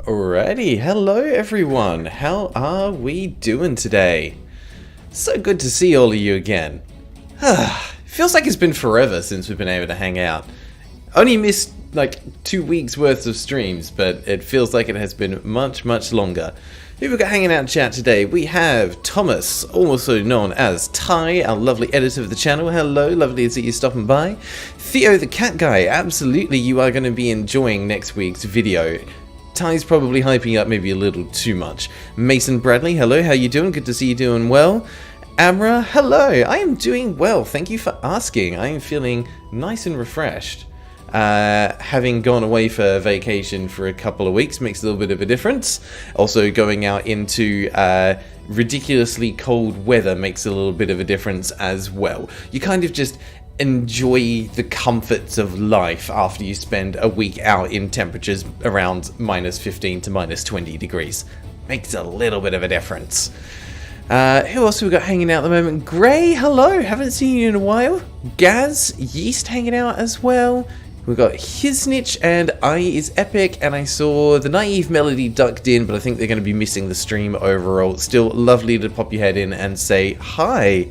Alrighty, hello everyone. How are we doing today? So good to see all of you again. Feels like it's been forever since we've been able to hang out. Only missed like 2 weeks worth of streams, but it feels like it has been much longer. Who we got hanging out in chat today? We have Thomas, also known as Ty, our lovely editor of the channel. Hello, lovely to see you stopping by. Theo the cat guy, absolutely you are going to be enjoying next week's video. Ty's probably hyping up maybe a little too much. Mason Bradley, hello, how you doing? Good to see you doing well. Amra, hello, I am doing well, thank you for asking. I am feeling nice and refreshed. Having gone away for vacation for a couple of weeks makes a little bit of a difference. Also going out into ridiculously cold weather makes a little bit of a difference as well. You kind of just enjoy the comforts of life after you spend a week out in temperatures around -15 to -20 degrees. Makes a little bit of a difference. Who else have we got hanging out at the moment? Gray, hello, haven't seen you in a while. Gaz, Yeast hanging out as well. We've got Hisnich and I is Epic, and I saw the Naive Melody ducked in, but I think they're going to be missing the stream overall. Still lovely to pop your head in and say hi.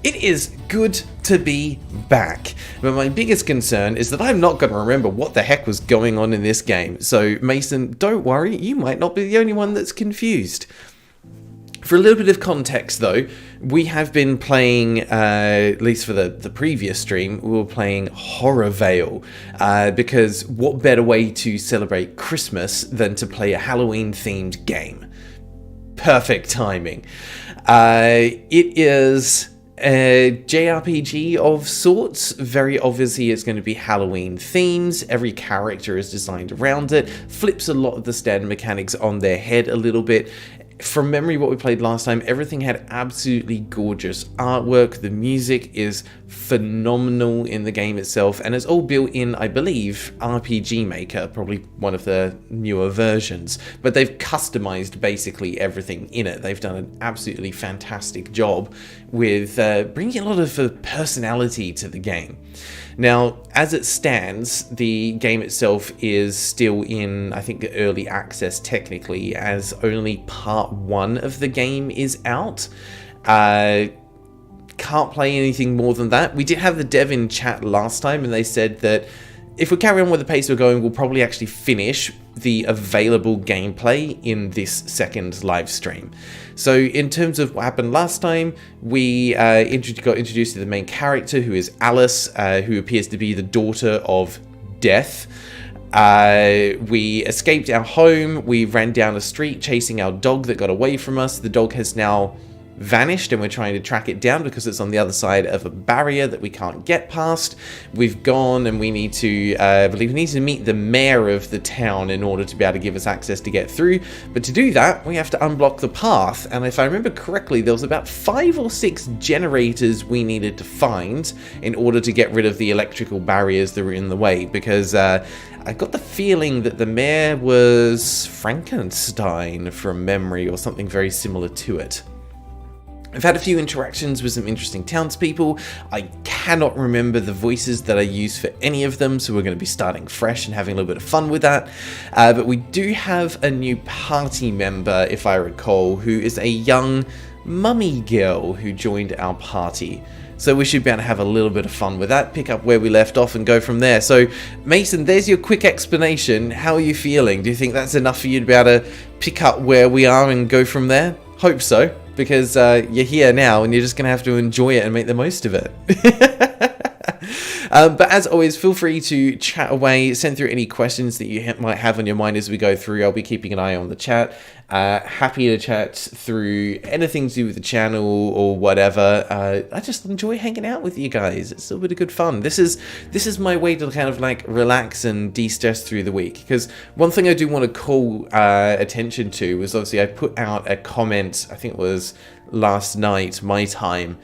It is good to be back, but my biggest concern is that I'm not going to remember what the heck was going on in this game. So Mason, don't worry, you might not be the only one that's confused. For a little bit of context though, we have been playing, at least for the previous stream, we were playing HorrorVale, because what better way to celebrate Christmas than to play a Halloween themed game? Perfect timing. It is a JRPG of sorts. Very obviously it's going to be Halloween themes. Every character is designed around it. Flips a lot of the standard mechanics on their head a little bit. From memory, what we played last time, everything had absolutely gorgeous artwork. The music is phenomenal in the game itself, and it's all built in, I believe, RPG Maker, probably one of the newer versions. But they've customized basically everything in it. They've done an absolutely fantastic job with bringing a lot of personality to the game. Now, as it stands, the game itself is still in, I think, early access technically, as only part 1 of the game is out. Can't play anything more than that. We did have the dev in chat last time, and they said that if we carry on with the pace we're going, we'll probably actually finish the available gameplay in this second live stream. So in terms of what happened last time, we got introduced to the main character, who is Alice, who appears to be the daughter of Death. We escaped our home, we ran down a street chasing our dog that got away from us. The dog has now vanished, and we're trying to track it down because it's on the other side of a barrier that we can't get past. We've gone and we need to, I believe we need to meet the mayor of the town in order to be able to give us access to get through. But to do that, we have to unblock the path. And if I remember correctly, there was about 5 or 6 generators we needed to find in order to get rid of the electrical barriers that were in the way. Because I got the feeling that the mayor was Frankenstein from memory, or something very similar to it. I've had a few interactions with some interesting townspeople. I cannot remember the voices that I used for any of them, so we're going to be starting fresh and having a little bit of fun with that. But we do have a new party member, if I recall, who is a young mummy girl who joined our party. So we should be able to have a little bit of fun with that, pick up where we left off and go from there. So Mason, there's your quick explanation. How are you feeling? Do you think that's enough for you to be able to pick up where we are and go from there? Hope so, because you're here now and you're just going to have to enjoy it and make the most of it. But as always, feel free to chat away, send through any questions that you might have on your mind as we go through. I'll be keeping an eye on the chat. Happy to chat through anything to do with the channel or whatever. I just enjoy hanging out with you guys. It's a little bit of good fun. This is my way to kind of like relax and de-stress through the week. Because one thing I do want to call attention to was obviously I put out a comment, I think it was last night, my time,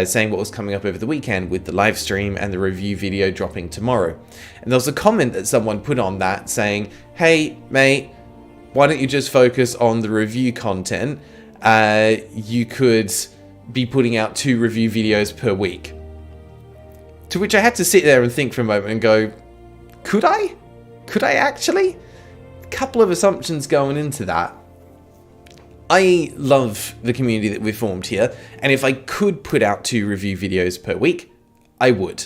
saying what was coming up over the weekend with the live stream and the review video dropping tomorrow. And there was a comment that someone put on that saying, hey mate, why don't you just focus on the review content? You could be putting out 2 review videos per week. To which I had to sit there and think for a moment and go, could I? Could I actually? couple of assumptions going into that. I love the community that we've formed here, and if I could put out 2 review videos per week, I would.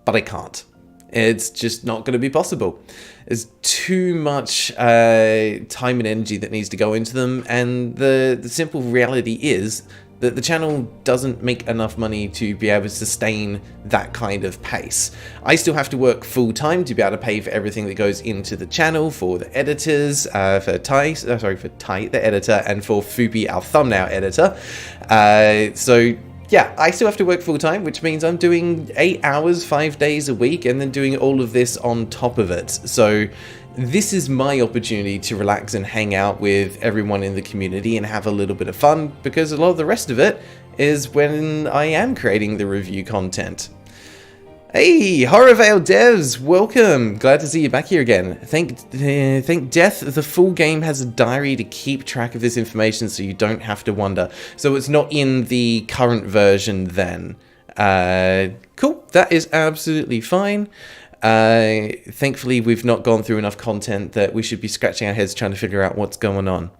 But I can't. It's just not going to be possible. There's too much time and energy that needs to go into them, and the simple reality is that the channel doesn't make enough money to be able to sustain that kind of pace. I still have to work full-time to be able to pay for everything that goes into the channel, for the editors, for Ty, the editor, and for Fubi, our thumbnail editor. So yeah, I still have to work full-time, which means I'm doing 8 hours, 5 days a week, and then doing all of this on top of it. So this is my opportunity to relax and hang out with everyone in the community and have a little bit of fun, because a lot of the rest of it is when I am creating the review content. Hey, HorrorVale devs, welcome! Glad to see you back here again. Thank Death, the full game has a diary to keep track of this information so you don't have to wonder. So it's not in the current version then. Cool, that is absolutely fine. Thankfully we've not gone through enough content that we should be scratching our heads trying to figure out what's going on.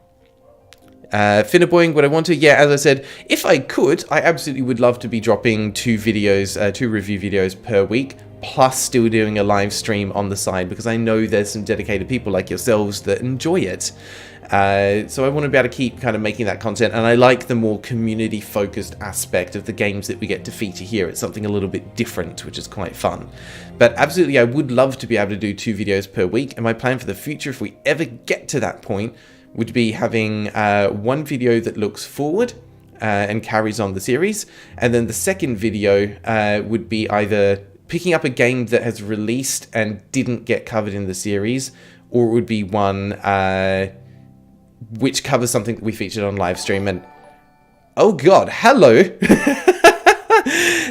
Finnaboying, would I want to? Yeah, as I said, if I could, I absolutely would love to be dropping 2 videos, 2 review videos per week, plus still doing a live stream on the side, because I know there's some dedicated people like yourselves that enjoy it. So I want to be able to keep kind of making that content, and I like the more community-focused aspect of the games that we get to feature here. It's something a little bit different, which is quite fun. But absolutely, I would love to be able to do 2 videos per week, and my plan for the future, if we ever get to that point, would be having 1 video that looks forward and carries on the series, and then the second video would be either picking up a game that has released and didn't get covered in the series, or it would be one which covers something that we featured on live stream. And oh god, hello!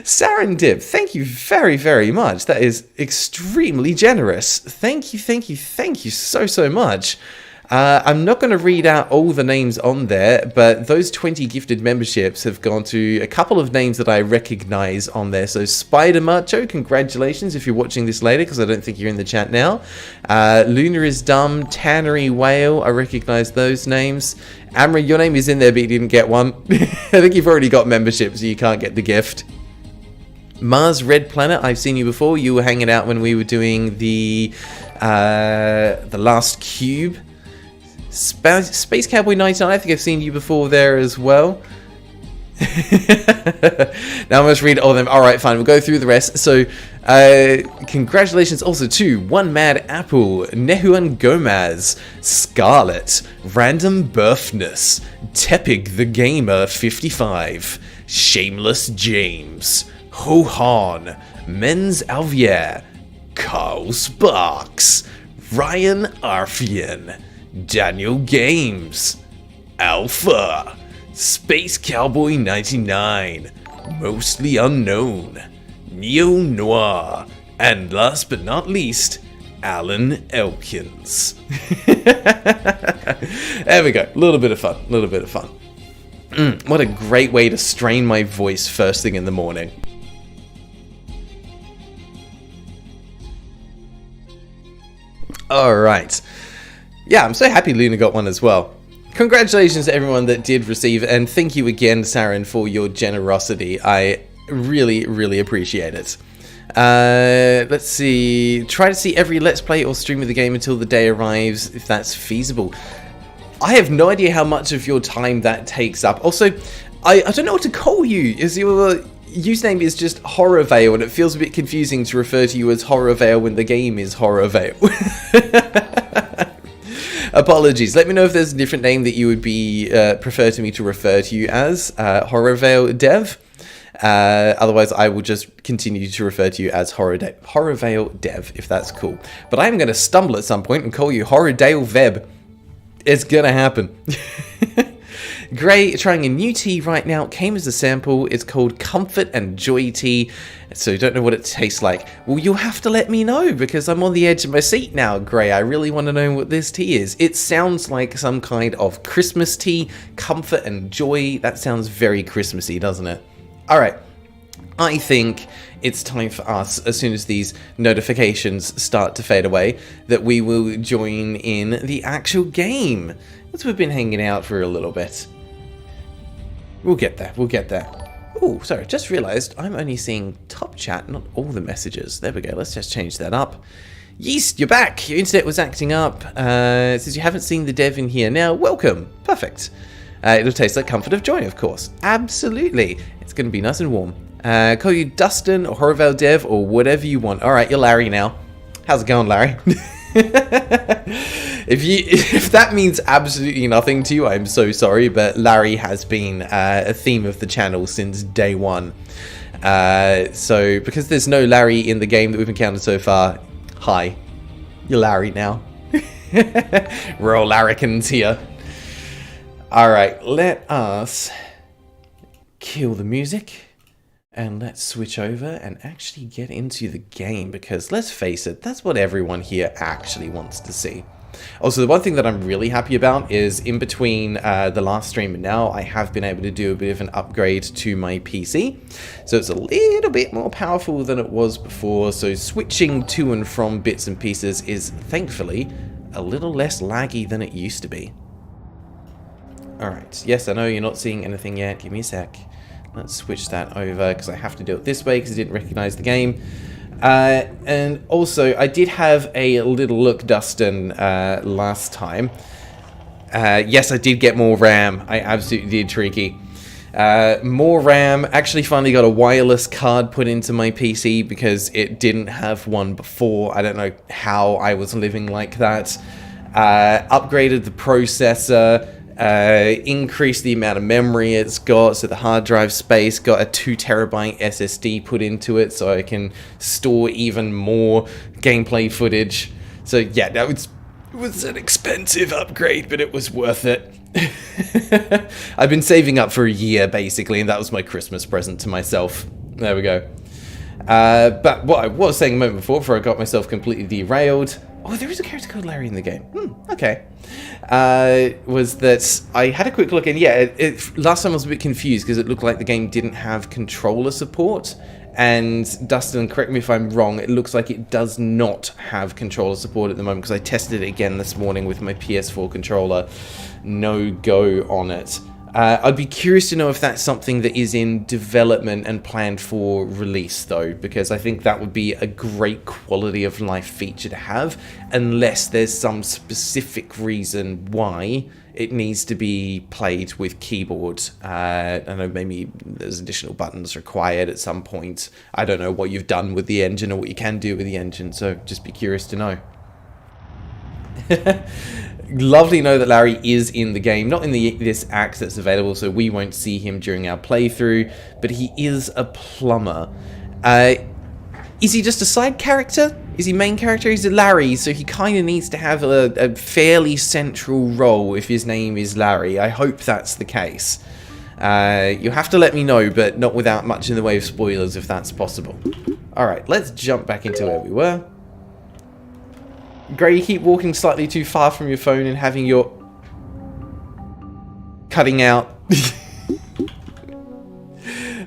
Sarandip, thank you very, very much. That is extremely generous. Thank you so much. I'm not going to read out all the names on there, but those 20 gifted memberships have gone to a couple of names that I recognize on there. So Spider Macho, congratulations if you're watching this later, because I don't think you're in the chat now. Luna is Dumb, Tannery Whale, I recognize those names. Amra, your name is in there, but you didn't get one. I think you've already got membership, so you can't get the gift. Mars Red Planet, I've seen you before. You were hanging out when we were doing the last cube. Space Cowboy 99, I think I've seen you before there as well. Now I must read all of them. Alright, fine, we'll go through the rest. So, congratulations also to One Mad Apple, Nehuan Gomez, Scarlet, Random Birthness, Tepig the Gamer 55, Shameless James, Hohan, Men's Alvier, Carl Sparks, Ryan Arfian, Daniel Games, Alpha, Space Cowboy 99, Mostly Unknown, Neo Noir, and last but not least, Alan Elkins. There we go, a little bit of fun, what a great way to strain my voice first thing in the morning. Alright. Yeah, I'm so happy Luna got one as well. Congratulations to everyone that did receive, and thank you again, Saren, for your generosity. I really, really appreciate it. Let's see. Try to see every Let's Play or stream of the game until the day arrives, if that's feasible. I have no idea how much of your time that takes up. Also, I don't know what to call you. Is your username is just HorrorVale, and it feels a bit confusing to refer to you as HorrorVale when the game is HorrorVale. Apologies. Let me know if there's a different name that you would be prefer to me to refer to you as. HorrorVale Dev. Otherwise, I will just continue to refer to you as HorrorVale Dev, if that's cool. But I'm going to stumble at some point and call you HorrorDale Veb. It's going to happen. Gray, trying a new tea right now. Came as a sample. It's called Comfort and Joy Tea. So you don't know what it tastes like. Well, you'll have to let me know, because I'm on the edge of my seat now, Gray. I really want to know what this tea is. It sounds like some kind of Christmas tea. Comfort and Joy. That sounds very Christmassy, doesn't it? Alright. I think it's time for us, as soon as these notifications start to fade away, that we will join in the actual game. As we've been hanging out for a little bit. We'll get there, we'll get there. Oh, sorry, just realized I'm only seeing top chat, not all the messages. There we go, let's just change that up. Yeast, you're back! Your internet was acting up. It says you haven't seen the dev in here now. Welcome! Perfect. It'll taste like Comfort of Joy, of course. Absolutely. It's going to be nice and warm. Call you Dustin or HorrorVale Dev or whatever you want. Alright, you're Larry now. How's it going, Larry? If that means absolutely nothing to you, I'm so sorry, but Larry has been a theme of the channel since day one. So, because there's no Larry in the game that we've encountered so far, hi. You're Larry now. We're all larrikins here. Alright, let us kill the music. And let's switch over and actually get into the game, because let's face it, that's what everyone here actually wants to see. Also, the one thing that I'm really happy about is in between the last stream and now, I have been able to do a bit of an upgrade to my PC. So it's a little bit more powerful than it was before, so switching to and from bits and pieces is thankfully a little less laggy than it used to be. Alright, yes, I know you're not seeing anything yet, give me a sec. Let's switch that over, because I have to do it this way, because I didn't recognize the game. And also, I did have a little look, Dustin, last time. Yes, I did get more RAM. I absolutely did, Tricky. More RAM. Actually finally got a wireless card put into my PC, because it didn't have one before. I don't know how I was living like that. Upgraded the processor. Increase the amount of memory it's got, so the hard drive space, got a 2 terabyte SSD put into it so I can store even more gameplay footage. So yeah, that it was an expensive upgrade, but it was worth it. I've been saving up for a year basically, and that was my Christmas present to myself. There we go. But what I was saying a moment before I got myself completely derailed. Oh, there is a character called Larry in the game. Okay. Was that I had a quick look, and yeah, last time I was a bit confused because it looked like the game didn't have controller support. And Dustin, correct me if I'm wrong, it looks like it does not have controller support at the moment, because I tested it again this morning with my PS4 controller. No go on it. I'd be curious to know if that's something that is in development and planned for release, though, because I think that would be a great quality of life feature to have, unless there's some specific reason why it needs to be played with keyboard. I don't know, maybe there's additional buttons required at some point. I don't know what you've done with the engine or what you can do with the engine, so just be curious to know. Lovely to know that Larry is in the game, not in this axe that's available, so we won't see him during our playthrough, but he is a plumber. Is he just a side character? Is he main character? He's a Larry, so he kind of needs to have a fairly central role if his name is Larry. I hope that's the case. You'll have to let me know, but not without much in the way of spoilers if that's possible. Alright, let's jump back into where we were. Gray, you keep walking slightly too far from your phone and having your... cutting out.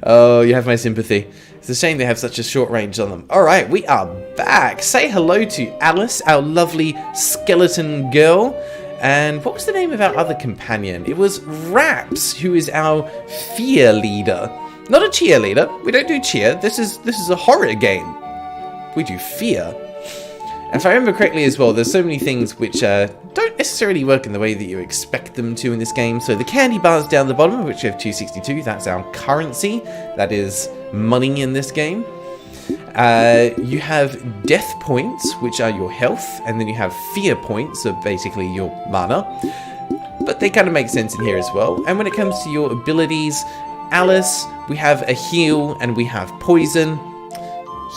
Oh, you have my sympathy. It's a shame they have such a short range on them. Alright, we are back. Say hello to Alice, our lovely skeleton girl. And what was the name of our other companion? It was Raps, who is our fear leader. Not a cheerleader. We don't do cheer. This is a horror game. We do fear. And if I remember correctly as well, there's so many things which don't necessarily work in the way that you expect them to in this game. So the candy bars down the bottom, which we have 262, that's our currency. That is money in this game. You have death points, which are your health, and then you have fear points, so basically your mana. But they kind of make sense in here as well. And when it comes to your abilities, Alice, we have a heal and we have poison.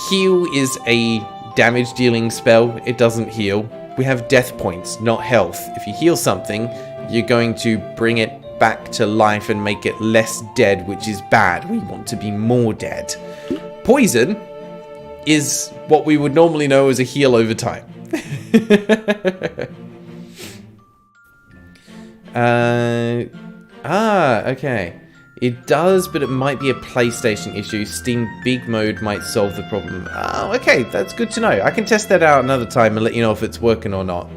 Heal is a damage dealing spell, it doesn't heal. We have death points, not health. If you heal something, you're going to bring it back to life and make it less dead, which is bad. We want to be more dead. Poison is what we would normally know as a heal over time. Okay. It does, but it might be a PlayStation issue. Steam Big Mode might solve the problem. Oh, okay, that's good to know. I can test that out another time and let you know if it's working or not.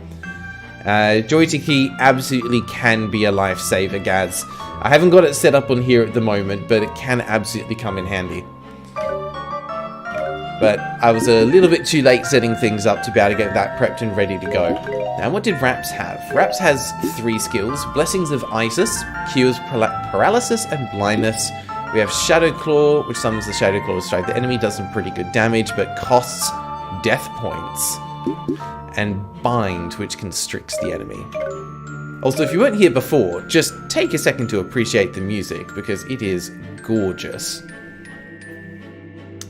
Joystick key absolutely can be a lifesaver, Gads. I haven't got it set up on here at the moment, but it can absolutely come in handy. But I was a little bit too late setting things up to be able to get that prepped and ready to go. Now, what did Raps have? Raps has 3 skills. Blessings of Isis, cures paralysis and blindness. We have Shadow Claw, which summons the Shadow Claw to strike the enemy, does some pretty good damage, but costs death points. And Bind, which constricts the enemy. Also, if you weren't here before, just take a second to appreciate the music, because it is gorgeous.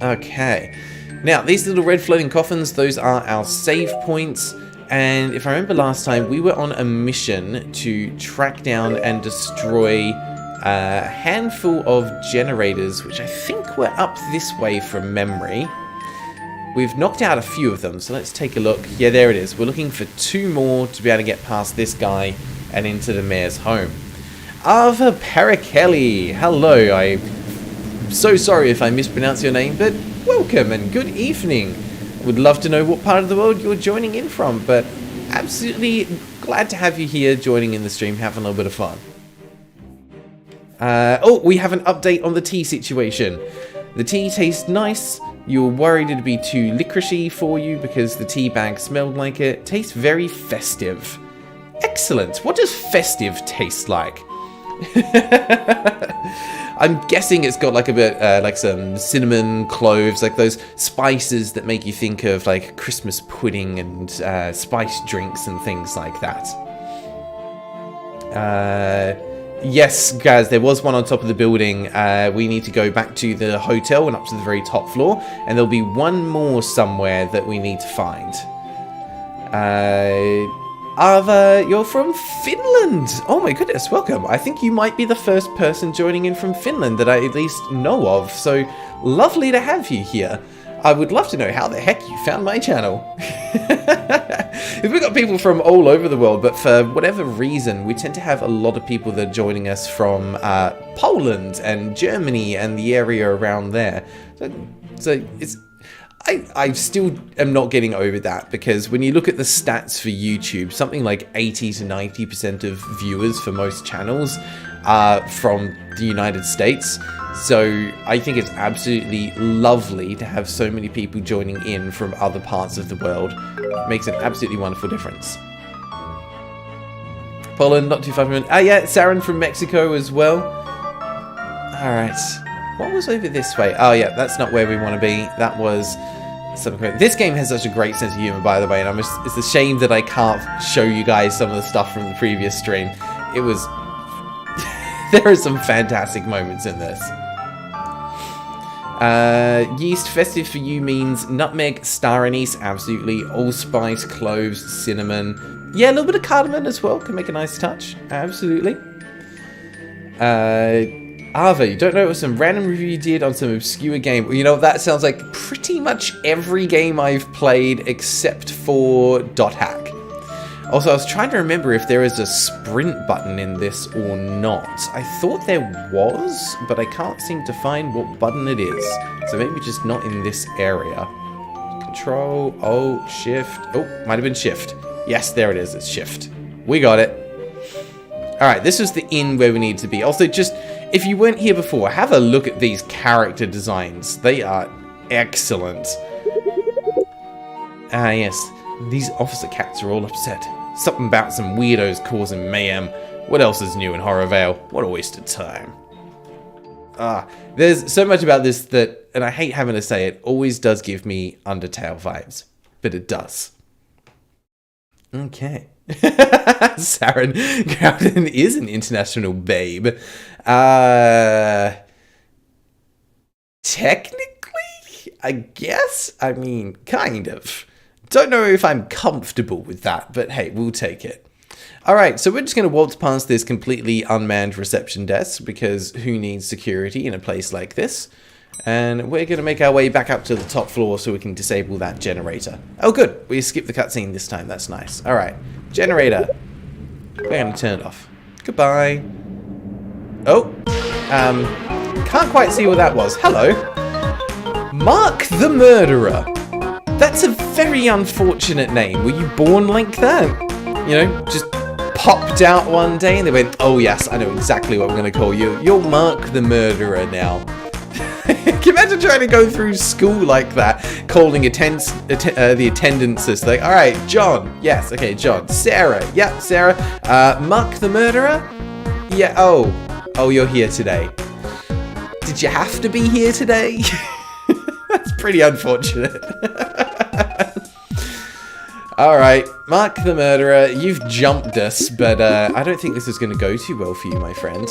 Okay. Now, these little red floating coffins, those are our save points. And if I remember last time, we were on a mission to track down and destroy a handful of generators, which I think were up this way from memory. We've knocked out a few of them, so let's take a look. Yeah, there it is. We're looking for 2 more to be able to get past this guy and into the mayor's home. Alphabetical. Hello, I'm so sorry if I mispronounce your name, but welcome and good evening. Would love to know what part of the world you're joining in from, but absolutely glad to have you here joining in the stream, having a little bit of fun. Oh, we have an update on the tea situation. The tea tastes nice. You were worried it'd be too licoricey for you because the tea bag smelled like it. Tastes very festive. Excellent. What does festive taste like? I'm guessing it's got like a bit, like some cinnamon, cloves, like those spices that make you think of like Christmas pudding and spiced drinks and things like that. Yes, guys, there was one on top of the building. We need to go back to the hotel and up to the very top floor, and there'll be one more somewhere that we need to find. Ava, you're from Finland! Oh my goodness, welcome. I think you might be the first person joining in from Finland that I at least know of, so lovely to have you here. I would love to know how the heck you found my channel. We've got people from all over the world, but for whatever reason, we tend to have a lot of people that are joining us from Poland and Germany and the area around there. So it's... I still am not getting over that, because when you look at the stats for YouTube, something like 80 to 90% of viewers for most channels are from the United States. So I think it's absolutely lovely to have so many people joining in from other parts of the world. It makes an absolutely wonderful difference. Poland, not too far from it. Ah, yeah, Saren from Mexico as well. Alright. What was over this way? Oh, yeah, that's not where we want to be. That was... This game has such a great sense of humor, by the way, and it's a shame that I can't show you guys some of the stuff from the previous stream. It was... there are some fantastic moments in this. Yeast, festive for you means nutmeg, star anise, absolutely. Allspice, cloves, cinnamon. Yeah, a little bit of cardamom as well can make a nice touch. Absolutely. Ava, you don't know, it was some random review you did on some obscure game. You know, that sounds like pretty much every game I've played except for .hack. Also, I was trying to remember if there is a sprint button in this or not. I thought there was, but I can't seem to find what button it is. So maybe just not in this area. Control, O, Shift. Oh, might have been Shift. Yes, there it is, it's Shift. We got it. Alright, this was the inn where we need to be. Also, just, if you weren't here before, have a look at these character designs. They are excellent. Ah, yes. These officer cats are all upset. Something about some weirdos causing mayhem. What else is new in HorrorVale? What a waste of time. There's so much about this that, and I hate having to say it, always does give me Undertale vibes. But it does. Okay. Saren Graeldon is an international babe. Technically, I guess? I mean, kind of. Don't know if I'm comfortable with that, but hey, we'll take it. Alright, so we're just going to waltz past this completely unmanned reception desk, because who needs security in a place like this? And we're going to make our way back up to the top floor so we can disable that generator. Oh good, we skipped the cutscene this time, that's nice. Alright, generator. We're going to turn it off. Goodbye. Oh, Can't quite see what that was. Hello. Mark the Murderer. That's a very unfortunate name. Were you born like that? You know, just popped out one day and they went, oh yes, I know exactly what I'm going to call you. You're Mark the Murderer now. Can you imagine trying to go through school like that, calling the attendances, like, all right, John, yes, okay, John, Sarah, yeah, Sarah, Mark the Murderer, yeah, oh, you're here today. Did you have to be here today? That's pretty unfortunate. All right, Mark the Murderer, you've jumped us, but I don't think this is going to go too well for you, my friend.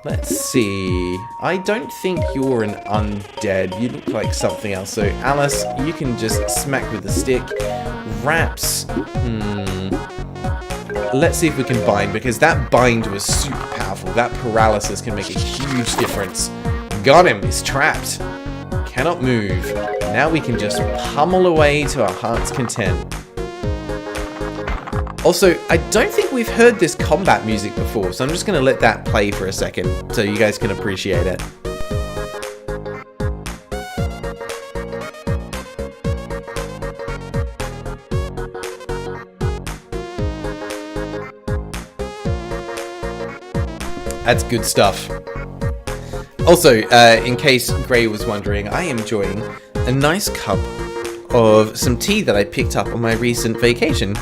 Let's see. I don't think you're an undead. You look like something else. So, Alice, you can just smack with the stick. Raps. Let's see if we can bind, because that bind was super powerful. That paralysis can make a huge difference. Got him. He's trapped. Cannot move. Now we can just pummel away to our heart's content. Also, I don't think we've heard this combat music before, so I'm just going to let that play for a second so you guys can appreciate it. That's good stuff. Also, in case Gray was wondering, I am enjoying a nice cup of some tea that I picked up on my recent vacation.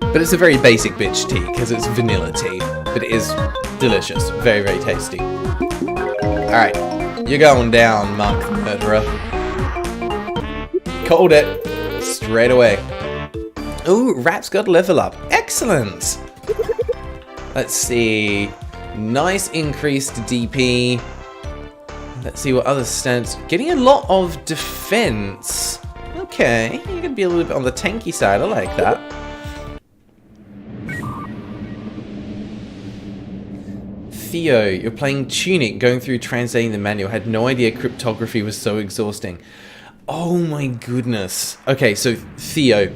But it's a very basic bitch tea, because it's vanilla tea. But it is delicious. Very, very tasty. Alright. You're going down, Mark the Murderer. Called it. Straight away. Ooh, Rap's got a level up. Excellent! Let's see. Nice increased DP. Let's see what other stats. Getting a lot of defense. Okay. You can be a little bit on the tanky side. I like that. Theo, you're playing Tunic, going through translating the manual. Had no idea cryptography was so exhausting. Oh my goodness. Okay, so Theo,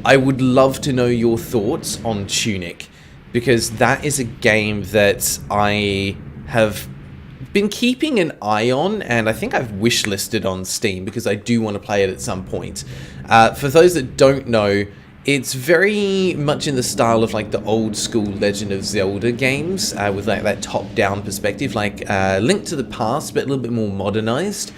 I would love to know your thoughts on Tunic, because that is a game that I have been keeping an eye on, and I think I've wishlisted on Steam because I do want to play it at some point. For those that don't know, it's very much in the style of like the old school Legend of Zelda games, with like that top-down perspective, like Link to the Past, but a little bit more modernized.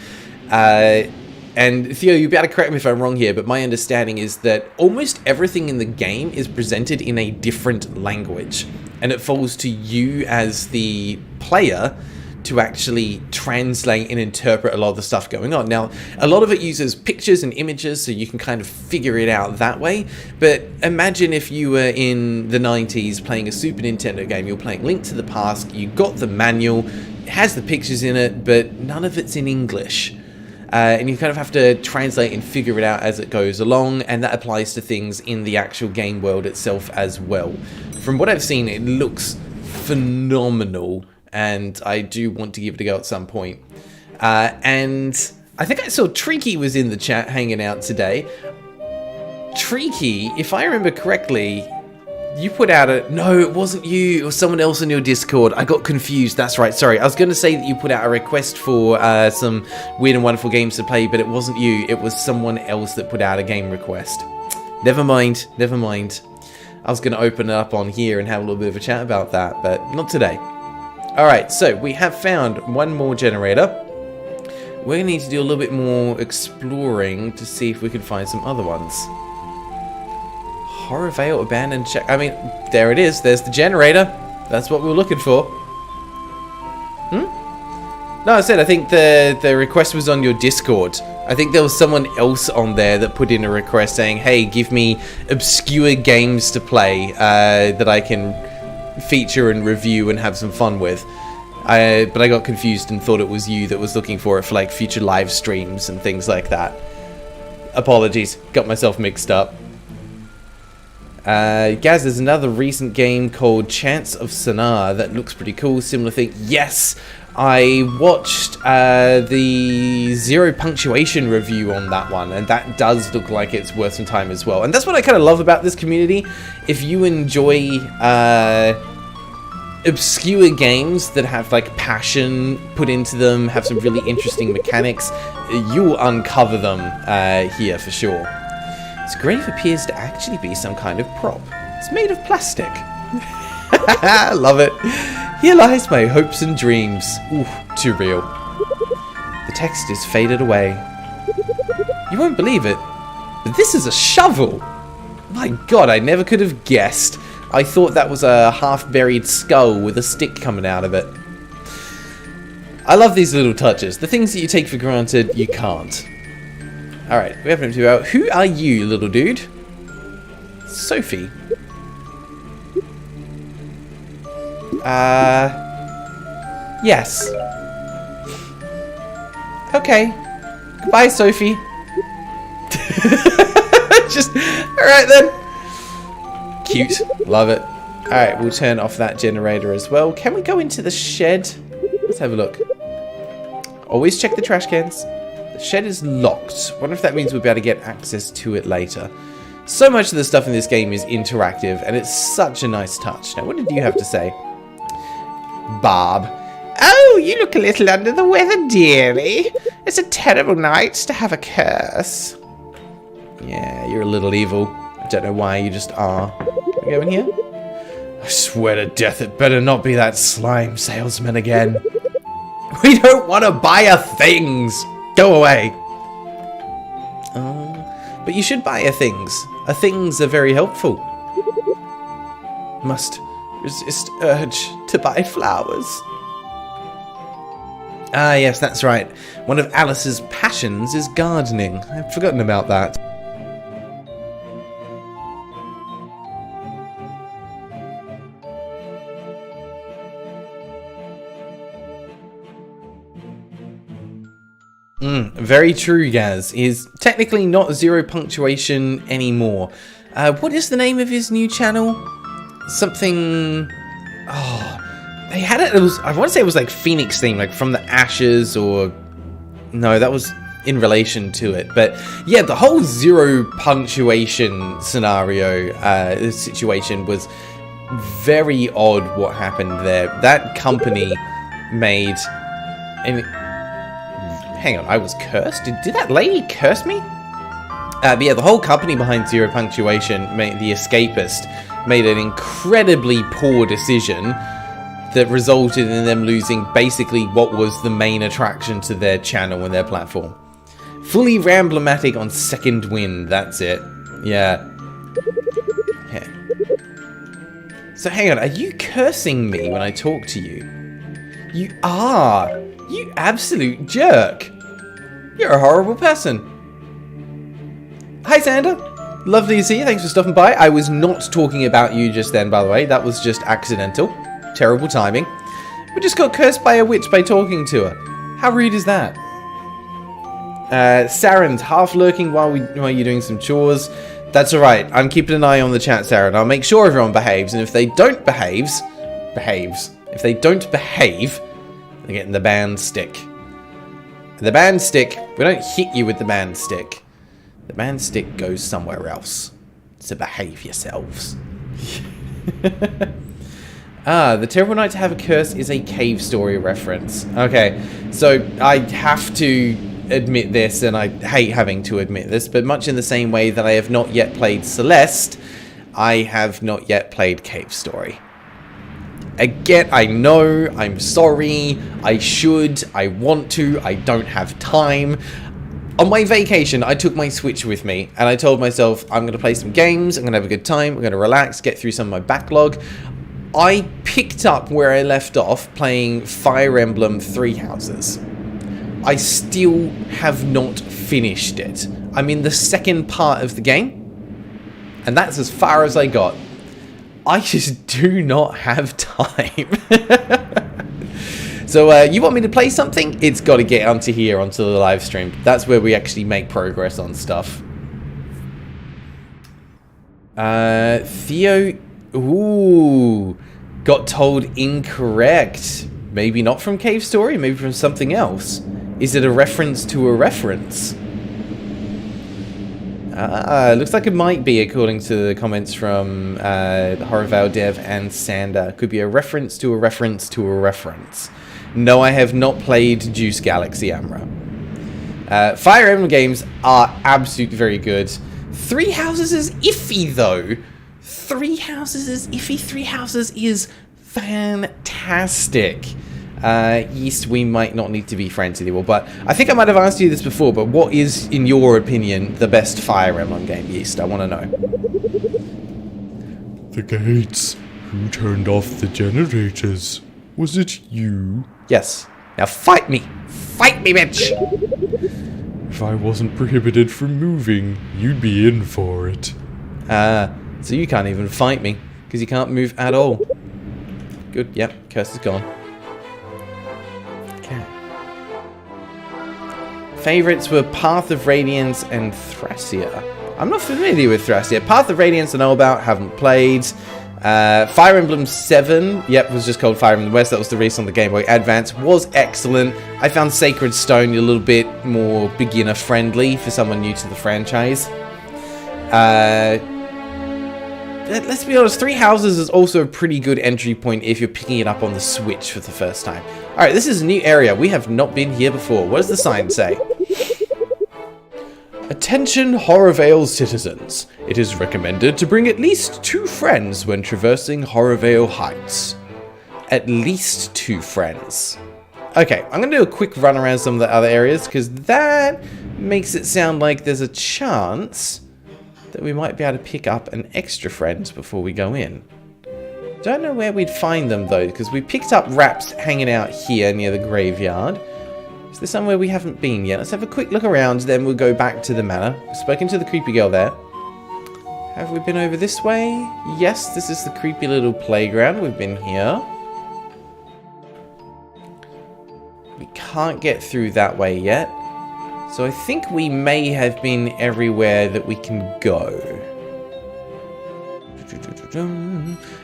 And Theo, you'll be able to correct me if I'm wrong here, but my understanding is that almost everything in the game is presented in a different language, and it falls to you as the player to actually translate and interpret a lot of the stuff going on. Now, a lot of it uses pictures and images, so you can kind of figure it out that way. But imagine if you were in the 90s playing a Super Nintendo game, you're playing Link to the Past, you got the manual, it has the pictures in it, but none of it's in English. And you kind of have to translate and figure it out as it goes along, and that applies to things in the actual game world itself as well. From what I've seen, it looks phenomenal, and I do want to give it a go at some point. And I think I saw Treaky was in the chat hanging out today. Treaky, if I remember correctly, you put out a... No, it wasn't you. It was someone else in your Discord. I got confused. That's right. Sorry. I was going to say that you put out a request for some weird and wonderful games to play, but it wasn't you. It was someone else that put out a game request. Never mind. Never mind. I was going to open it up on here and have a little bit of a chat about that, but not today. Alright, so we have found one more generator. We're going to need to do a little bit more exploring to see if we can find some other ones. HorrorVale abandoned check. I mean, there it is. There's the generator. That's what we were looking for. No, I said I think the request was on your Discord. I think there was someone else on there that put in a request saying, hey, give me obscure games to play that I can feature and review and have some fun with. But I got confused and thought it was you that was looking for it for like future live streams and things like that. Apologies, got myself mixed up. Gaz, there's another recent game called Chance of Sonar that looks pretty cool. Similar thing. Yes, I watched the Zero Punctuation review on that one, and that does look like it's worth some time as well. And that's what I kind of love about this community. If you enjoy obscure games that have like passion put into them, have some really interesting mechanics, you'll uncover them here for sure. This grave appears to actually be some kind of prop. It's made of plastic. Love it. Here lies my hopes and dreams. Ooh, too real. The text is faded away. You won't believe it, but this is a shovel. My god, I never could have guessed. I thought that was a half-buried skull with a stick coming out of it. I love these little touches. The things that you take for granted, you can't. Alright, we have an interview out. Who are you, little dude? Sophie. Yes. Okay. Goodbye, Sophie. Just, alright then. Cute. Love it. Alright, we'll turn off that generator as well. Can we go into the shed? Let's have a look. Always check the trash cans. The shed is locked. Wonder if that means we'll be able to get access to it later. So much of the stuff in this game is interactive, and it's such a nice touch. Now, what did you have to say? Bob. Oh, you look a little under the weather, dearie. It's a terrible night to have a curse. Yeah, you're a little evil. I don't know why, you just are. Can we go in here? I swear to death, it better not be that slime salesman again. We don't want to buy a things. Go away. But you should buy a things. A things are very helpful. Must resist urge to buy flowers. Ah, yes, that's right. One of Alice's passions is gardening. I've forgotten about that. Very true, Gaz. Is technically not zero punctuation anymore. What is the name of his new channel? Something... Oh, they had it. It was, I want to say it was like Phoenix theme, like from the ashes, or no, that was in relation to it. But yeah, the whole zero punctuation scenario, situation was very odd. What happened there? That company made... Hang on, I was cursed? Did that lady curse me? But yeah, the whole company behind Zero Punctuation, The Escapist, made an incredibly poor decision that resulted in them losing basically what was the main attraction to their channel and their platform. Fully Ramblematic on second wind, that's it. Yeah. Okay. So hang on, are you cursing me when I talk to you? You are! You absolute jerk! You're a horrible person. Hi, Sander. Lovely to see you. Thanks for stopping by. I was not talking about you just then, by the way. That was just accidental. Terrible timing. We just got cursed by a witch by talking to her. How rude is that? Saren's half lurking while you're doing some chores. That's alright. I'm keeping an eye on the chat, Saren. I'll make sure everyone behaves. And if they don't behaves. If they don't behave, they're getting the band stick. The band stick, we don't hit you with the band stick. The band stick goes somewhere else. So behave yourselves. The Terrible Night to Have a Curse is a cave story reference. Okay, so I have to admit this, and I hate having to admit this, but much in the same way that I have not yet played Celeste, I have not yet played Cave Story. Again, I know, I'm sorry, I should, I want to, I don't have time. On my vacation, I took my Switch with me, and I told myself, I'm going to play some games, I'm going to have a good time, I'm going to relax, get through some of my backlog. I picked up where I left off playing Fire Emblem Three Houses. I still have not finished it. I'm in the second part of the game, and that's as far as I got. I just do not have time. So you want me to play something? It's got to get onto here, onto the live stream. That's where we actually make progress on stuff. Theo... Ooh. Got told incorrect. Maybe not from Cave Story, maybe from something else. Is it a reference to a reference? Looks like it might be, according to the comments from the HorrorVale dev and Sander. Could be a reference to a reference to a reference. No, I have not played Juice Galaxy Amra. Fire Emblem games are absolutely very good. Three Houses is iffy, though. Three Houses is iffy. Three Houses is fantastic. Yeast, we might not need to be friends anymore, but I think I might have asked you this before, but what is, in your opinion, the best Fire Emblem game, Yeast? I want to know. The gates. Who turned off the generators? Was it you? Yes. Now fight me! Fight me, bitch! If I wasn't prohibited from moving, you'd be in for it. So you can't even fight me, because you can't move at all. Good, yep, curse is gone. Okay. Favorites were Path of Radiance and Thracia. I'm not familiar with Thracia. Path of Radiance I know about, haven't played. Fire Emblem 7, yep, was just called Fire Emblem West. That was the release on the Game Boy Advance. Was excellent. I found Sacred Stone a little bit more beginner friendly for someone new to the franchise. Let's be honest, Three Houses is also a pretty good entry point if you're picking it up on the Switch for the first time. Alright, this is a new area. We have not been here before. What does the sign say? Attention HorrorVale citizens. It is recommended to bring at least 2 friends when traversing HorrorVale Heights. At least 2 friends. Okay, I'm going to do a quick run around some of the other areas, because that makes it sound like there's a chance that we might be able to pick up an extra friend before we go in. Don't know where we'd find them, though, because we picked up Raps hanging out here near the graveyard. Is there somewhere we haven't been yet? Let's have a quick look around, then we'll go back to the manor. We've spoken to the creepy girl there. Have we been over this way? Yes, this is the creepy little playground. We've been here. We can't get through that way yet. So I think we may have been everywhere that we can go.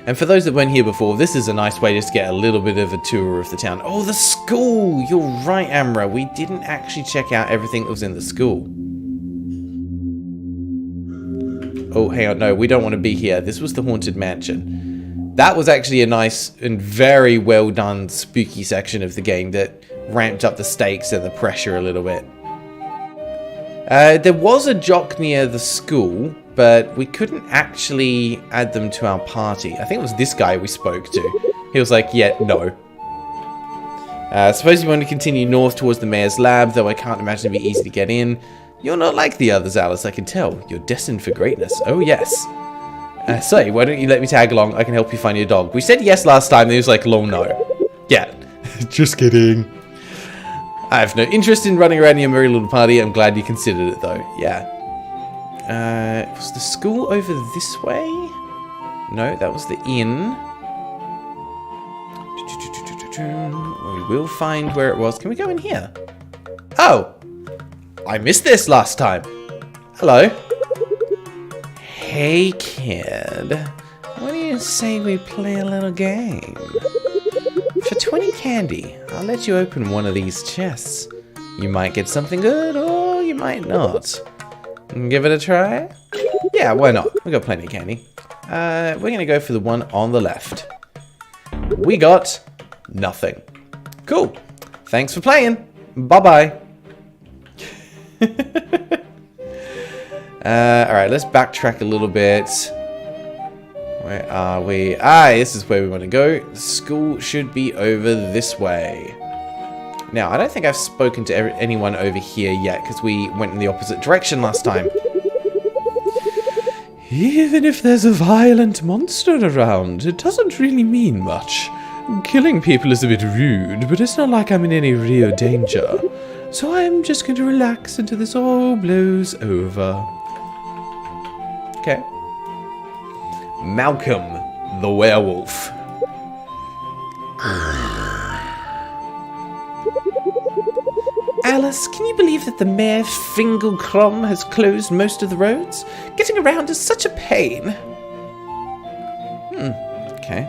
And for those that weren't here before, this is a nice way just to get a little bit of a tour of the town. Oh, the school! You're right, Amra. We didn't actually check out everything that was in the school. Oh, hang on. No, we don't want to be here. This was the Haunted Mansion. That was actually a nice and very well done spooky section of the game that ramped up the stakes and the pressure a little bit. There was a jock near the school, but we couldn't actually add them to our party. I think it was this guy we spoke to. He was like, yeah, no. Suppose you want to continue north towards the mayor's lab, though I can't imagine it'd be easy to get in. You're not like the others, Alice, I can tell. You're destined for greatness. Oh, yes. So, why don't you let me tag along? I can help you find your dog. We said yes last time, and he was like, lol, no. Yeah. Just kidding. I have no interest in running around your merry little party. I'm glad you considered it, though. Yeah. Was the school over this way? No, that was the inn. We will find where it was. Can we go in here? Oh! I missed this last time. Hello. Hey, kid. What do you say we play a little game? For 20 candy, I'll let you open one of these chests. You might get something good, or you might not. Give it a try? Yeah, why not? We got plenty of candy. We're gonna go for the one on the left. We got nothing. Cool. Thanks for playing. Bye-bye. Alright, let's backtrack a little bit. Where are we? This is where we want to go. The school should be over this way. Now, I don't think I've spoken to anyone over here yet, because we went in the opposite direction last time. Even if there's a violent monster around, it doesn't really mean much. Killing people is a bit rude, but it's not like I'm in any real danger. So I'm just going to relax until this all blows over. Okay. Malcolm, the werewolf. Alice, can you believe that the Mayor Fingelkrom has closed most of the roads? Getting around is such a pain. Okay.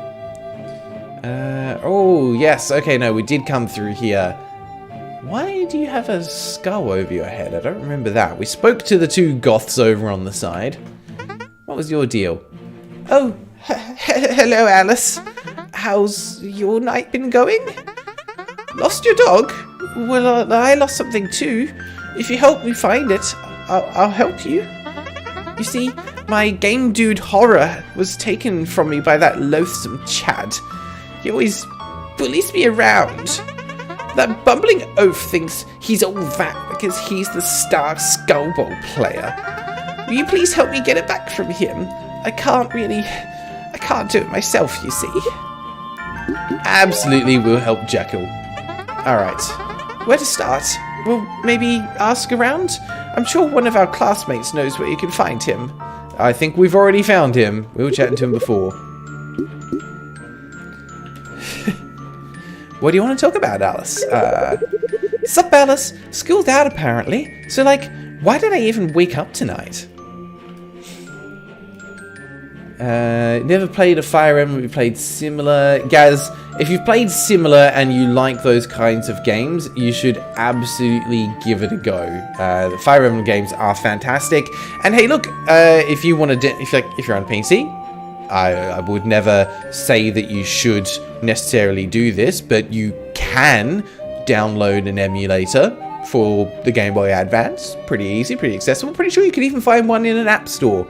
Oh, yes. Okay, no, we did come through here. Why do you have a skull over your head? I don't remember that. We spoke to the two goths over on the side. What was your deal? Oh, hello, Alice. How's your night been going? Lost your dog? Well, I lost something too. If you help me find it, I'll help you. You see, my game dude horror was taken from me by that loathsome Chad. He always bullies me around. That bumbling oaf thinks he's all that because he's the star Skullbowl player. Will you please help me get it back from him? I can't do it myself, you see. Absolutely, we'll help Jekyll. Alright, where to start? Well, maybe ask around? I'm sure one of our classmates knows where you can find him. I think we've already found him. We were chatting to him before. What do you want to talk about, Alice? Sup, Alice? School's out, apparently. So, like, why did I even wake up tonight? Never played a Fire Emblem. We played similar. Guys, if you've played similar and you like those kinds of games, you should absolutely give it a go. The Fire Emblem games are fantastic. And hey, look, if you want to, if you're on PC, I would never say that you should necessarily do this, but you can download an emulator for the Game Boy Advance. Pretty easy, pretty accessible. Pretty sure you can even find one in an app store.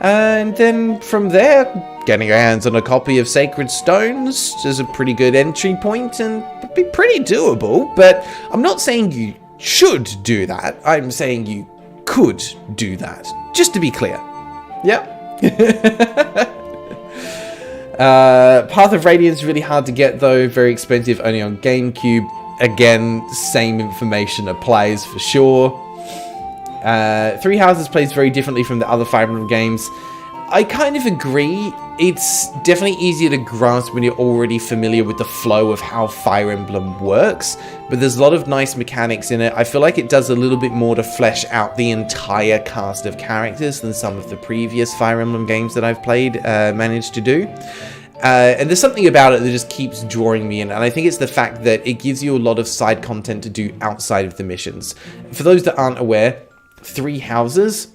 And then from there, getting your hands on a copy of Sacred Stones is a pretty good entry point and would be pretty doable. But I'm not saying you should do that. I'm saying you could do that. Just to be clear. Yep. Path of Radiance is really hard to get though, very expensive, only on GameCube. Again, same information applies for sure. Three Houses plays very differently from the other Fire Emblem games. I kind of agree. It's definitely easier to grasp when you're already familiar with the flow of how Fire Emblem works, but there's a lot of nice mechanics in it. I feel like it does a little bit more to flesh out the entire cast of characters than some of the previous Fire Emblem games that I've played managed to do. And there's something about it that just keeps drawing me in, and I think it's the fact that it gives you a lot of side content to do outside of the missions. For those that aren't aware, Three Houses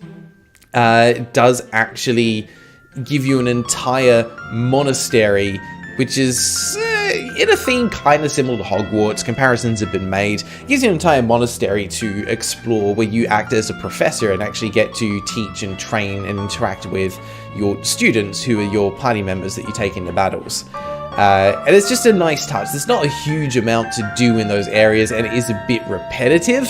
does actually give you an entire monastery, which is in a theme kind of similar to Hogwarts. Comparisons have been made. It gives you an entire monastery to explore where you act as a professor and actually get to teach and train and interact with your students who are your party members that you take into battles. And it's just a nice touch. There's not a huge amount to do in those areas, and it is a bit repetitive.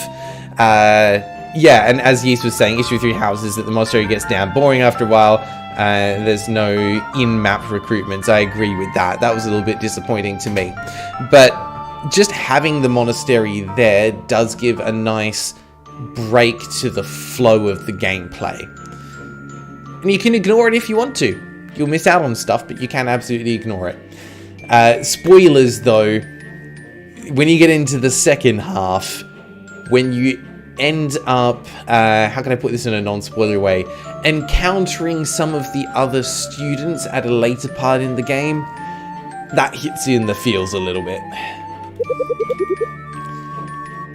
Yeah, and as Yeast was saying, issue 3 Houses, that the monastery gets damn boring after a while. There's no in-map recruitments. I agree with that. That was a little bit disappointing to me. But just having the monastery there does give a nice break to the flow of the gameplay. And you can ignore it if you want to. You'll miss out on stuff, but you can absolutely ignore it. Spoilers, though, when you get into the second half, when you end up, how can I put this in a non-spoiler way, encountering some of the other students at a later part in the game, that hits you in the feels a little bit.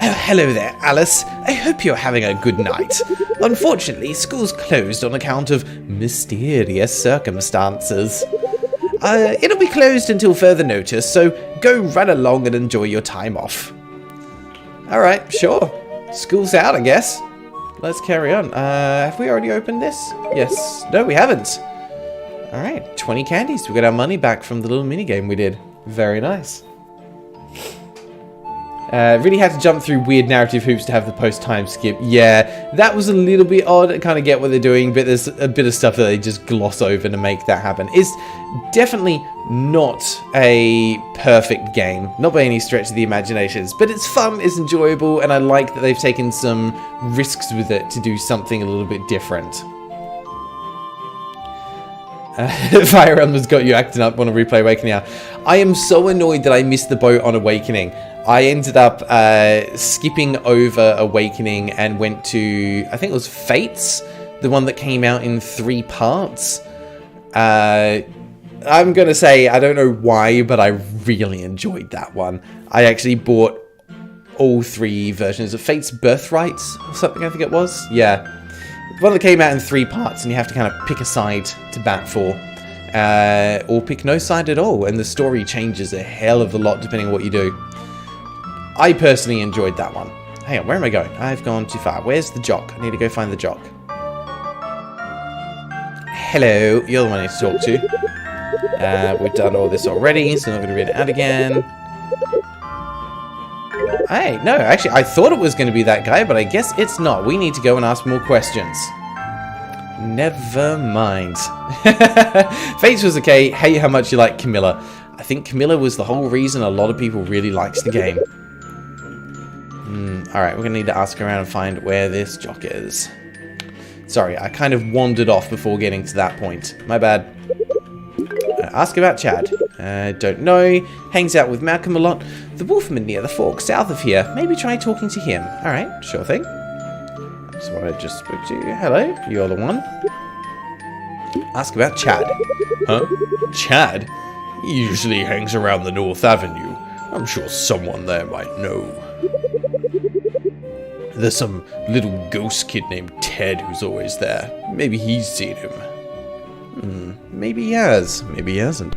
Oh, hello there, Alice. I hope you're having a good night. Unfortunately, school's closed on account of mysterious circumstances. It'll be closed until further notice, so go run along and enjoy your time off. Alright, sure. School's out, I guess. Let's carry on. Have we already opened this? Yes. No, we haven't. Alright, 20 candies. We got our money back from the little minigame we did. Very nice. Really had to jump through weird narrative hoops to have the post-time skip. Yeah, that was a little bit odd. I kind of get what they're doing, but there's a bit of stuff that they just gloss over to make that happen. It's definitely not a perfect game, not by any stretch of the imaginations, but it's fun, it's enjoyable, and I like that they've taken some risks with it to do something a little bit different. Fire Emblem's got you acting up on a replay Awakening now. I am so annoyed that I missed the boat on Awakening. I ended up skipping over Awakening and went to, I think it was Fates, the one that came out in 3 parts. I'm going to say, I don't know why, but I really enjoyed that one. I actually bought all 3 versions of Fate's Birthright or something, I think it was. Yeah. One that came out in 3 parts, and you have to kind of pick a side to bat for. Or pick no side at all, and the story changes a hell of a lot depending on what you do. I personally enjoyed that one. Hang on, where am I going? I've gone too far. Where's the jock? I need to go find the jock. Hello, you're the one I need to talk to. We've done all this already, so I'm not going to read it out again. Hey, no, actually, I thought it was going to be that guy, but I guess it's not. We need to go and ask more questions. Never mind. Fates was okay. Hate how much you like Camilla. I think Camilla was the whole reason a lot of people really likes the game. Alright, we're going to need to ask around and find where this jock is. Sorry, I kind of wandered off before getting to that point. My bad. Ask about Chad. Don't know. Hangs out with Malcolm a lot. The wolfman near the fork south of here. Maybe try talking to him. Alright, sure thing. That's what I just spoke to. Hello, you're the one. Ask about Chad. Huh? Chad? He usually hangs around the North Avenue. I'm sure someone there might know. There's some little ghost kid named Ted who's always there. Maybe he's seen him. Maybe he has. Maybe he hasn't.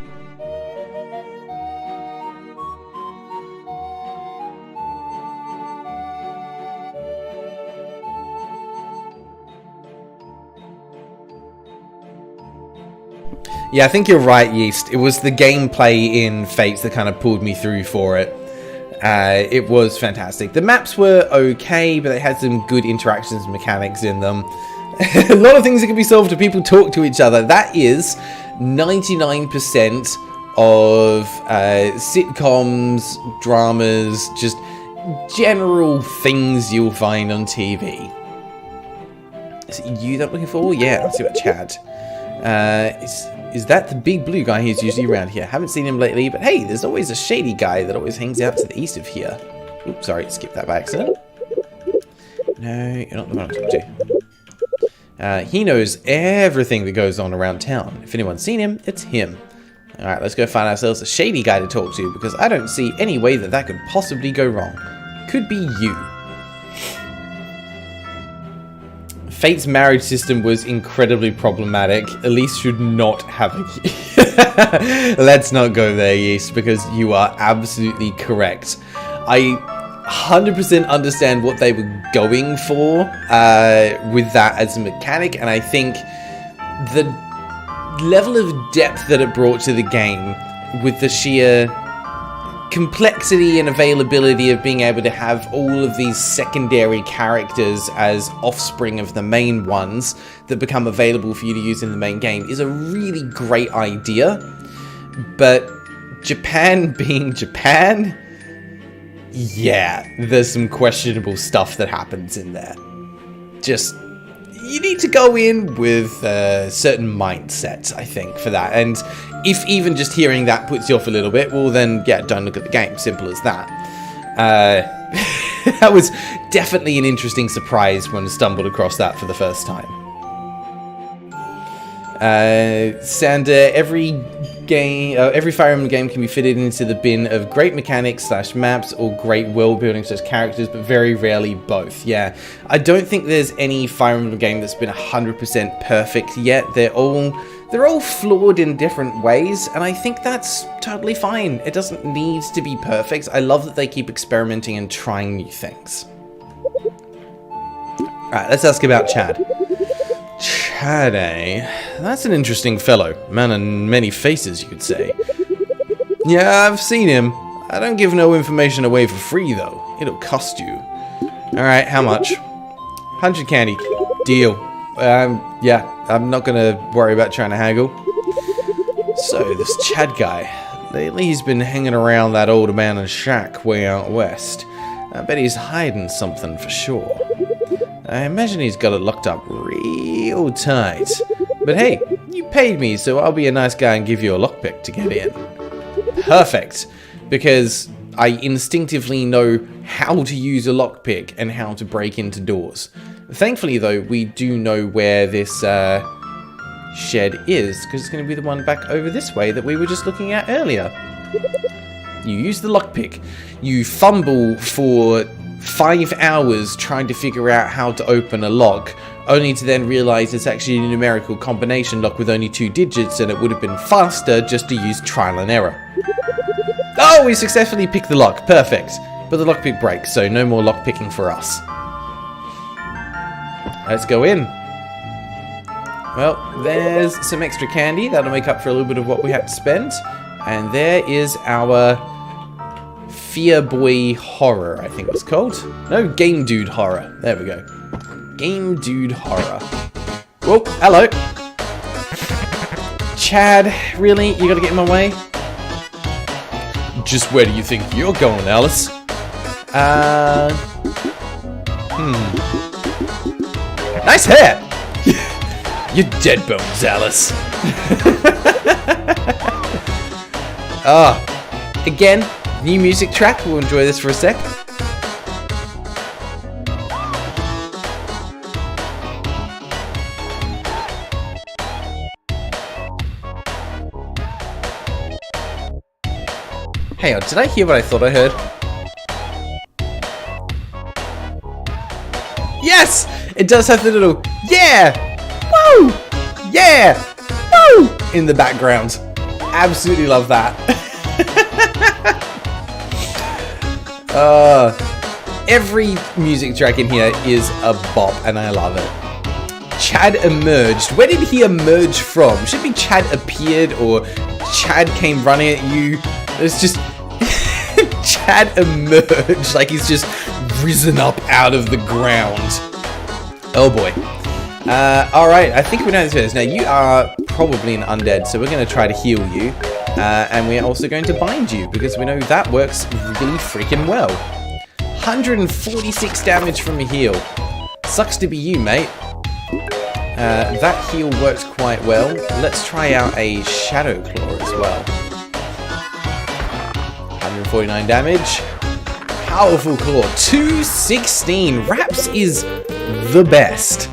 Yeah, I think you're right, Yeast. It was the gameplay in Fates that kind of pulled me through for it. It was fantastic. The maps were okay, but they had some good interactions and mechanics in them. A lot of things that can be solved if people talk to each other. That is 99% of sitcoms, dramas, just general things you'll find on TV. Is it you that I'm looking for? Yeah, let's see about Chad. Is that the big blue guy who's usually around here? Haven't seen him lately, but hey, there's always a shady guy that always hangs out to the east of here. Oops, sorry, skipped that by accident. No, you're not the one I'm talking to. He knows everything that goes on around town. If anyone's seen him, it's him. Alright, let's go find ourselves a shady guy to talk to, because I don't see any way that that could possibly go wrong. Could be you. Fate's marriage system was incredibly problematic. Elise should not have a... Let's not go there, Yeast, because you are absolutely correct. I 100% understand what they were going for with that as a mechanic, and I think the level of depth that it brought to the game with the sheer complexity and availability of being able to have all of these secondary characters as offspring of the main ones that become available for you to use in the main game is a really great idea. But Japan being Japan, yeah, there's some questionable stuff that happens in there. Just, you need to go in with a certain mindset, I think, for that. And if even just hearing that puts you off a little bit, well then, yeah, don't look at the game. Simple as that. That was definitely an interesting surprise when I stumbled across that for the first time. Sander, every Fire Emblem game can be fitted into the bin of great mechanics / maps or great world building / characters, but very rarely both. Yeah, I don't think there's any Fire Emblem game that's been 100% perfect yet. They're all flawed in different ways, and I think that's totally fine. It doesn't need to be perfect. I love that they keep experimenting and trying new things. Alright, let's ask about Chad. Chad, eh? That's an interesting fellow. Man of many faces, you could say. Yeah, I've seen him. I don't give no information away for free, though. It'll cost you. Alright, how much? 100 candy. Deal. Yeah, I'm not gonna worry about trying to haggle. So, this Chad guy. Lately he's been hanging around that old abandoned shack way out west. I bet he's hiding something for sure. I imagine he's got it locked up real tight. But hey, you paid me, so I'll be a nice guy and give you a lockpick to get in. Perfect, because I instinctively know how to use a lockpick and how to break into doors. Thankfully, though, we do know where this shed is, because it's going to be the one back over this way that we were just looking at earlier. You use the lockpick. You fumble for 5 hours trying to figure out how to open a lock, only to then realize it's actually a numerical combination lock with only 2 digits, and it would have been faster just to use trial and error. Oh, we successfully picked the lock. Perfect. But the lockpick breaks, so no more lockpicking for us. Let's go in. Well, there's some extra candy. That'll make up for a little bit of what we had to spend. And there is our Fear Boy Horror, I think it was called. No, Game Dude Horror. There we go. Game Dude Horror. Whoa, hello. Chad, really? You gotta get in my way? Just where do you think you're going, Alice? Nice hair! You're dead bones, Alice. Again, new music track. We'll enjoy this for a sec. Hang on, did I hear what I thought I heard? Yes! It does have the little, yeah! Woo! Yeah! Woo! In the background. Absolutely love that. Every music track in here is a bop, and I love it. Chad emerged. Where did he emerge from? Should be Chad appeared, or Chad came running at you. It's just Chad emerged like he's just risen up out of the ground. Oh boy. Alright, I think we know this. Now, you are probably an undead, so we're going to try to heal you. And we're also going to bind you, because we know that works really freaking well. 146 damage from a heal. Sucks to be you, mate. That heal works quite well. Let's try out a Shadow Claw as well. 149 damage. Powerful Claw. 216. Raps is the best.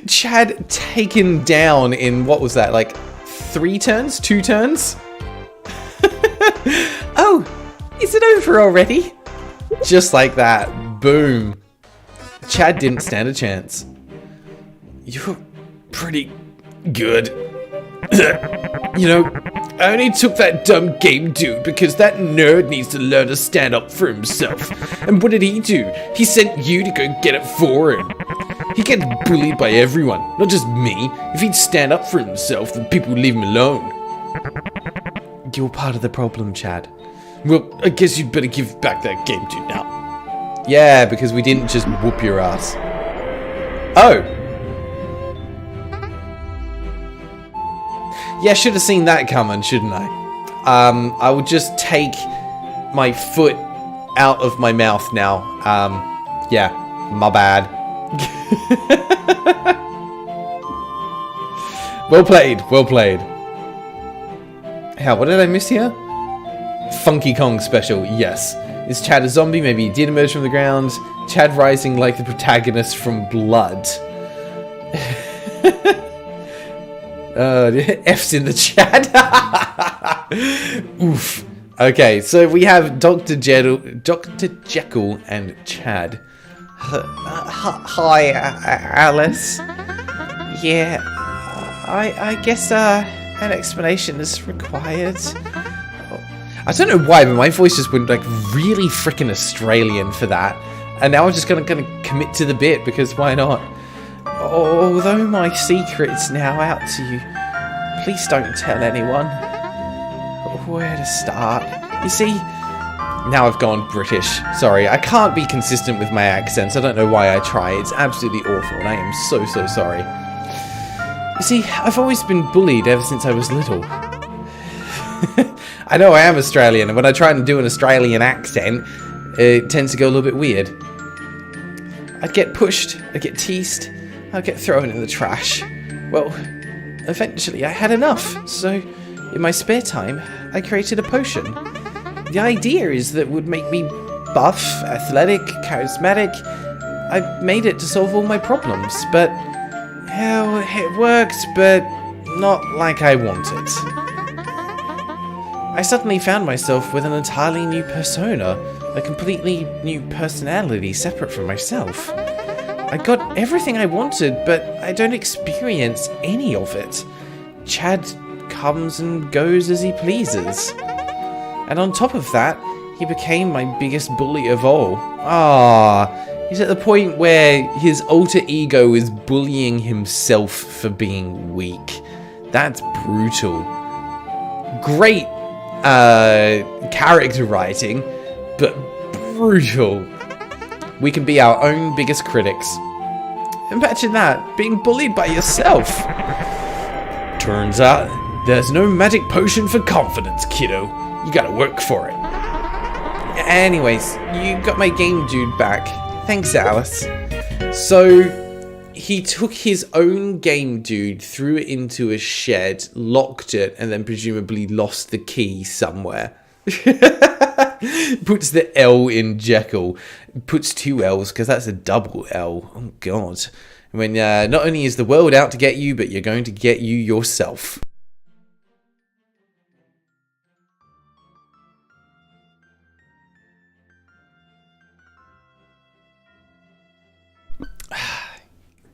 Chad taken down in, what was that, like 3 turns? 2 turns? Oh, is it over already? Just like that. Boom. Chad didn't stand a chance. You're pretty good. You know, I only took that dumb game dude because that nerd needs to learn to stand up for himself. And what did he do? He sent you to go get it for him. He gets bullied by everyone, not just me. If he'd stand up for himself, then people would leave him alone. You're part of the problem, Chad. Well, I guess you'd better give back that game dude now. Yeah, because we didn't just whoop your ass. Oh. Yeah, I should have seen that coming, shouldn't I? I will just take my foot out of my mouth now. Yeah, my bad. Well played, well played. Hell, what did I miss here? Funky Kong special, yes. Is Chad a zombie? Maybe he did emerge from the ground. Chad rising like the protagonist from Blood. F's in the chat. Oof. Okay, so we have Dr. Jekyll and Chad. Hi, Alice. Yeah, I guess an explanation is required. I don't know why, but my voice just went like really freaking Australian for that. And now I'm just gonna commit to the bit, because why not? Although my secret's now out to you, please don't tell anyone. Where to start? You see, now I've gone British. Sorry, I can't be consistent with my accents. I don't know why I try. It's absolutely awful, and I am so, so sorry. You see, I've always been bullied ever since I was little. I know I am Australian, and when I try and do an Australian accent, it tends to go a little bit weird. I'd get pushed, I'd get teased, I'd get thrown in the trash. Well, eventually I had enough, so in my spare time, I created a potion. The idea is that it would make me buff, athletic, charismatic. I made it to solve all my problems, but hell, it worked, but not like I wanted. I suddenly found myself with an entirely new persona, a completely new personality separate from myself. I got everything I wanted, but I don't experience any of it. Chad comes and goes as he pleases. And on top of that, he became my biggest bully of all. He's at the point where his alter ego is bullying himself for being weak. That's brutal. Great character writing, but brutal. We can be our own biggest critics. Imagine that, being bullied by yourself. Turns out, there's no magic potion for confidence, kiddo. You gotta work for it. Anyways, you got my game dude back. Thanks, Alice. So, he took his own game dude, threw it into a shed, locked it, and then presumably lost the key somewhere. Puts the L in Jekyll. Puts 2 L's because that's a double L. Oh, God. When not only is the world out to get you, but you're going to get you yourself.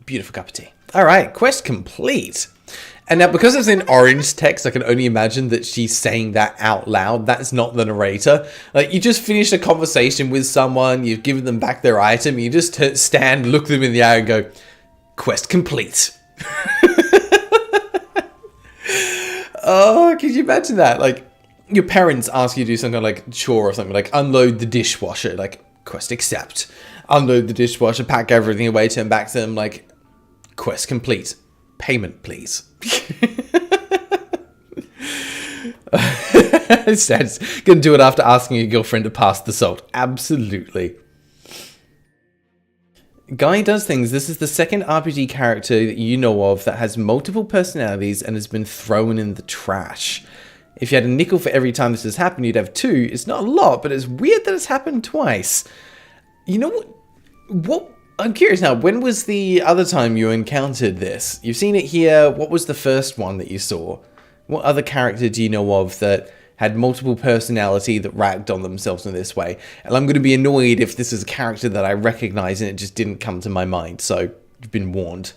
Beautiful cup of tea. Alright, quest complete. And now because it's in orange text, I can only imagine that she's saying that out loud. That's not the narrator. Like, you just finished a conversation with someone, you've given them back their item, you just stand, look them in the eye and go, quest complete. Oh, can you imagine that? Like, your parents ask you to do some kind of like chore or something, like unload the dishwasher, like, quest accept. Unload the dishwasher, pack everything away, turn back to them, like, quest complete. Payment, please. It says, gonna do it after asking your girlfriend to pass the salt. Absolutely. Guy Does Things. This is the second RPG character that you know of that has multiple personalities and has been thrown in the trash. If you had a nickel for every time this has happened, you'd have 2. It's not a lot, but it's weird that it's happened twice. You know what? I'm curious now, when was the other time you encountered this? You've seen it here. What was the first one that you saw? What other character do you know of that had multiple personality that ragged on themselves in this way? And I'm going to be annoyed if this is a character that I recognize and it just didn't come to my mind. So, you've been warned.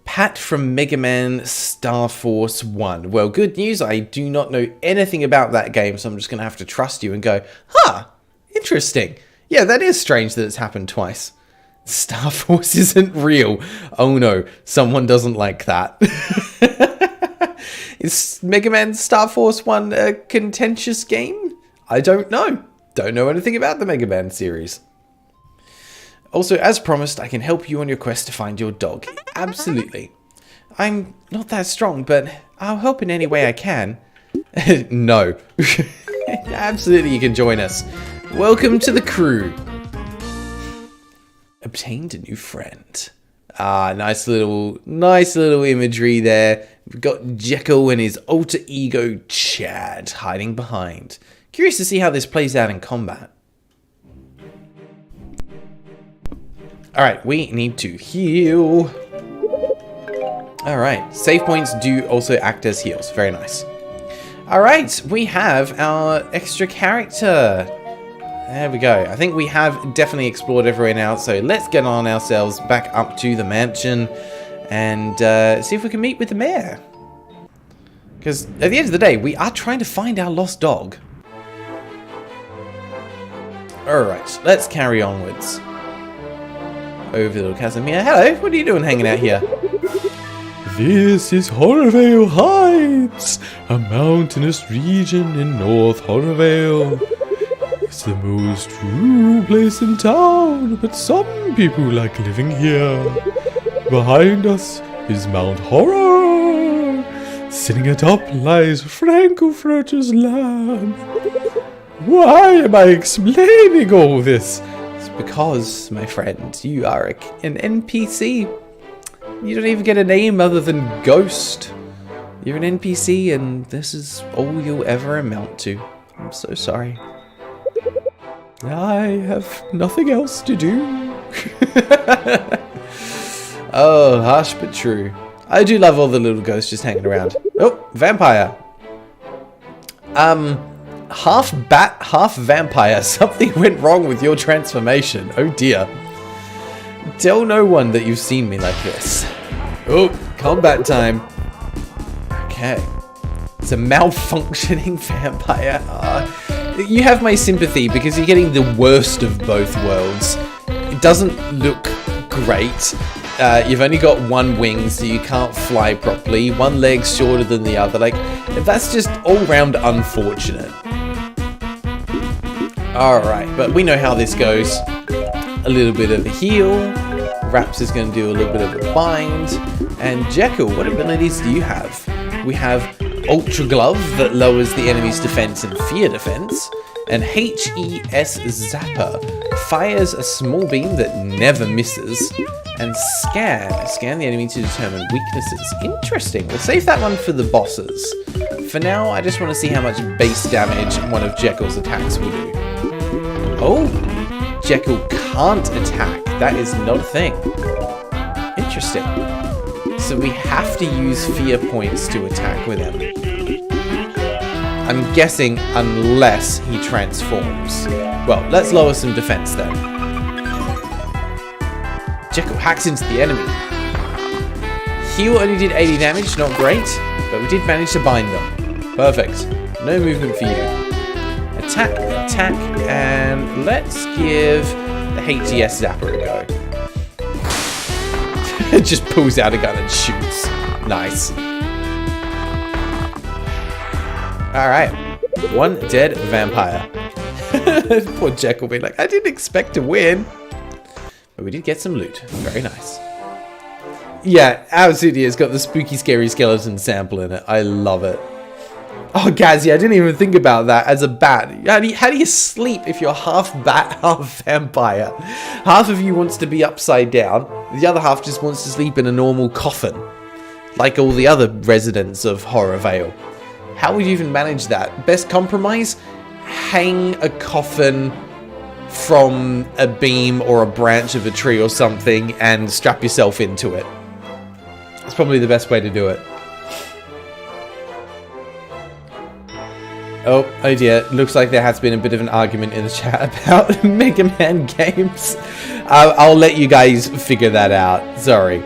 Pat from Mega Man Star Force 1. Well, good news. I do not know anything about that game, so I'm just going to have to trust you and go, huh, interesting. Yeah, that is strange that it's happened twice. Star Force isn't real. Oh no, someone doesn't like that. Is Mega Man Star Force 1 a contentious game? I don't know. Don't know anything about the Mega Man series. Also, as promised, I can help you on your quest to find your dog. Absolutely. I'm not that strong, but I'll help in any way I can. No. Absolutely, you can join us. Welcome to the crew. Obtained a new friend. Nice little imagery there. We've got Jekyll and his alter ego Chad hiding behind. Curious to see how this plays out in combat. Alright, we need to heal. Alright, save points do also act as heals. Very nice. Alright, we have our extra character. There we go. I think we have definitely explored everywhere now, so let's get on ourselves back up to the mansion and see if we can meet with the mayor. Because at the end of the day, we are trying to find our lost dog. Alright, let's carry onwards. Over the little Casimir. Hello, what are you doing hanging out here? This is HorrorVale Heights, a mountainous region in North HorrorVale. It's the most rural place in town, but some people like living here. Behind us is Mount Horror. Sitting atop lies Frankenstein's lamb. Why am I explaining all this? It's because, my friend, you are an NPC. You don't even get a name other than Ghost. You're an NPC and this is all you'll ever amount to. I'm so sorry. I have nothing else to do. Oh, harsh but true. I do love all the little ghosts just hanging around. Oh, vampire. Half bat, half vampire. Something went wrong with your transformation. Oh dear. Tell no one that you've seen me like this. Oh, combat time. Okay. It's a malfunctioning vampire. You have my sympathy because you're getting the worst of both worlds. It doesn't look great. You've only got one wing, so you can't fly properly. One leg's shorter than the other. Like, that's just all round unfortunate. Alright, but we know how this goes. A little bit of a heal. Raps is going to do a little bit of a bind. And Jekyll, what abilities do you have? We have Ultra Glove that lowers the enemy's defense and fear defense. And HES Zapper fires a small beam that never misses. And Scan the enemy to determine weaknesses. Interesting. We'll save that one for the bosses. For now, I just want to see how much base damage one of Jekyll's attacks will do. Oh, Jekyll can't attack. That is not a thing. Interesting. So we have to use fear points to attack with him. I'm guessing unless he transforms. Well, let's lower some defense then. Jekyll hacks into the enemy. Heal only did 80 damage, not great, but we did manage to bind them. Perfect. No movement for you. Attack, attack, and let's give the HES Zapper a go. It just pulls out a gun and shoots. Nice. Alright. One dead vampire. Poor Jekyll being like, I didn't expect to win. But we did get some loot. Very nice. Yeah, absolutely. It's got the spooky, scary skeleton sample in it. I love it. Oh, Gazzy, I didn't even think about that as a bat. How do you sleep if you're half bat, half vampire? Half of you wants to be upside down. The other half just wants to sleep in a normal coffin. Like all the other residents of HorrorVale. How would you even manage that? Best compromise? Hang a coffin from a beam or a branch of a tree or something and strap yourself into it. That's probably the best way to do it. Oh dear, looks like there has been a bit of an argument in the chat about Mega Man games. I'll let you guys figure that out. Sorry.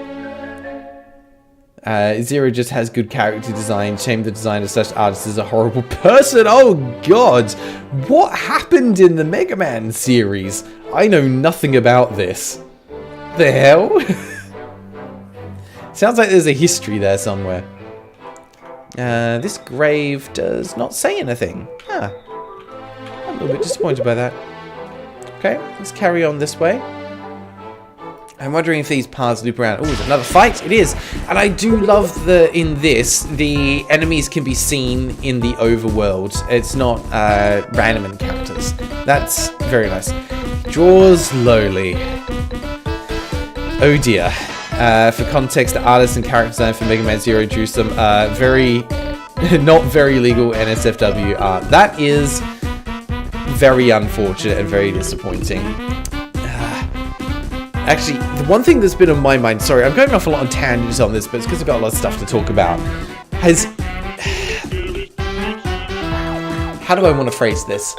Zero just has good character design. Shame the designer / artist is a horrible person. Oh god! What happened in the Mega Man series? I know nothing about this. The hell? Sounds like there's a history there somewhere. This grave does not say anything. Huh. I'm a little bit disappointed by that. Okay, let's carry on this way. I'm wondering if these paths loop around. Oh, is it another fight? It is. And I do love in this, the enemies can be seen in the overworld. It's not random encounters. That's very nice. Draw slowly. Oh dear. For context, the artist and character design for Mega Man Zero drew some not very legal NSFW art. That is very unfortunate and very disappointing. Actually, the one thing that's been on my mind, sorry, I'm going off a lot on tangents on this, but it's because I've got a lot of stuff to talk about, how do I want to phrase this?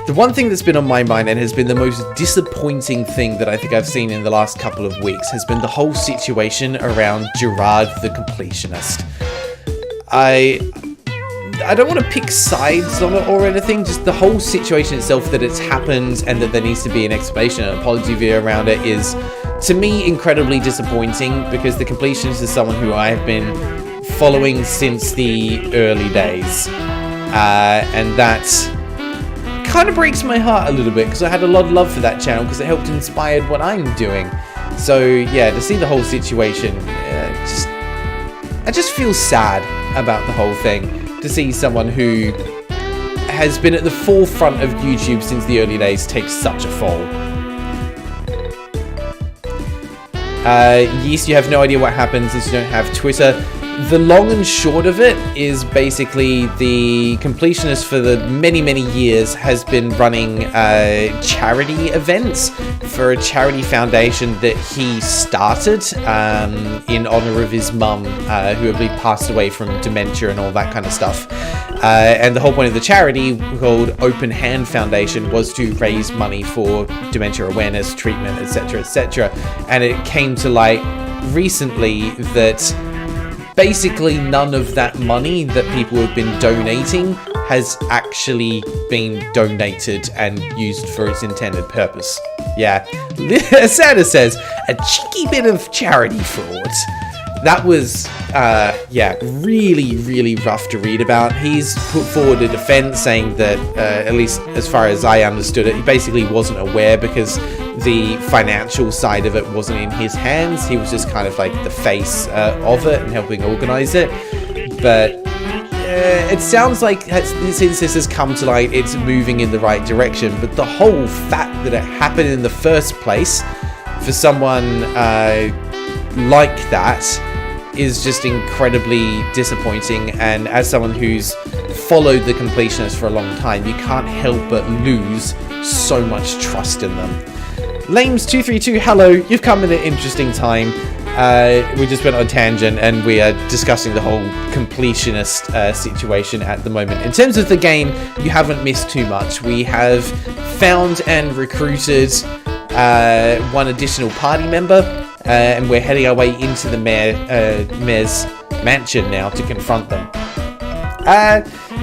The one thing that's been on my mind and has been the most disappointing thing that I think I've seen in the last couple of weeks has been the whole situation around Gerard the Completionist. I don't want to pick sides on it or anything, just the whole situation itself, that it's happened and that there needs to be an explanation and apology video around it is, to me, incredibly disappointing, because the Completionist is someone who I have been following since the early days. And that kind of breaks my heart a little bit, because I had a lot of love for that channel, because it helped inspire what I'm doing. So yeah, to see the whole situation, I just feel sad about the whole thing. To see someone who has been at the forefront of YouTube since the early days take such a fall. Yeast, you have no idea what happens if you don't have Twitter. The long and short of it is basically the Completionist for the many years has been running charity events for a charity foundation that he started in honor of his mum, who I believe passed away from dementia and all that kind of stuff. And the whole point of the charity, called Open Hand Foundation, was to raise money for dementia awareness, treatment, etc., etc. And it came to light recently that basically none of that money that people have been donating has actually been donated and used for its intended purpose. Yeah, Santa says, a cheeky bit of charity fraud. That was, yeah, really rough to read about. He's put forward a defense saying that, at least as far as I understood it, he basically wasn't aware because the financial side of it wasn't in his hands. He was just kind of like the face of it and helping organize it. But it sounds like since this has come to light, it's moving in the right direction. But the whole fact that it happened in the first place for someone like that is just incredibly disappointing. And as someone who's followed the Completionist for a long time, you can't help but lose so much trust in them. Lames232, hello, you've come at an interesting time. We just went on a tangent and we are discussing the whole Completionist situation at the moment. In terms of the game, you haven't missed too much. We have found and recruited one additional party member, and we're heading our way into the mayor's mansion now to confront them.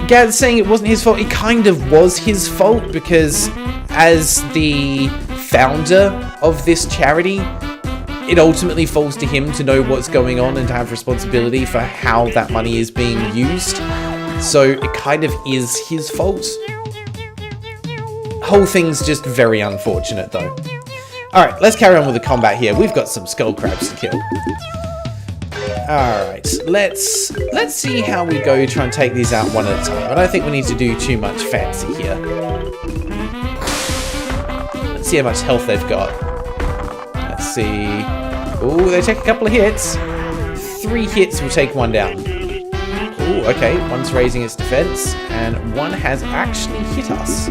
Gad's saying it wasn't his fault. It kind of was his fault, because as the founder of this charity, it ultimately falls to him to know what's going on and to have responsibility for how that money is being used. So it kind of is his fault. Whole thing's just very unfortunate though. Alright, let's carry on with the combat here. We've got some skull crabs to kill. Alright, let's see how we go try and take these out one at a time. I don't think we need to do too much fancy here. Let's see how much health they've got. Let's see. Oh, they take a couple of hits. 3 hits will take one down. Oh, okay. One's raising its defense, and one has actually hit us.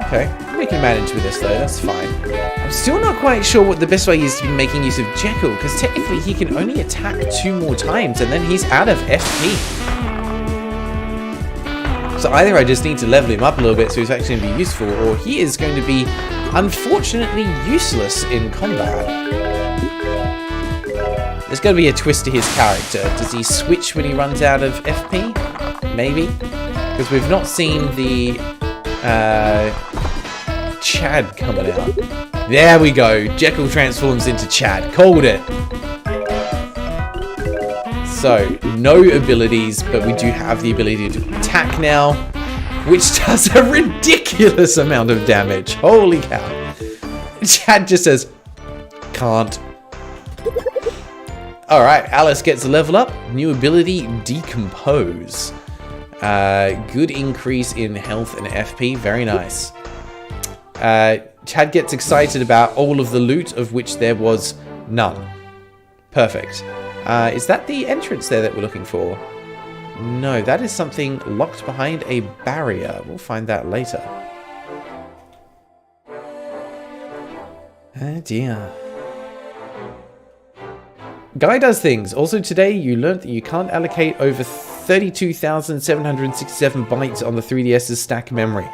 Okay, we can manage with this though, that's fine. I'm still not quite sure what the best way is to be making use of Jekyll, because technically he can only attack 2 more times and then he's out of FP. So either I just need to level him up a little bit so he's actually going to be useful, or he is going to be unfortunately useless in combat. There's got to be a twist to his character. Does he switch when he runs out of FP? Maybe. Because we've not seen the Chad coming out. There we go. Jekyll transforms into Chad. Called it. So, no abilities, but we do have the ability to attack now, which does a ridiculous amount of damage. Holy cow. Chad just says, can't. Alright, Alice gets a level up. New ability, Decompose. Good increase in health and FP. Very nice. Chad gets excited about all of the loot, of which there was none. Perfect. Is that the entrance there that we're looking for? No, that is something locked behind a barrier. We'll find that later. Oh dear. Guy does things. Also today you learned that you can't allocate over 32,767 bytes on the 3DS's stack memory.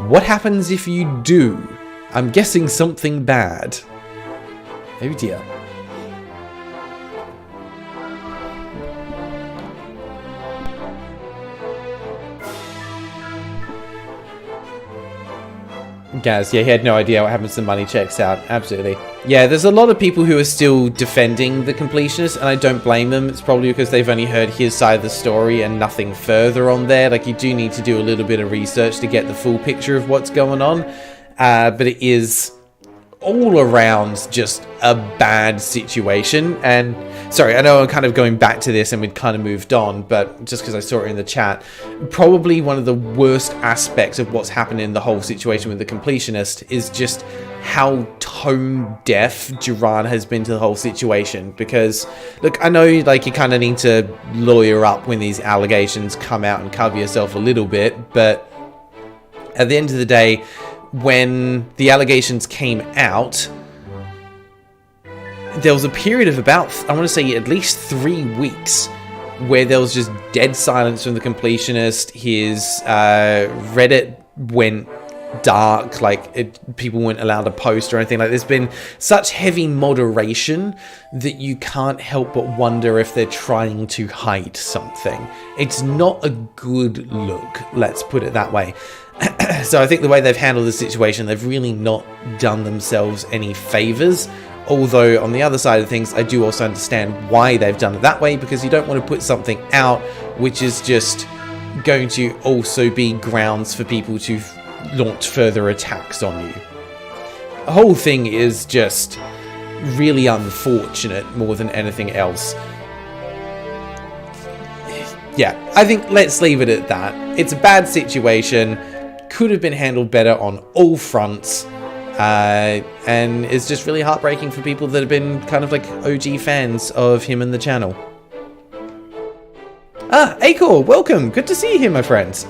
What happens if you do? I'm guessing something bad. Oh dear. Gaz, yeah, he had no idea what happens when money checks out. Absolutely. Yeah, there's a lot of people who are still defending the Completionist, and I don't blame them. It's probably because they've only heard his side of the story and nothing further on there. Like, you do need to do a little bit of research to get the full picture of what's going on. But it is all around just a bad situation. And sorry, I know I'm kind of going back to this and we'd kind of moved on, but just because I saw it in the chat, probably one of the worst aspects of what's happened in the whole situation with the Completionist is just how tone deaf Duran has been to the whole situation. Because, look, I know, like, you kind of need to lawyer up when these allegations come out and cover yourself a little bit, but at the end of the day, when the allegations came out, there was a period of about, I want to say, at least 3 weeks where there was just dead silence from the Completionist. His Reddit went dark, like people weren't allowed to post or anything. Like, there's been such heavy moderation that you can't help but wonder if they're trying to hide something. It's not a good look, let's put it that way. So I think the way they've handled the situation, they've really not done themselves any favors. Although on the other side of things, I do also understand why they've done it that way, because you don't want to put something out which is just going to also be grounds for people to launch further attacks on you. The whole thing is just really unfortunate more than anything else. Yeah, I think let's leave it at that. It's a bad situation, could have been handled better on all fronts, and it's just really heartbreaking for people that have been kind of like OG fans of him and the channel. Ah, Acor, welcome! Good to see you here, my friends.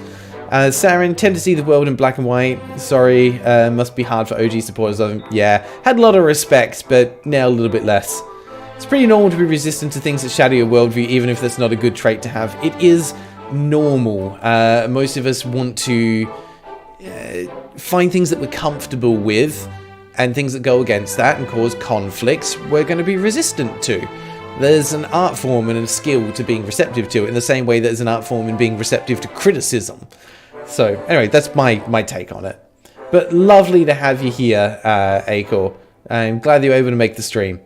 Saren, tend to see the world in black and white. Sorry, must be hard for OG supporters of him. Yeah, had a lot of respect, but now a little bit less. It's pretty normal to be resistant to things that shadow your worldview, even if that's not a good trait to have. It is normal. Most of us want to find things that we're comfortable with, and things that go against that and cause conflicts we're going to be resistant to. There's an art form and a skill to being receptive to it, in the same way there's an art form in being receptive to criticism. So anyway, that's my take on it. But lovely to have you here, Acor. I'm glad that you were able to make the stream.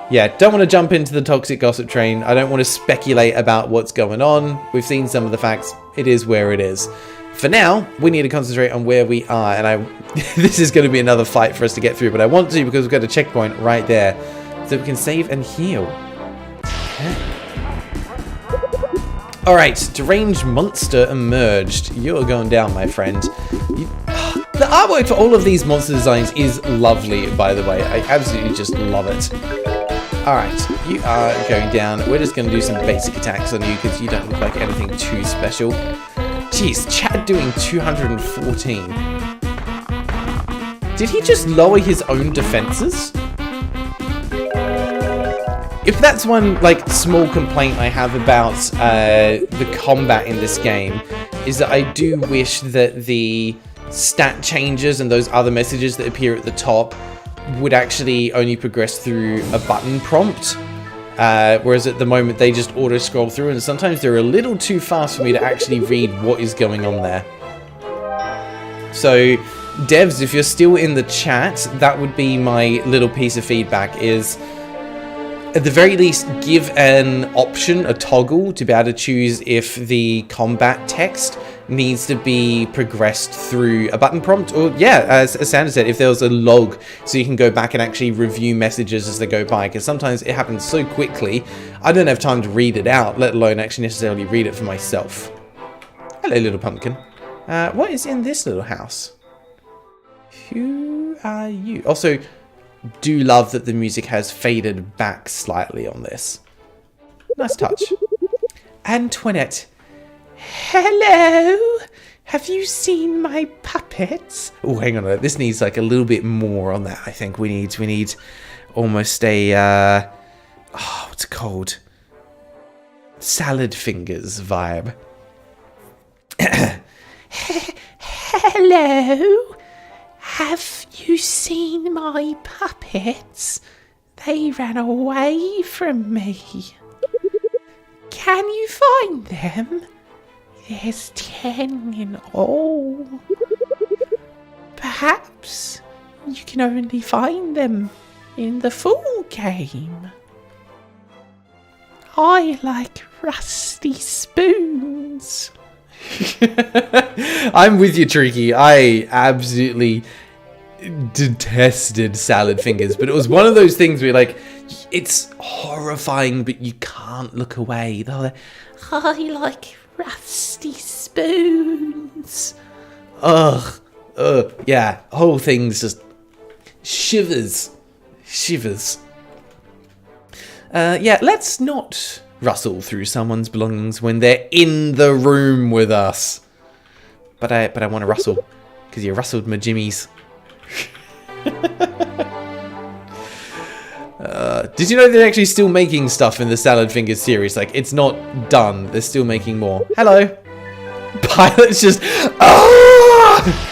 Yeah, don't want to jump into the toxic gossip train. I don't want to speculate about what's going on. We've seen some of the facts. It is where it is. For now, we need to concentrate on where we are, and this is going to be another fight for us to get through, but I want to because we've got a checkpoint right there, so we can save and heal. Okay. Alright, deranged monster emerged. You're going down, my friend. The artwork for all of these monster designs is lovely, by the way. I absolutely just love it. Alright, you are going down. We're just going to do some basic attacks on you because you don't look like anything too special. Jeez, Chad doing 214. Did he just lower his own defenses? If that's one, like, small complaint I have about the combat in this game, is that I do wish that the stat changes and those other messages that appear at the top would actually only progress through a button prompt. Whereas at the moment they just auto scroll through, and sometimes they're a little too fast for me to actually read what is going on there. So devs, if you're still in the chat, that would be my little piece of feedback, is at the very least give an option, a toggle, to be able to choose if the combat text needs to be progressed through a button prompt, or yeah, as Sandra said, if there was a log so you can go back and actually review messages as they go by, because sometimes it happens so quickly I don't have time to read it out, let alone actually necessarily read it for myself. Hello, little pumpkin. What is in this little house? Who are you? Also, do love that the music has faded back slightly on this. Nice touch. Antoinette. Hello! Have you seen my puppets? Oh, hang on. This needs like a little bit more on that, I think. We need almost a, oh, what's it called? Salad fingers vibe. Hello? Have you seen my puppets? They ran away from me. Can you find them? There's 10 in all. Perhaps you can only find them in the full game. I like rusty spoons. I'm with you, Tricky. I absolutely detested salad fingers, but it was one of those things where, like, it's horrifying, but you can't look away. They're like, I like rusty spoons. Ugh. Yeah, whole thing's just Shivers. Shivers. Yeah, let's not rustle through someone's belongings when they're in the room with us. But I want to rustle, because you rustled my jimmies. Did you know they're actually still making stuff in the Salad Fingers series? Like, it's not done. They're still making more. Hello. Pilot's just... Ah!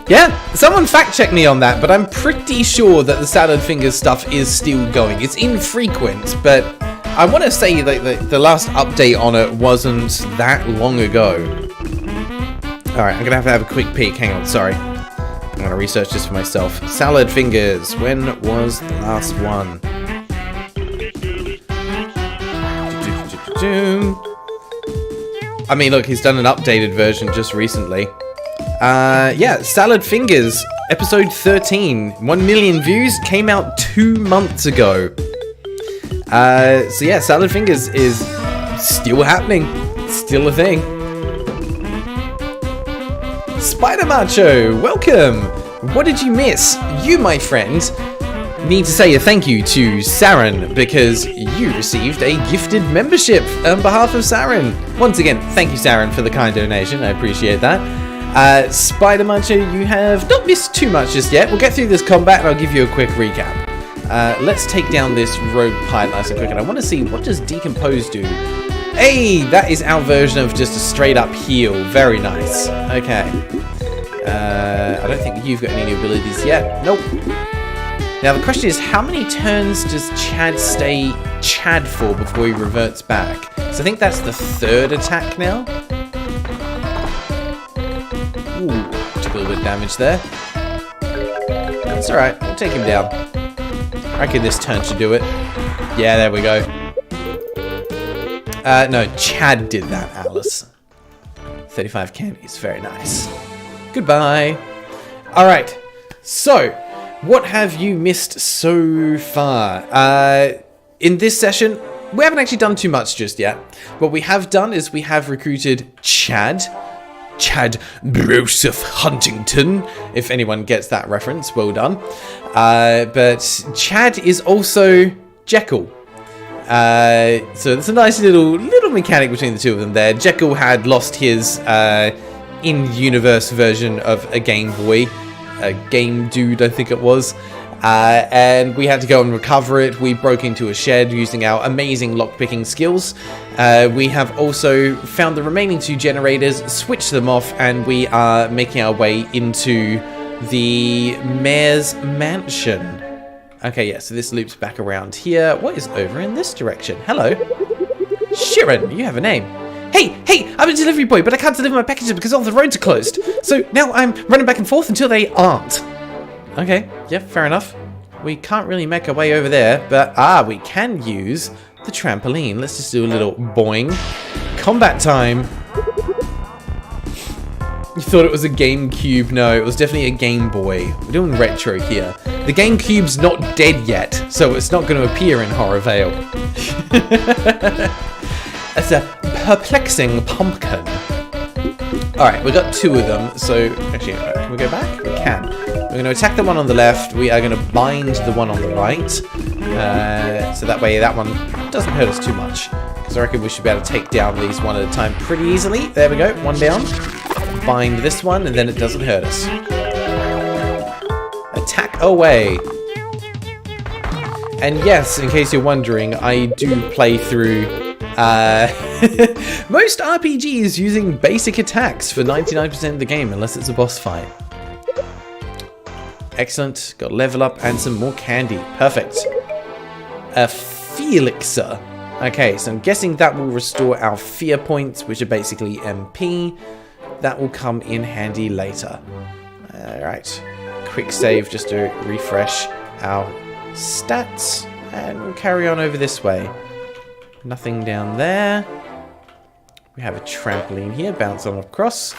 Yeah, someone fact-check me on that, but I'm pretty sure that the Salad Fingers stuff is still going. It's infrequent, but I want to say that the last update on it wasn't that long ago. Alright, I'm going to have a quick peek. Hang on, sorry. I'm going to research this for myself. Salad Fingers, when was the last one? I mean, look, he's done an updated version just recently. Yeah, Salad Fingers, episode 13, 1 million views, came out 2 months ago. So yeah, Salad Fingers is still happening, still a thing. Spider Macho, welcome! What did you miss? You, my friend, need to say a thank you to Saren, because you received a gifted membership on behalf of Saren. Once again, thank you, Saren, for the kind donation, I appreciate that. Spider Macho, you have not missed too much just yet. We'll get through this combat and I'll give you a quick recap. Let's take down this rogue pilot nice and quick, and I want to see, what does Decompose do? Hey, that is our version of just a straight up heal. Very nice. Okay. I don't think you've got any new abilities yet. Nope. Now the question is, how many turns does Chad stay Chad for before he reverts back? So I think that's the 3rd attack now. Ooh, took a little bit of damage there. That's alright, we'll take him down. I reckon this turn should do it. Yeah, there we go. No, Chad did that, Alice. 35 candies, very nice. Goodbye. Alright, so, what have you missed so far? In this session, we haven't actually done too much just yet. What we have done is we have recruited Chad Broseph Huntington, if anyone gets that reference, well done. But Chad is also Jekyll. So there's a nice little mechanic between the two of them there. Jekyll had lost his in-universe version of a Game Boy, a Game Dude, I think it was. And we had to go and recover it. We broke into a shed using our amazing lockpicking skills. We have also found the remaining 2 generators, switched them off, and we are making our way into the mayor's mansion. Okay, yeah, so this loops back around here. What is over in this direction? Hello. Sharon, you have a name. Hey, I'm a delivery boy, but I can't deliver my packages because all the roads are closed. So now I'm running back and forth until they aren't. Okay, yeah, fair enough. We can't really make our way over there, but we can use the trampoline. Let's just do a little boing. Combat time. You thought it was a GameCube? No, it was definitely a Game Boy. We're doing retro here. The GameCube's not dead yet, so it's not going to appear in HorrorVale. It's a perplexing pumpkin. Alright, we got 2 of them, so actually, can we go back? We can. We're going to attack the one on the left, we are going to bind the one on the right, so that way that one doesn't hurt us too much, because I reckon we should be able to take down these one at a time pretty easily. There we go, one down. Bind this one, and then it doesn't hurt us. Attack away. And yes, in case you're wondering, I do play through most RPGs using basic attacks for 99% of the game, unless it's a boss fight. Excellent. Got level up and some more candy. Perfect. A Felixer. Okay, so I'm guessing that will restore our fear points, which are basically MP. That will come in handy later. Alright. Quick save just to refresh our stats. And we'll carry on over this way. Nothing down there. We have a trampoline here. Bounce on across.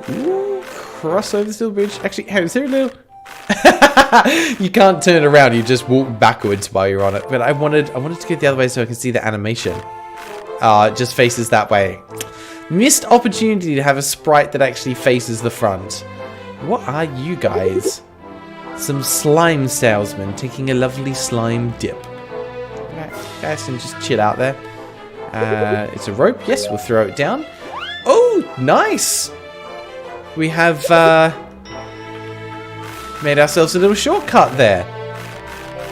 Ooh, cross over this little bridge. Actually, is there a little... You can't turn around, you just walk backwards while you're on it. But I wanted to go the other way so I can see the animation. It just faces that way. Missed opportunity to have a sprite that actually faces the front. What are you guys? Some slime salesmen taking a lovely slime dip. Guys can just chill out there. It's a rope. Yes, we'll throw it down. Oh, nice! We have made ourselves a little shortcut there.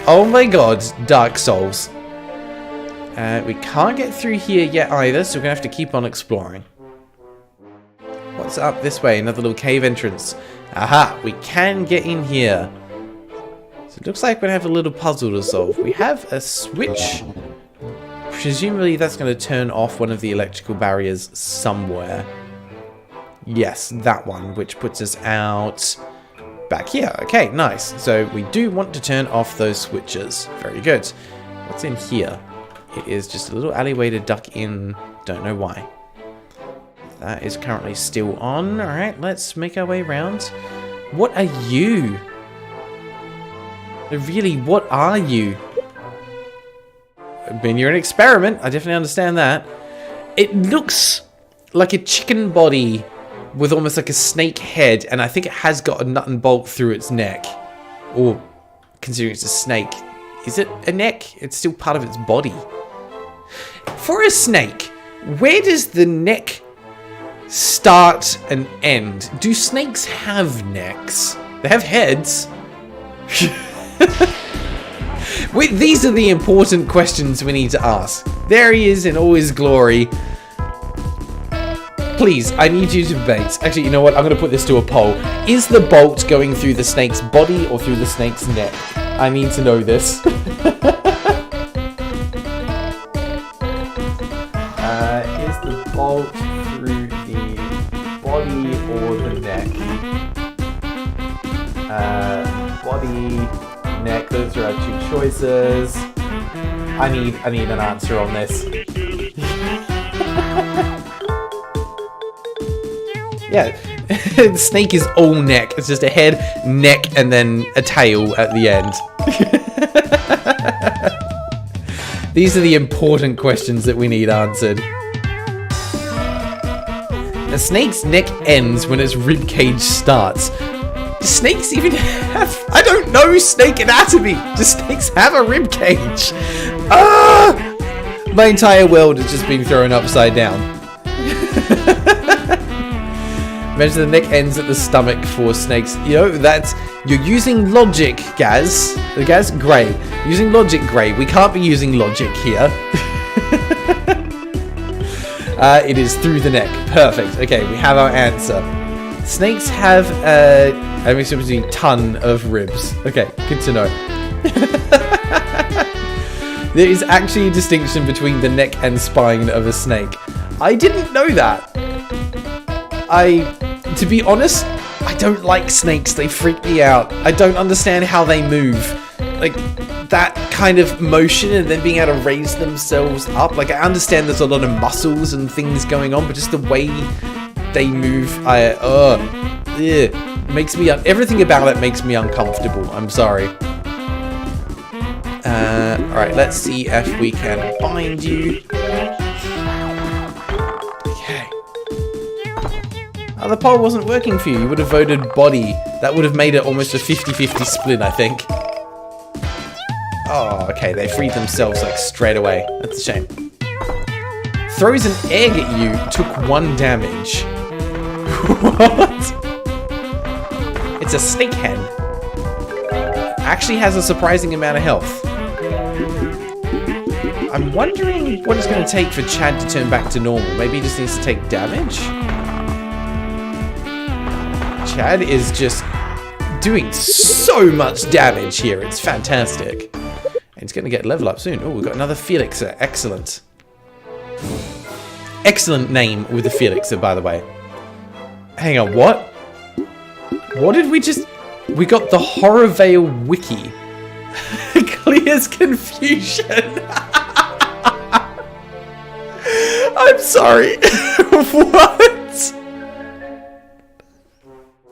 Oh my god, Dark Souls. We can't get through here yet either, so we're going to have to keep on exploring. What's up this way? Another little cave entrance. Aha, we can get in here. So it looks like we're going to have a little puzzle to solve. We have a switch. Presumably that's going to turn off one of the electrical barriers somewhere. Yes, that one, which puts us out back here. Okay, nice. So we do want to turn off those switches. Very good. What's in here? It is just a little alleyway to duck in. Don't know why. That is currently still on. Alright, let's make our way around. What are you? Really, what are you? I mean, you're an experiment. I definitely understand that. It looks like a chicken body with almost like a snake head, and I think it has got a nut and bolt through its neck. Or, considering it's a snake, is it a neck? It's still part of its body. For a snake, where does the neck start and end? Do snakes have necks? They have heads. Wait, these are the important questions we need to ask. There he is in all his glory. Please, I need you to debate. Actually, you know what? I'm going to put this to a poll. Is the bolt going through the snake's body or through the snake's neck? I need to know this. Is the bolt through the body or the neck? Body, neck. Those are our two choices. I need an answer on this. Yeah, the snake is all neck. It's just a head, neck, and then a tail at the end. These are the important questions that we need answered. A snake's neck ends when its ribcage starts. Do snakes even have... I don't know snake anatomy. Do snakes have a ribcage? Ah! My entire world has just been thrown upside down. Imagine the neck ends at the stomach for snakes. You know, that's... You're using logic, Gaz. Gaz? Grey. Using logic, Grey. We can't be using logic here. It is through the neck. Perfect. Okay, we have our answer. Snakes have a ton of ribs. Okay, good to know. There is actually a distinction between the neck and spine of a snake. I didn't know that. To be honest, I don't like snakes. They freak me out. I don't understand how they move. Like, that kind of motion and then being able to raise themselves up. Like, I understand there's a lot of muscles and things going on, but just the way they move, makes me... everything about it makes me uncomfortable. I'm sorry. Alright, let's see if we can find you. Oh, the poll wasn't working for you. You would have voted body. That would have made it almost a 50-50 split, I think. Oh, okay. They freed themselves, like, straight away. That's a shame. Throws an egg at you. Took 1 damage. What? It's a snake hen. Actually has a surprising amount of health. I'm wondering what it's going to take for Chad to turn back to normal. Maybe he just needs to take damage? Chad is just doing so much damage here. It's fantastic. And he's going to get level up soon. Oh, we've got another Felixer. Excellent. Excellent name with the Felixer, by the way. Hang on, what? What did we just... We got the HorrorVale wiki. Clears confusion. I'm sorry. What?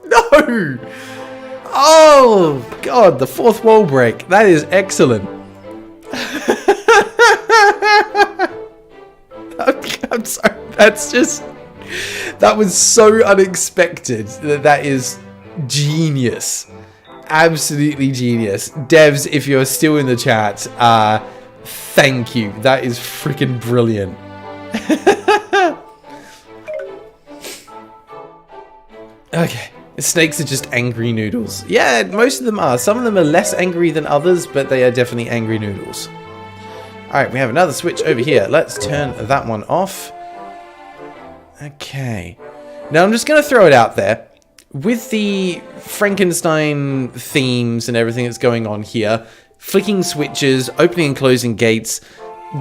No! Oh, God, the fourth wall break. That is excellent. I'm sorry. That's just... That was so unexpected. That is genius. Absolutely genius. Devs, if you're still in the chat, thank you. That is freaking brilliant. Okay. Snakes are just angry noodles. Yeah, most of them are. Some of them are less angry than others, but they are definitely angry noodles. Alright, we have another switch over here. Let's turn that one off. Okay. Now I'm just going to throw it out there. With the Frankenstein themes and everything that's going on here, flicking switches, opening and closing gates,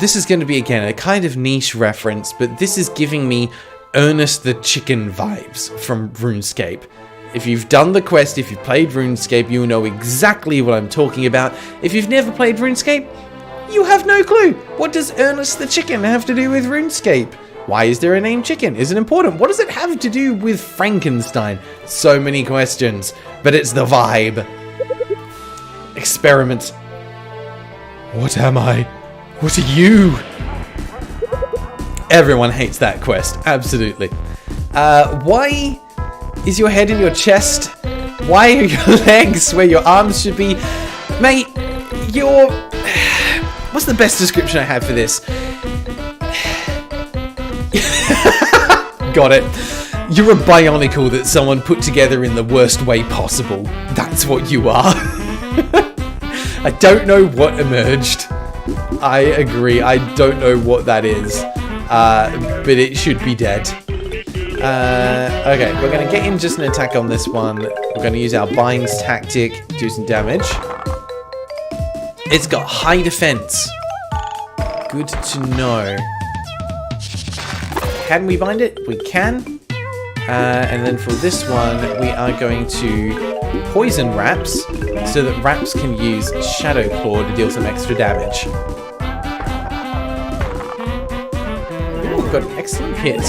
this is going to be, again, a kind of niche reference, but this is giving me Ernest the Chicken vibes from RuneScape. If you've done the quest, if you've played RuneScape, you'll know exactly what I'm talking about. If you've never played RuneScape, you have no clue. What does Ernest the Chicken have to do with RuneScape? Why is there a name Chicken? Is it important? What does it have to do with Frankenstein? So many questions, but it's the vibe. Experiment. What am I? What are you? Everyone hates that quest. Absolutely. Why is your head in your chest? Why are your legs where your arms should be? Mate, you're... What's the best description I have for this? Got it. You're a bionicle that someone put together in the worst way possible. That's what you are. I don't know what emerged. I agree. I don't know what that is. But it should be dead. Okay, we're going to get in just an attack on this one. We're going to use our binds tactic, do some damage. It's got high defense. Good to know. Can we bind it? We can. And then for this one, we are going to poison Raps so that Raps can use Shadow Claw to deal some extra damage. Ooh, we've got an excellent hit.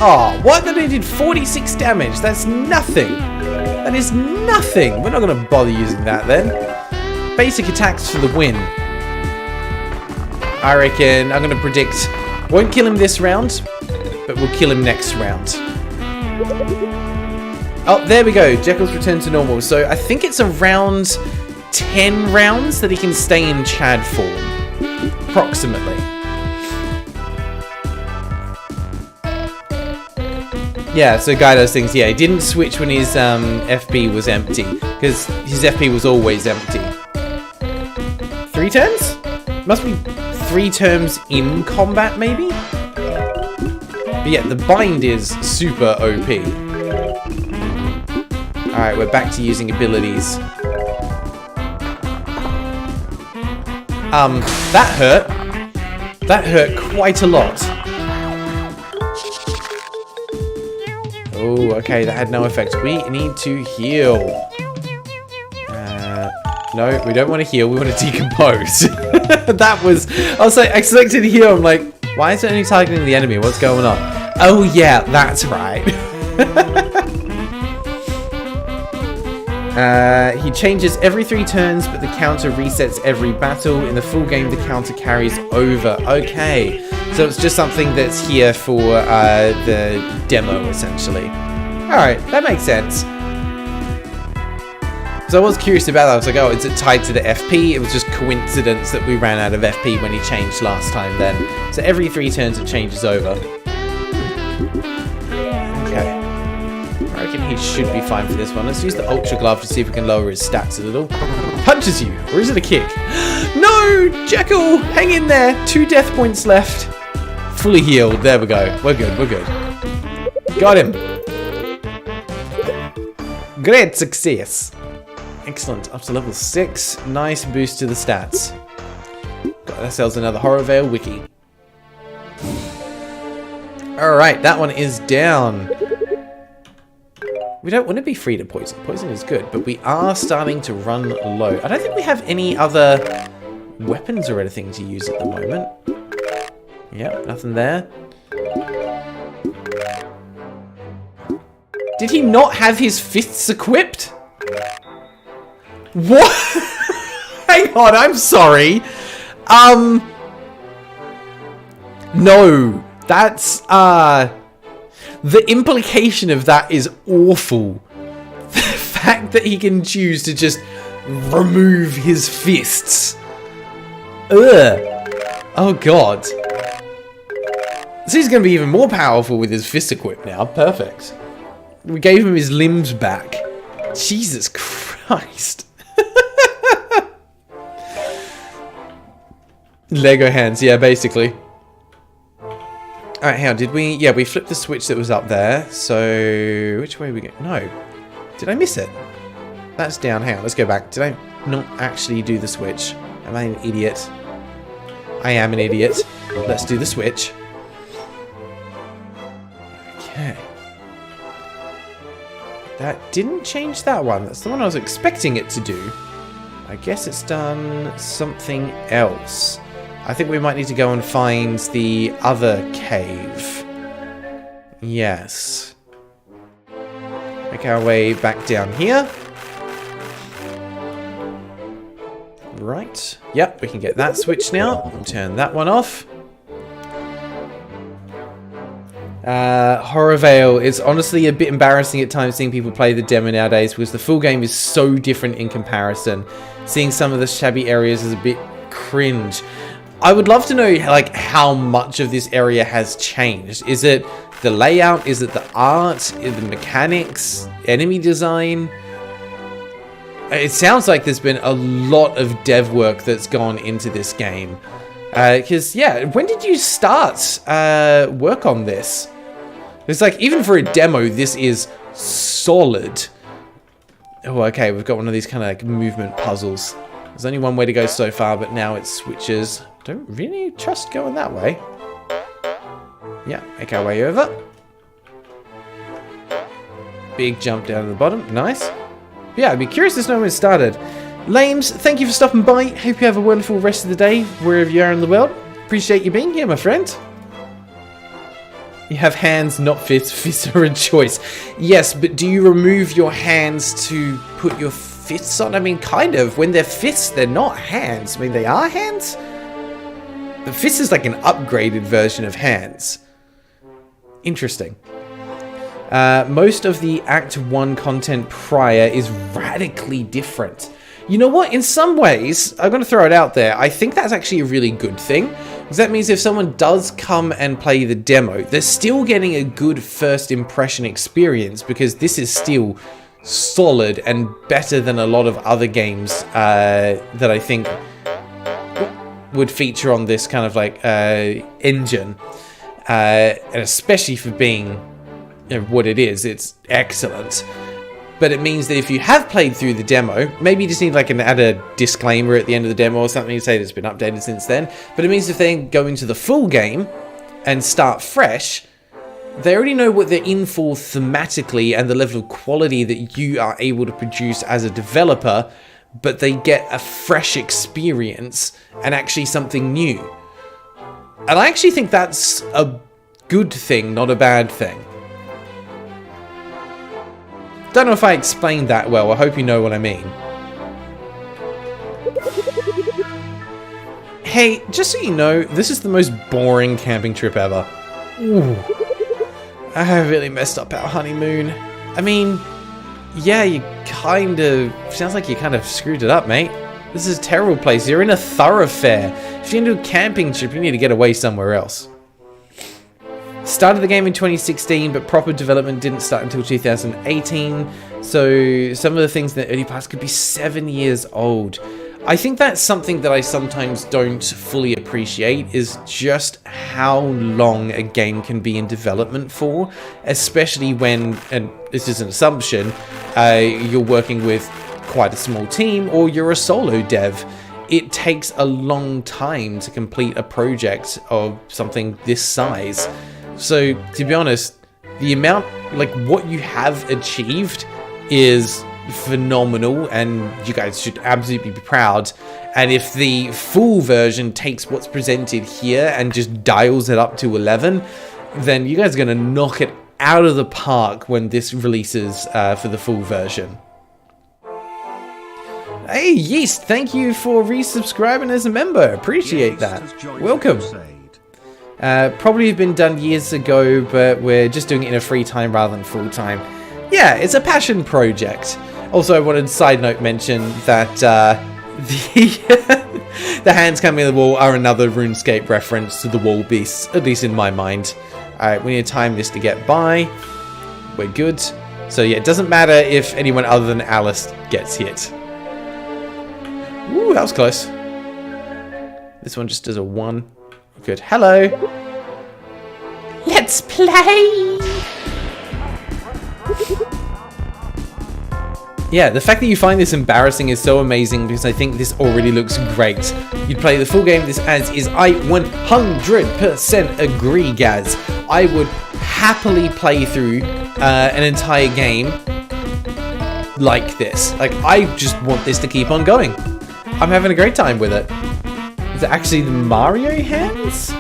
Oh, what? That only did 46 damage. That's nothing. That is nothing. We're not going to bother using that then. Basic attacks for the win. I reckon I'm going to predict won't kill him this round, but we'll kill him next round. Oh, there we go. Jekyll's returned to normal. So I think it's around 10 rounds that he can stay in Chad form. Approximately. Yeah, so guy does things. Yeah, he didn't switch when his FP was empty, because his FP was always empty. 3 turns? Must be 3 turns in combat, maybe? But yeah, the bind is super OP. Alright, we're back to using abilities. That hurt. That hurt quite a lot. Oh, okay, that had no effect. We need to heal. No, we don't want to heal. We want to decompose. That was... I selected heal. I'm like, why is it only targeting the enemy? What's going on? Oh, yeah, that's right. He changes every 3 turns, but the counter resets every battle. In the full game, the counter carries over. Okay. So it's just something that's here for the demo, essentially. Alright, that makes sense. So I was curious about that. I was like, oh, is it tied to the FP? It was just coincidence that we ran out of FP when he changed last time then. So every 3 turns it changes over. Okay. I reckon he should be fine for this one. Let's use the Ultra Glove to see if we can lower his stats a little. Punches you, or is it a kick? No! Jekyll! Hang in there! 2 death points left. Fully healed. There we go. We're good, we're good. Got him. Great success. Excellent. Up to level 6. Nice boost to the stats. Got ourselves another HorrorVale wiki. Alright, that one is down. We don't want to be free to poison. Poison is good, but we are starting to run low. I don't think we have any other weapons or anything to use at the moment. Yep, nothing there. Did he not have his fists equipped? What? Hang on, I'm sorry. No, that's, the implication of that is awful. The fact that he can choose to just remove his fists. Ugh. Oh, God. So he's going to be even more powerful with his fist equipped now. Perfect. We gave him his limbs back. Jesus Christ. Lego hands, yeah, basically. Alright, hang on, did we... Yeah, we flipped the switch that was up there. So, which way we go? No. Did I miss it? That's down. Hang on, let's go back. Did I not actually do the switch? Am I an idiot? I am an idiot. Let's do the switch. Okay. That didn't change that one. That's the one I was expecting it to do. I guess it's done something else. I think we might need to go and find the other cave. Yes. Make our way back down here. Right. Yep, we can get that switch now. We'll turn that one off. HorrorVale, it's honestly a bit embarrassing at times seeing people play the demo nowadays because the full game is so different in comparison. Seeing some of the shabby areas is a bit cringe. I would love to know like how much of this area has changed. Is it the layout? Is it the art? Is it the mechanics? Enemy design? It sounds like there's been a lot of dev work that's gone into this game. Because, yeah, when did you start work on this? It's like, even for a demo, this is solid. Oh, okay, we've got one of these kind of like movement puzzles. There's only one way to go so far, but now it switches. Don't really trust going that way. Yeah, make our way over. Big jump down to the bottom. Nice. Yeah, I'd be curious to know when it started. Lames, thank you for stopping by. Hope you have a wonderful rest of the day, wherever you are in the world. Appreciate you being here, my friend. You have hands, not fists. Fists are a choice. Yes, but do you remove your hands to put your fists on? I mean, kind of. When they're fists, they're not hands. I mean, they are hands. The fist is like an upgraded version of hands. Interesting. Most of the Act 1 content prior is radically different. You know what? In some ways, I'm going to throw it out there. I think that's actually a really good thing. Because that means if someone does come and play the demo, they're still getting a good first impression experience. Because this is still solid and better than a lot of other games that I think would feature on this kind of like engine. And especially for being what it is, it's excellent. But it means that if you have played through the demo, maybe you just need like add a disclaimer at the end of the demo or something to say that it's been updated since then. But it means if they go into the full game and start fresh, they already know what they're in for thematically and the level of quality that you are able to produce as a developer, but they get a fresh experience and actually something new. And I actually think that's a good thing, not a bad thing. Don't know if I explained that well. I hope you know what I mean. Hey, just so you know, this is the most boring camping trip ever. Ooh. I have really messed up our honeymoon. I mean, yeah, you kind of... Sounds like you kind of screwed it up, mate. This is a terrible place. You're in a thoroughfare. If you're going to do a camping trip, you need to get away somewhere else. Started the game in 2016, but proper development didn't start until 2018. So some of the things in the early parts could be 7 years old. I think that's something that I sometimes don't fully appreciate, is just how long a game can be in development for, especially when, and this is an assumption, you're working with quite a small team or you're a solo dev. It takes a long time to complete a project of something this size. So, to be honest, the amount, like, what you have achieved is phenomenal, and you guys should absolutely be proud. And if the full version takes what's presented here and just dials it up to 11, then you guys are going to knock it out of the park when this releases for the full version. Hey, Yeast, thank you for resubscribing as a member. Appreciate that. Welcome. Probably been done years ago, but we're just doing it in a free time rather than full time. Yeah, it's a passion project. Also, I wanted to side note mention that the hands coming in the wall are another RuneScape reference to the wall beasts, at least in my mind. Alright, we need to time this to get by. We're good. So yeah, it doesn't matter if anyone other than Alice gets hit. Ooh, that was close. This one just does a 1. Good. Hello. Let's play. Yeah, the fact that you find this embarrassing is so amazing because I think this already looks great. You'd play the full game this as is. I 100% agree, Gaz. I would happily play through an entire game like this. Like, I just want this to keep on going. I'm having a great time with it. Is it actually the Mario hands?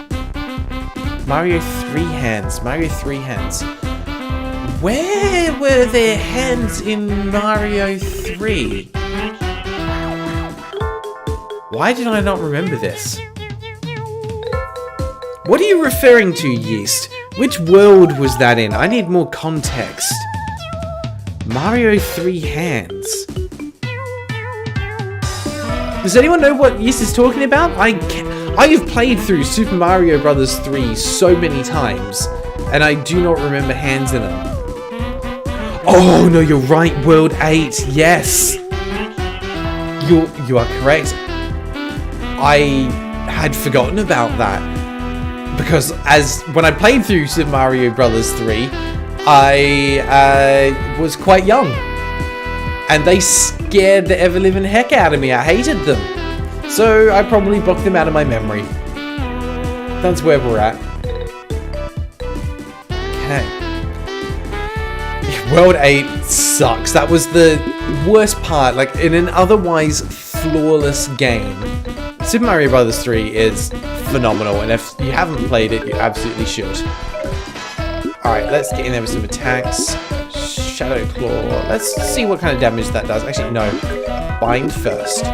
Mario 3 hands. Mario 3 hands. Where were their hands in Mario 3? Why did I not remember this? What are you referring to, Yeast? Which world was that in? I need more context. Mario 3 hands. Does anyone know what Yeast is talking about? I have played through Super Mario Bros. 3 so many times, and I do not remember hands in them. Oh no, you're right, World 8, yes! You are correct. I had forgotten about that. Because when I played through Super Mario Bros. 3, I was quite young. And they scared the ever-living heck out of me. I hated them. So I probably blocked them out of my memory. That's where we're at. Okay. World 8 sucks. That was the worst part. Like, in an otherwise flawless game, Super Mario Bros. 3 is phenomenal. And if you haven't played it, you absolutely should. Alright, let's get in there with some attacks. Shadow Claw. Let's see what kind of damage that does. Actually, no. Bind first.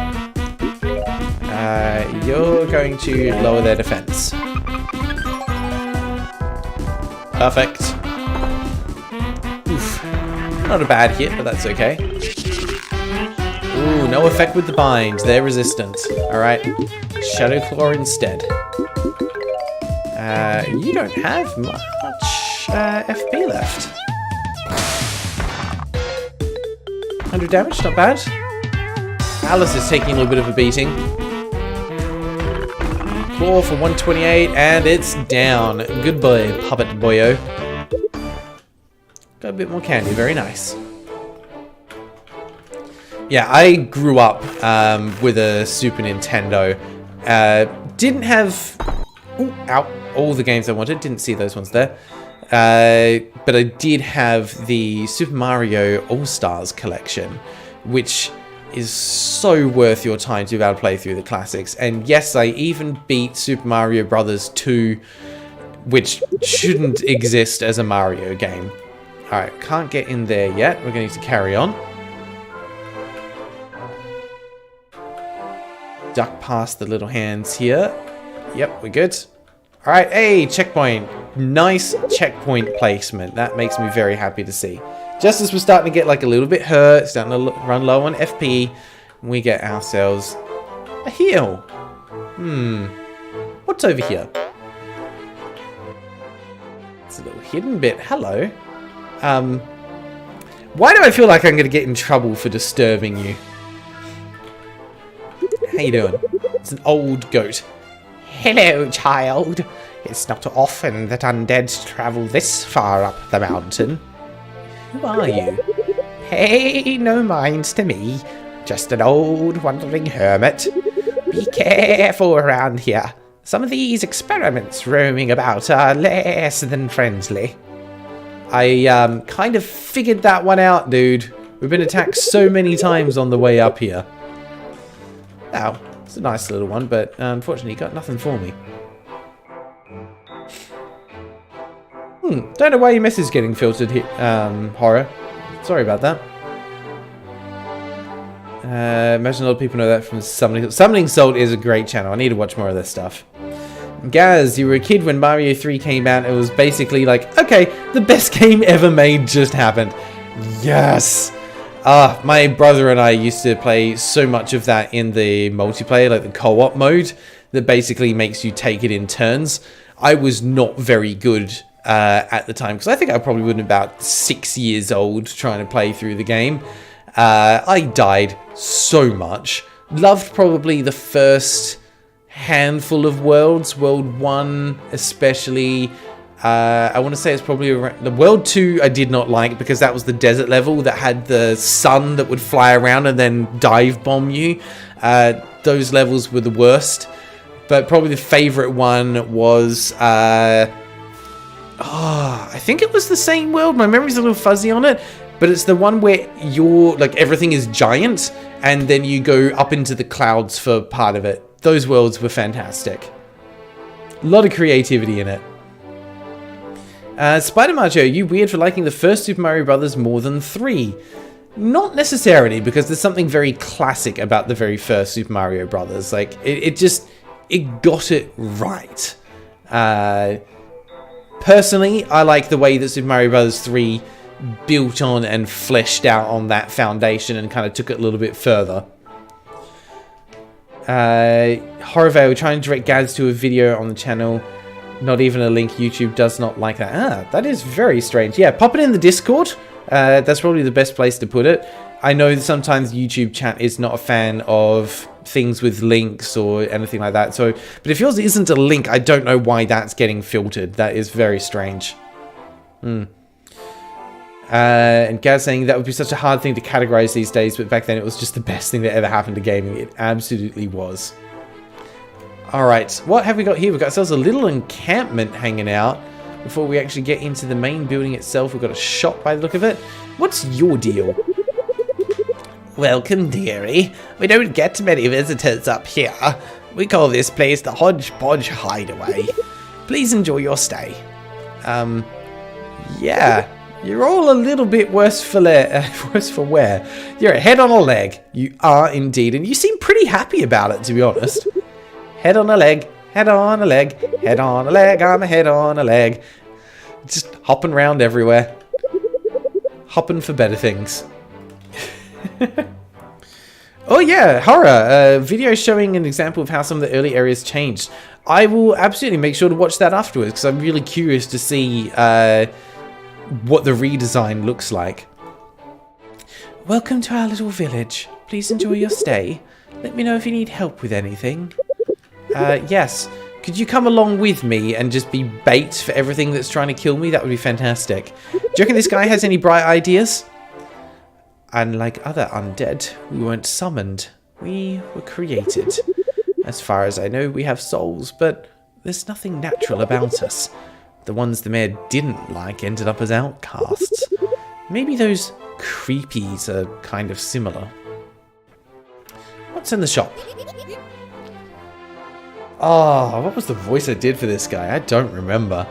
You're going to lower their defense. Perfect. Oof. Not a bad hit, but that's okay. Ooh, no effect with the bind. They're resistant. Alright. Shadow Claw instead. You don't have much FP left. 100 damage, not bad. Alice is taking a little bit of a beating. Claw for 128, and it's down. Good boy, Puppet Boyo. Got a bit more candy, very nice. Yeah, I grew up with a Super Nintendo. Didn't have all the games I wanted, didn't see those ones there. But I did have the Super Mario All-Stars collection, which is so worth your time to be able to play through the classics. And yes, I even beat Super Mario Bros. 2, which shouldn't exist as a Mario game. Alright, can't get in there yet. We're going to need to carry on. Duck past the little hands here. Yep, we're good. Alright, hey, checkpoint. Nice checkpoint placement. That makes me very happy to see. Just as we're starting to get like a little bit hurt, starting to run low on FP, we get ourselves a heal. What's over here? It's a little hidden bit. Hello. Why do I feel like I'm going to get in trouble for disturbing you? How you doing? It's an old goat. Hello, child. It's not often that undead travel this far up the mountain. Who are you? Hey, no minds to me. Just an old wandering hermit. Be careful around here. Some of these experiments roaming about are less than friendly. I kind of figured that one out, dude. We've been attacked so many times on the way up here. Oh, it's a nice little one, but unfortunately got nothing for me. Don't know why your message is getting filtered here, Horror. Sorry about that. Imagine a lot of people know that from Summoning. Summoning Salt is a great channel. I need to watch more of this stuff. Gaz, you were a kid when Mario 3 came out. It was basically like, okay, the best game ever made just happened. Yes! My brother and I used to play so much of that in the multiplayer, like the co-op mode, that basically makes you take it in turns. I was not very good at the time, because I think I probably would have been about 6 years old trying to play through the game. I died so much. Loved probably the first handful of worlds. World 1 especially. I want to say it's probably around... The World 2 I did not like, because that was the desert level that had the sun that would fly around and then dive bomb you. Those levels were the worst. But probably the favourite one was... I think it was the same world. My memory's a little fuzzy on it. But it's the one where you're... like, everything is giant, and then you go up into the clouds for part of it. Those worlds were fantastic. A lot of creativity in it. Spider Mario, you weird for liking the first Super Mario Brothers more than 3? Not necessarily, because there's something very classic about the very first Super Mario Brothers. Like, it got it right. Personally, I like the way that Super Mario Bros. 3 built on and fleshed out on that foundation and kind of took it a little bit further. HorrorVale, trying to direct Gads to a video on the channel. Not even a link. YouTube does not like that. That is very strange. Yeah, pop it in the Discord. That's probably the best place to put it. I know that sometimes YouTube chat is not a fan of things with links or anything like that. So, but if yours isn't a link, I don't know why that's getting filtered. That is very strange. And Gaz saying that would be such a hard thing to categorize these days, but back then it was just the best thing that ever happened to gaming. It absolutely was. Alright, what have we got here? We've got ourselves a little encampment hanging out. Before we actually get into the main building itself, we've got a shop by the look of it. What's your deal? Welcome, dearie. We don't get many visitors up here. We call this place the Hodgepodge Hideaway. Please enjoy your stay. Yeah. You're all a little bit worse for wear. You're a head on a leg. You are indeed. And you seem pretty happy about it, to be honest. Head on a leg. Head on a leg. Head on a leg. I'm a head on a leg. Just hopping around everywhere. Hopping for better things. Oh yeah, horror. Video showing an example of how some of the early areas changed. I will absolutely make sure to watch that afterwards, because I'm really curious to see... what the redesign looks like. Welcome to our little village. Please enjoy your stay. Let me know if you need help with anything. Yes. Could you come along with me and just be bait for everything that's trying to kill me? That would be fantastic. Do you reckon this guy has any bright ideas? Unlike other undead, we weren't summoned. We were created. As far as I know, we have souls, but there's nothing natural about us. The ones the mayor didn't like ended up as outcasts. Maybe those creepies are kind of similar. What's in the shop? Oh, what was the voice I did for this guy? I don't remember.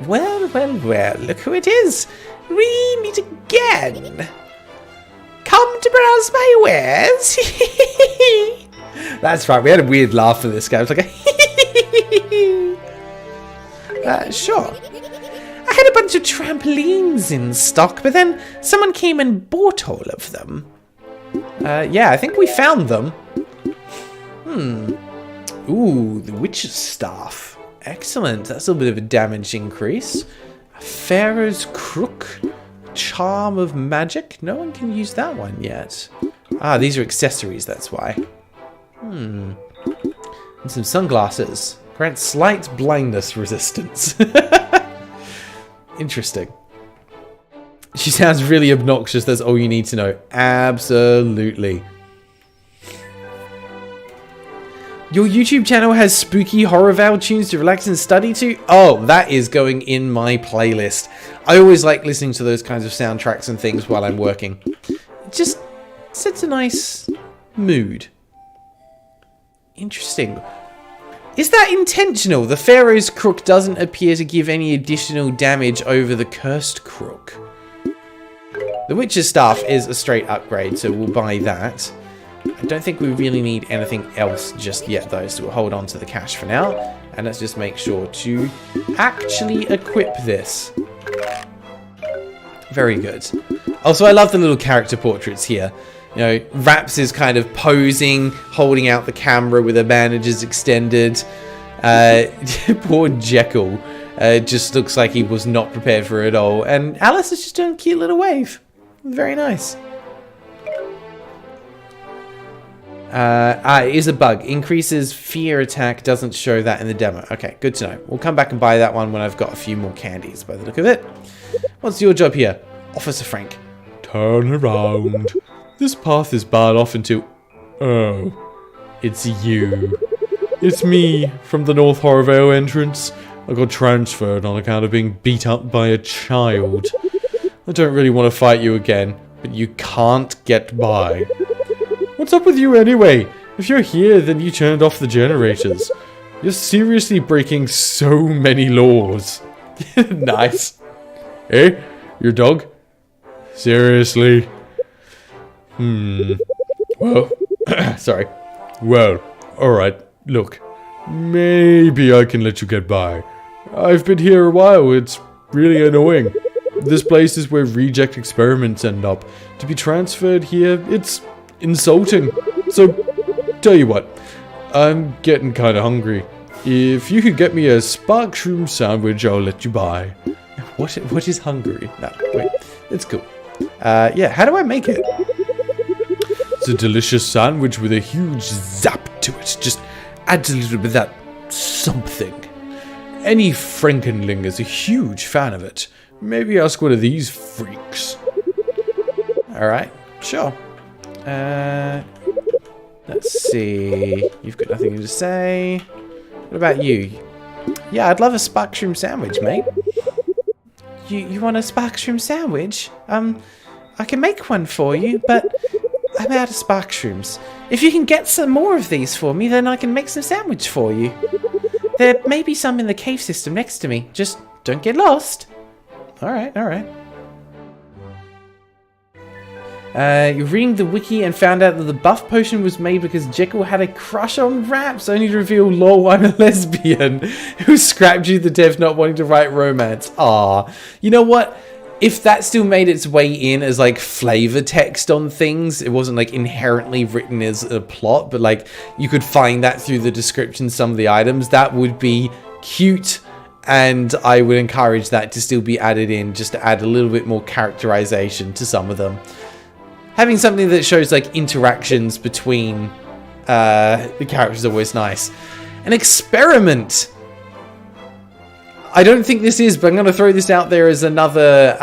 Well, well, well, look who it is. We meet again. Come to browse my wares. That's right, we had a weird laugh for this guy. I was like, sure. I had a bunch of trampolines in stock, but then someone came and bought all of them. Yeah, I think we found them. Ooh, the witch's staff. Excellent. That's a little bit of a damage increase. Pharaoh's crook. Charm of magic. No one can use that one yet. Ah, these are accessories, that's why. And some sunglasses. Grant slight blindness resistance. Interesting. She sounds really obnoxious. That's all you need to know. Absolutely. Your YouTube channel has spooky HorrorVale tunes to relax and study to? Oh, that is going in my playlist. I always like listening to those kinds of soundtracks and things while I'm working. It just sets a nice mood. Interesting. Is that intentional? The Pharaoh's Crook doesn't appear to give any additional damage over the Cursed Crook. The Witcher's Staff is a straight upgrade, so we'll buy that. I don't think we really need anything else just yet, though, so we'll hold on to the cash for now. And let's just make sure to actually equip this. Very good. Also, I love the little character portraits here. You know, Raps is kind of posing, holding out the camera with her bandages extended. Poor Jekyll just looks like he was not prepared for it all. And Alice is just doing a cute little wave. Very nice. It is a bug. Increases fear attack, doesn't show that in the demo. Okay, good to know. We'll come back and buy that one when I've got a few more candies by the look of it. What's your job here, Officer Frank? Turn around. This path is barred off into... Oh, it's you. It's me, from the North HorrorVale entrance. I got transferred on account of being beat up by a child. I don't really want to fight you again, but you can't get by. What's up with you anyway? If you're here, then you turned off the generators. You're seriously breaking so many laws. Nice. Eh? Your dog? Seriously? Well, sorry. Well, alright, look. Maybe I can let you get by. I've been here a while, it's really annoying. This place is where reject experiments end up. To be transferred here, it's insulting. So, tell you what, I'm getting kinda hungry. If you could get me a spark shroom sandwich, I'll let you buy. What is hungry? No, wait, it's cool. Yeah, how do I make it? It's a delicious sandwich with a huge zap to it. Just adds a little bit of that something. Any Frankenling is a huge fan of it. Maybe ask one of these freaks. Alright, sure. Let's see. You've got nothing to say. What about you? Yeah, I'd love a spark shroom sandwich, mate. You want a spark shroom sandwich? I can make one for you, but I'm out of spark shrooms. If you can get some more of these for me, then I can make some sandwich for you. There may be some in the cave system next to me. Just don't get lost. Alright, alright. You're reading the wiki and found out that the buff potion was made because Jekyll had a crush on Raps, only to reveal, lol, I'm a lesbian, who scrapped you to death not wanting to write romance. Ah, you know what? If that still made its way in as like flavor text on things, it wasn't like inherently written as a plot, but like you could find that through the description of some of the items, that would be cute. And I would encourage that to still be added in, just to add a little bit more characterization to some of them. Having something that shows like interactions between the characters is always nice. An experiment! I don't think this is, but I'm going to throw this out there as another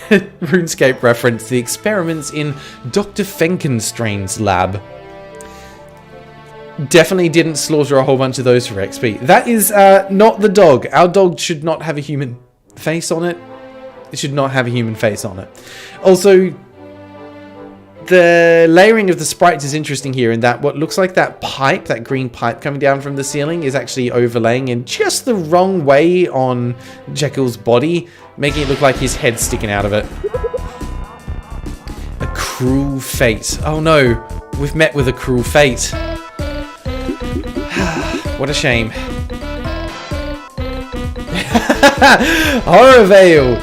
RuneScape reference. The experiments in Dr. Frankenstein's lab. Definitely didn't slaughter a whole bunch of those for XP. That is not the dog. Our dog should not have a human face on it. It should not have a human face on it. Also, the layering of the sprites is interesting here in that what looks like that pipe, that green pipe coming down from the ceiling, is actually overlaying in just the wrong way on Jekyll's body, making it look like his head's sticking out of it. A cruel fate. Oh no, we've met with a cruel fate. What a shame. HorrorVale!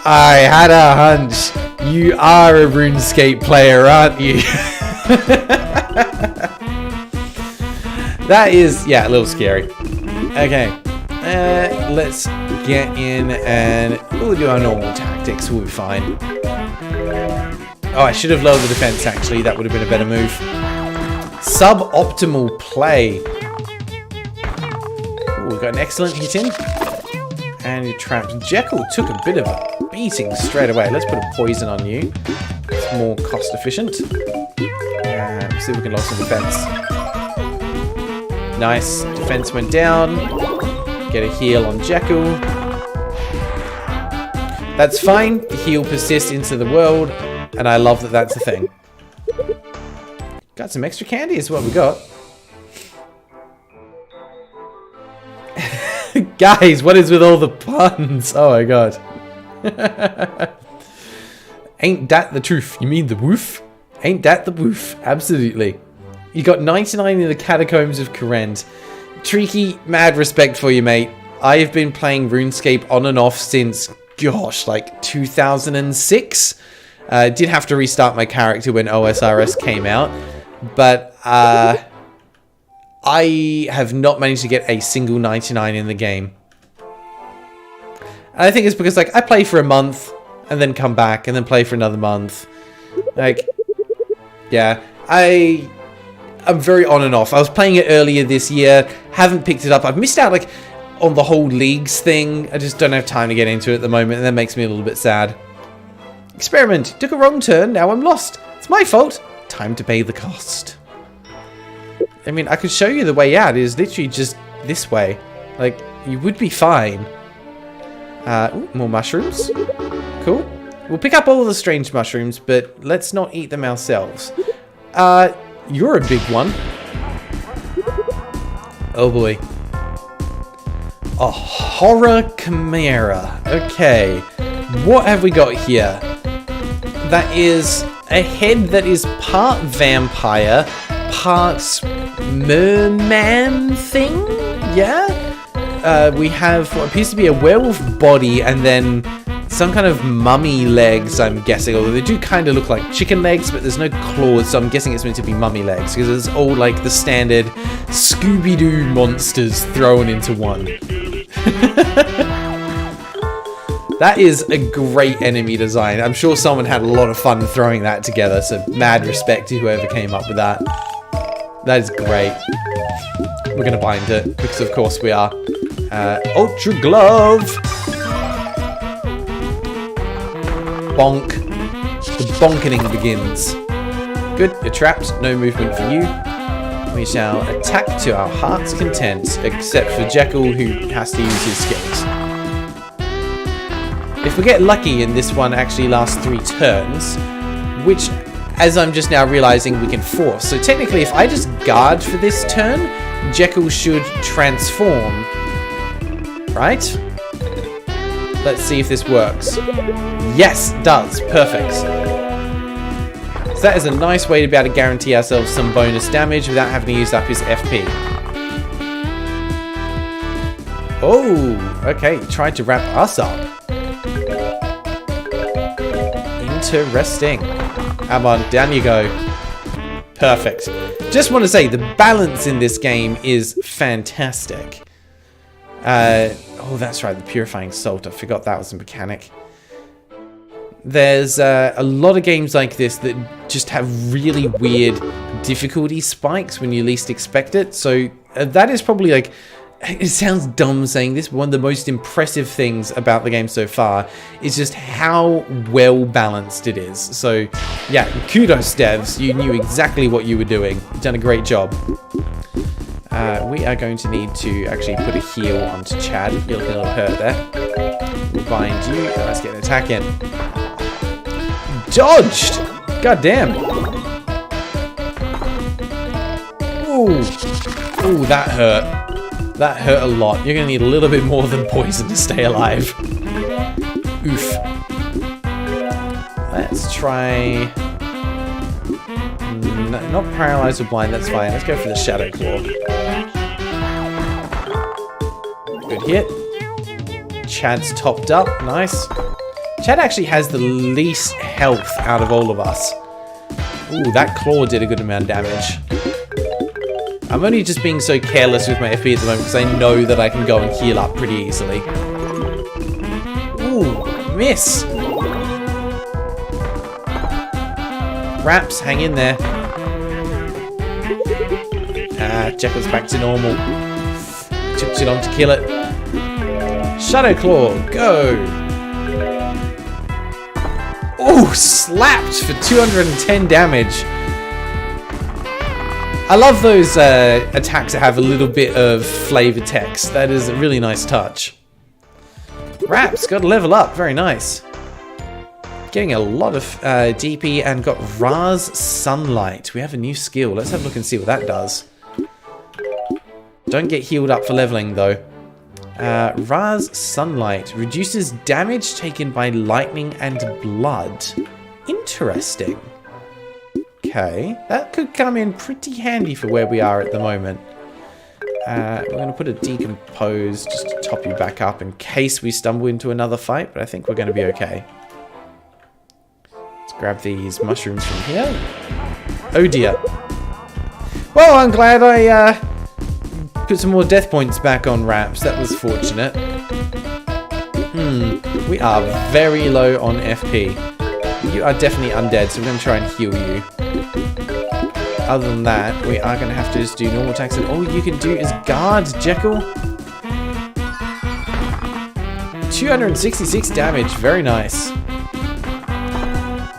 I had a hunch. You are a RuneScape player, aren't you? That is, yeah, a little scary. Okay. Let's get in and we'll do our normal tactics. We'll be fine. Oh, I should have lowered the defense, actually. That would have been a better move. Suboptimal play. Ooh, we've got an excellent hit in. And you trapped. Jekyll took a bit of a beating straight away. Let's put a poison on you. It's more cost efficient. And see if we can lock some defense. Nice. Defense went down. Get a heal on Jekyll. That's fine. The heal persists into the world. And I love that that's a thing. Got some extra candy is what we got. Guys, what is with all the puns? Oh my god. Ain't that the truth? You mean the woof? Ain't that the woof? Absolutely. You got 99 in the Catacombs of Kourend. Tricky, mad respect for you, mate. I have been playing RuneScape on and off since, gosh, like 2006. Did have to restart my character when OSRS came out. But I have not managed to get a single 99 in the game. And I think it's because, like, I play for a month and then come back and then play for another month. Like, yeah, I'm very on and off. I was playing it earlier this year, haven't picked it up. I've missed out, like, on the whole leagues thing. I just don't have time to get into it at the moment, and that makes me a little bit sad. Experiment. Took a wrong turn, now I'm lost. It's my fault. Time to pay the cost. I mean, I could show you the way out. It is literally just this way. Like, you would be fine. Ooh, more mushrooms. Cool. We'll pick up all the strange mushrooms, but let's not eat them ourselves. You're a big one. Oh boy. A horror chimera. Okay. What have we got here? That is a head that is part vampire, part merman thing? Yeah? We have what appears to be a werewolf body and then some kind of mummy legs, I'm guessing. Although they do kind of look like chicken legs, but there's no claws, so I'm guessing it's meant to be mummy legs. Because it's all like the standard Scooby-Doo monsters thrown into one. That is a great enemy design. I'm sure someone had a lot of fun throwing that together, so mad respect to whoever came up with that. That is great. We're going to bind it, because of course we are. Ultra Glove! Bonk. The bonkening begins. Good, you're trapped. No movement for you. We shall attack to our heart's content, except for Jekyll, who has to use his skills. If we get lucky and this one actually lasts 3 turns, which, as I'm just now realizing, we can force. So technically, if I just guard for this turn, Jekyll should transform. Right? Let's see if this works. Yes, it does. Perfect. So that is a nice way to be able to guarantee ourselves some bonus damage without having to use up his FP. Oh, okay. He tried to wrap us up. Interesting. Come on, down you go. Perfect. Just want to say, the balance in this game is fantastic. Oh, that's right, the Purifying Salt. I forgot that was a mechanic. There's a lot of games like this that just have really weird difficulty spikes when you least expect it. So that is probably, like, it sounds dumb saying this, but one of the most impressive things about the game so far is just how well balanced it is. So yeah, kudos devs, you knew exactly what you were doing. You've done a great job. We are going to need to actually put a heal onto Chad. You're looking a little hurt there. We'll bind you, and let's get an attack in. Dodged! God damn. Ooh. Ooh, that hurt. That hurt a lot. You're going to need a little bit more than poison to stay alive. Oof. Let's try... No, not paralyzed or blind, that's fine. Let's go for the Shadow Claw. Good hit. Chad's topped up. Nice. Chad actually has the least health out of all of us. Ooh, that claw did a good amount of damage. I'm only just being so careless with my FP at the moment because I know that I can go and heal up pretty easily. Ooh, miss! Raps, hang in there. Ah, Jekyll's back to normal. Took too long to kill it. Shadow Claw, go! Ooh, slapped for 210 damage. I love those attacks that have a little bit of flavor text. That is a really nice touch. Raps, got to level up. Very nice. Getting a lot of DP and got Ra's Sunlight. We have a new skill. Let's have a look and see what that does. Don't get healed up for leveling though. Ra's Sunlight. Reduces damage taken by lightning and blood. Interesting. Okay. That could come in pretty handy for where we are at the moment. We're going to put a Decompose just to top you back up in case we stumble into another fight, but I think we're going to be okay. Let's grab these mushrooms from here. Oh dear. Well, I'm glad I put some more death points back on Raps. That was fortunate. We are very low on FP. You are definitely undead, so we're going to try and heal you. Other than that, we are going to have to just do normal attacks, and all you can do is guard, Jekyll. 266 damage, very nice.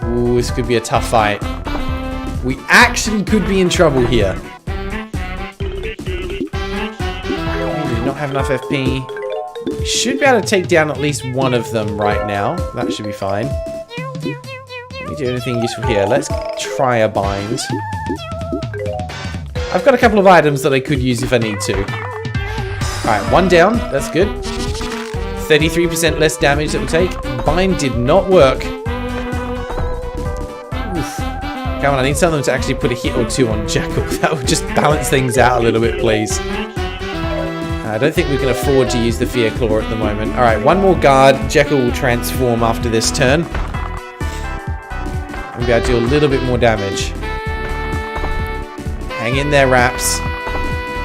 Ooh, this could be a tough fight. We actually could be in trouble here. We do not have enough FP. We should be able to take down at least one of them right now. That should be fine. Let me do anything useful here. Let's try a bind. I've got a couple of items that I could use if I need to. Alright, one down. That's good. 33% less damage that will take. Bind did not work. Oof. Come on, I need something to actually put a hit or two on Jekyll. That would just balance things out a little bit, please. I don't think we can afford to use the Fear Claw at the moment. Alright, one more guard. Jekyll will transform after this turn. We'll be able to do a little bit more damage. Hang in there, Raps.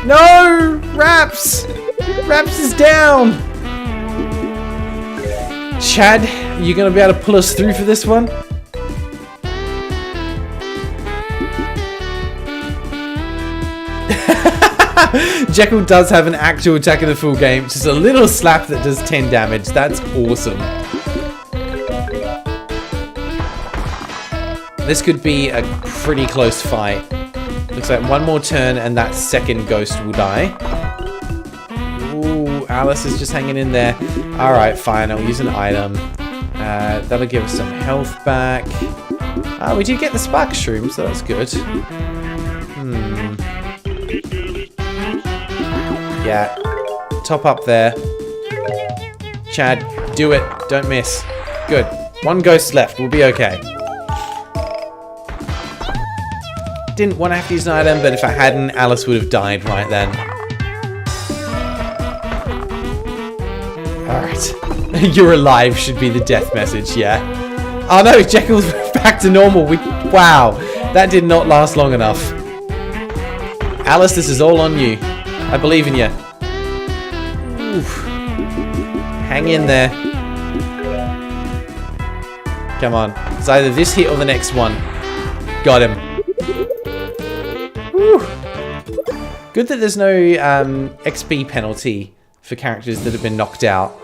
No! Raps! Raps is down! Chad, are you going to be able to pull us through for this one? Jekyll does have an actual attack in the full game. Just a little slap that does 10 damage. That's awesome. This could be a pretty close fight. Looks like one more turn and that second ghost will die. Ooh, Alice is just hanging in there. Alright, fine. I'll use an item. That'll give us some health back. We did get the spark shroom, so that's good. Yeah. Top up there. Chad, do it. Don't miss. Good. One ghost left. We'll be okay. Didn't want to have to use an item, but if I hadn't, Alice would have died right then. Alright. You're alive should be the death message, yeah. Oh no, Jekyll's back to normal. Wow, that did not last long enough. Alice, this is all on you. I believe in you. Oof. Hang in there. Come on. It's either this hit or the next one. Got him. Whew. Good that there's no XP penalty for characters that have been knocked out.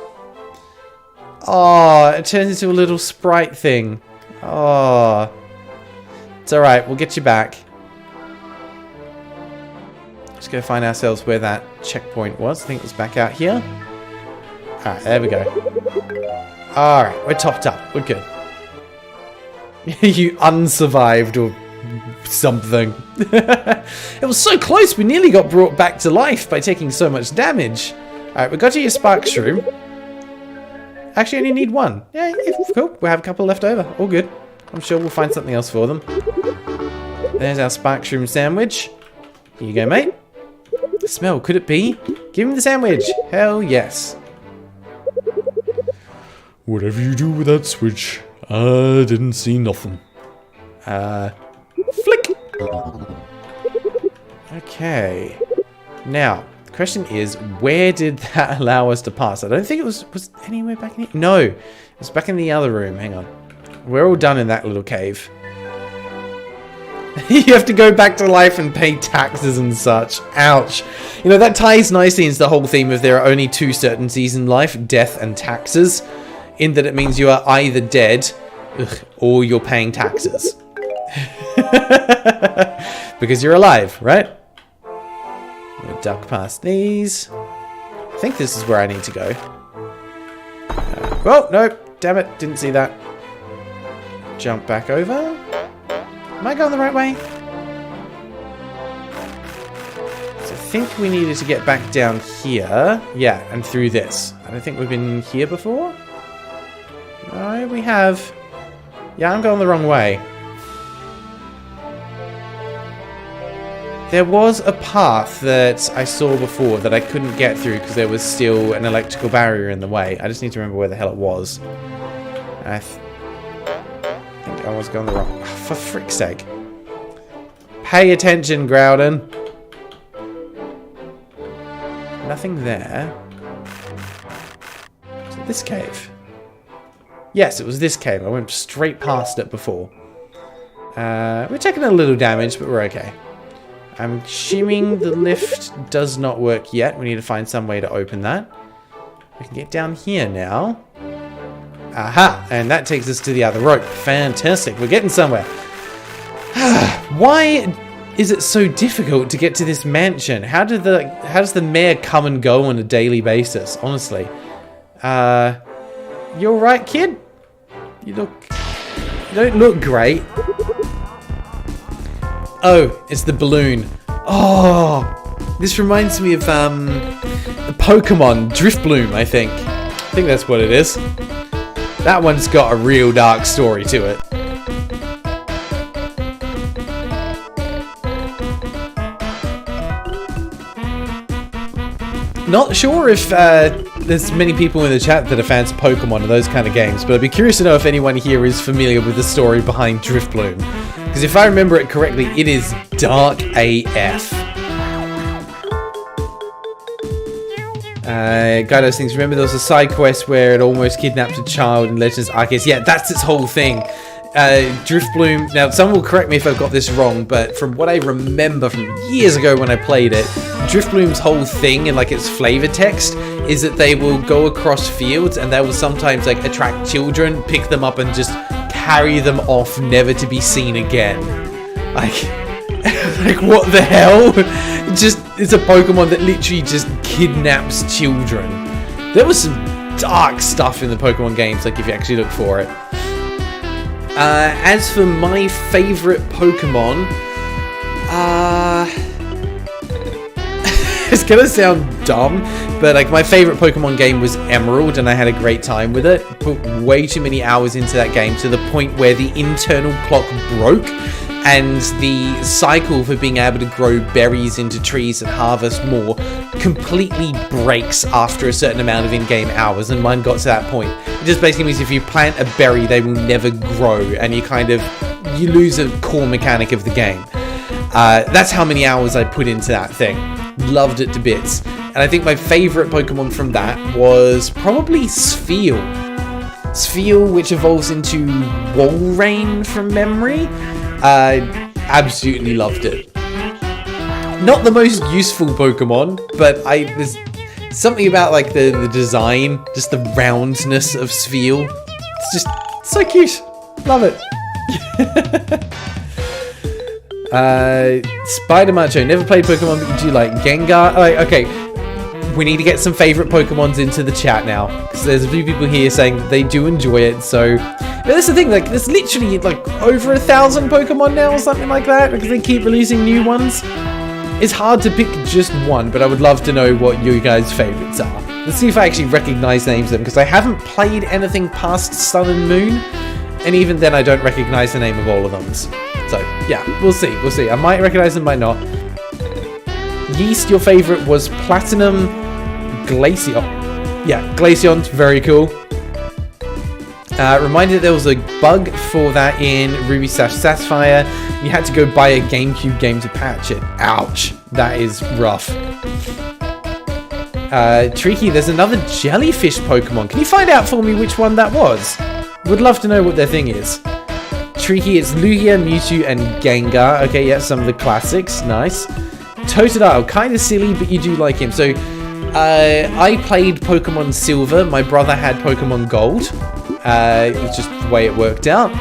Oh, it turns into a little sprite thing. Oh. It's alright, we'll get you back. Let's go find ourselves where that checkpoint was. I think it was back out here. Alright, there we go. Alright, we're topped up. We're good. You unsurvived or something. It was so close, we nearly got brought back to life by taking so much damage. Alright, we got to your spark shroom. Actually, I only need one. Yeah, cool. We'll have a couple left over. All good. I'm sure we'll find something else for them. There's our spark shroom sandwich. Here you go, mate. The smell, could it be? Give me the sandwich. Hell yes. Whatever you do with that switch, I didn't see nothing. Flick. Okay. Now, the question is, where did that allow us to pass? I don't think it was anywhere back in here. No, it was back in the other room. Hang on. We're all done in that little cave. You have to go back to life and pay taxes and such. Ouch. You know, that ties nicely into the whole theme of there are only two certainties in life, death and taxes. In that it means you are either dead, or you're paying taxes. Because you're alive, right? I'm gonna duck past these. I think this is where I need to go. Oh, no. Damn it. Didn't see that. Jump back over. Am I going the right way? So I think we needed to get back down here. Yeah, and through this. I don't think we've been here before. No, we have. Yeah, I'm going the wrong way. There was a path that I saw before that I couldn't get through because there was still an electrical barrier in the way. I just need to remember where the hell it was. I think I was going the wrong... For frick's sake. Pay attention, Graeldon. Nothing there. Was it this cave? Yes, it was this cave. I went straight past it before. We're taking a little damage, but we're okay. I'm assuming the lift does not work yet. We need to find some way to open that. We can get down here now. Aha! And that takes us to the other rope. Fantastic. We're getting somewhere. Why is it so difficult to get to this mansion? How does the mayor come and go on a daily basis? Honestly. You alright, kid? You don't look great. Oh, it's the balloon. Oh, this reminds me of the Pokemon Driftbloom, I think. I think that's what it is. That one's got a real dark story to it. Not sure if there's many people in the chat that are fans of Pokemon and those kind of games, but I'd be curious to know if anyone here is familiar with the story behind Driftbloom. Because if I remember it correctly, it is dark AF. Guy those things. Remember there was a side quest where it almost kidnapped a child in Legends Arceus. Yeah, that's its whole thing. Driftbloom. Now, someone will correct me if I've got this wrong, but from what I remember from years ago when I played it, Driftbloom's whole thing and like its flavor text is that they will go across fields and they will sometimes like attract children, pick them up and just carry them off, never to be seen again. Like, like what the hell? It's a Pokemon that literally just kidnaps children. There was some dark stuff in the Pokemon games, like if you actually look for it. As for my favorite Pokemon, it's gonna sound dumb, but like my favorite Pokemon game was Emerald, and I had a great time with it. Put way too many hours into that game to the point where the internal clock broke, and the cycle for being able to grow berries into trees and harvest more completely breaks after a certain amount of in-game hours, and mine got to that point. It just basically means if you plant a berry, they will never grow, and you lose a core mechanic of the game. That's how many hours I put into that thing. Loved it to bits. And I think my favorite Pokemon from that was probably Spheal. Spheal, which evolves into Walrein from memory. Absolutely loved it. Not the most useful Pokemon, but there's something about like the design, just the roundness of Spheal. It's just so cute. Love it. Spider Macho, never played Pokemon, but you do like Gengar. Oh, okay, we need to get some favorite Pokemons into the chat now, because there's a few people here saying that they do enjoy it. So but that's the thing, like there's literally like over 1,000 Pokemon now or something like that, because they keep releasing new ones. It's hard to pick just one, but I would love to know what you guys' favorites are. Let's see if I actually recognize names of them, because I haven't played anything past Sun and Moon, and even then I don't recognize the name of all of them. So yeah, we'll see. I might recognize them, might not. Yeast, your favorite was Platinum Glaceon. Yeah, Glaceon's very cool. Reminded there was a bug for that in Ruby/Sapphire. You had to go buy a GameCube game to patch it. Ouch, that is rough. Tricky, there's another jellyfish Pokemon. Can you find out for me which one that was? Would love to know what their thing is. Tricky, it's Lugia, Mewtwo, and Gengar. Okay, yeah, some of the classics. Nice. Totodile, kind of silly, but you do like him. So, I played Pokemon Silver. My brother had Pokemon Gold. It was just the way it worked out.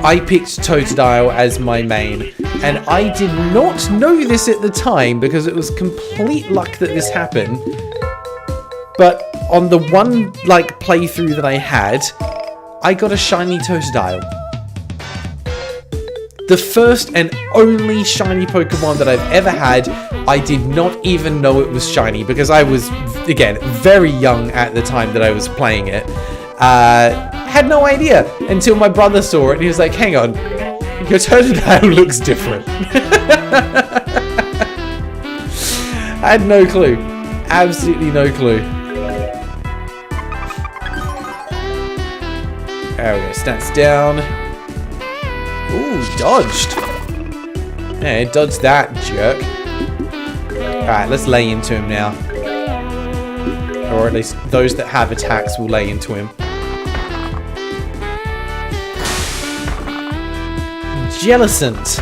I picked Totodile as my main. And I did not know this at the time, because it was complete luck that this happened. But on the one, like, playthrough that I had, I got a shiny Totodile. The first and only shiny Pokemon that I've ever had. I did not even know it was shiny because I was, again, very young at the time that I was playing it. Had no idea until my brother saw it and he was like, hang on, your Totodile looks different. I had no clue. Absolutely no clue. There we go, stats down. Ooh, dodged. Yeah, dodged that, jerk. Alright, let's lay into him now. Or at least those that have attacks will lay into him. Jellicent.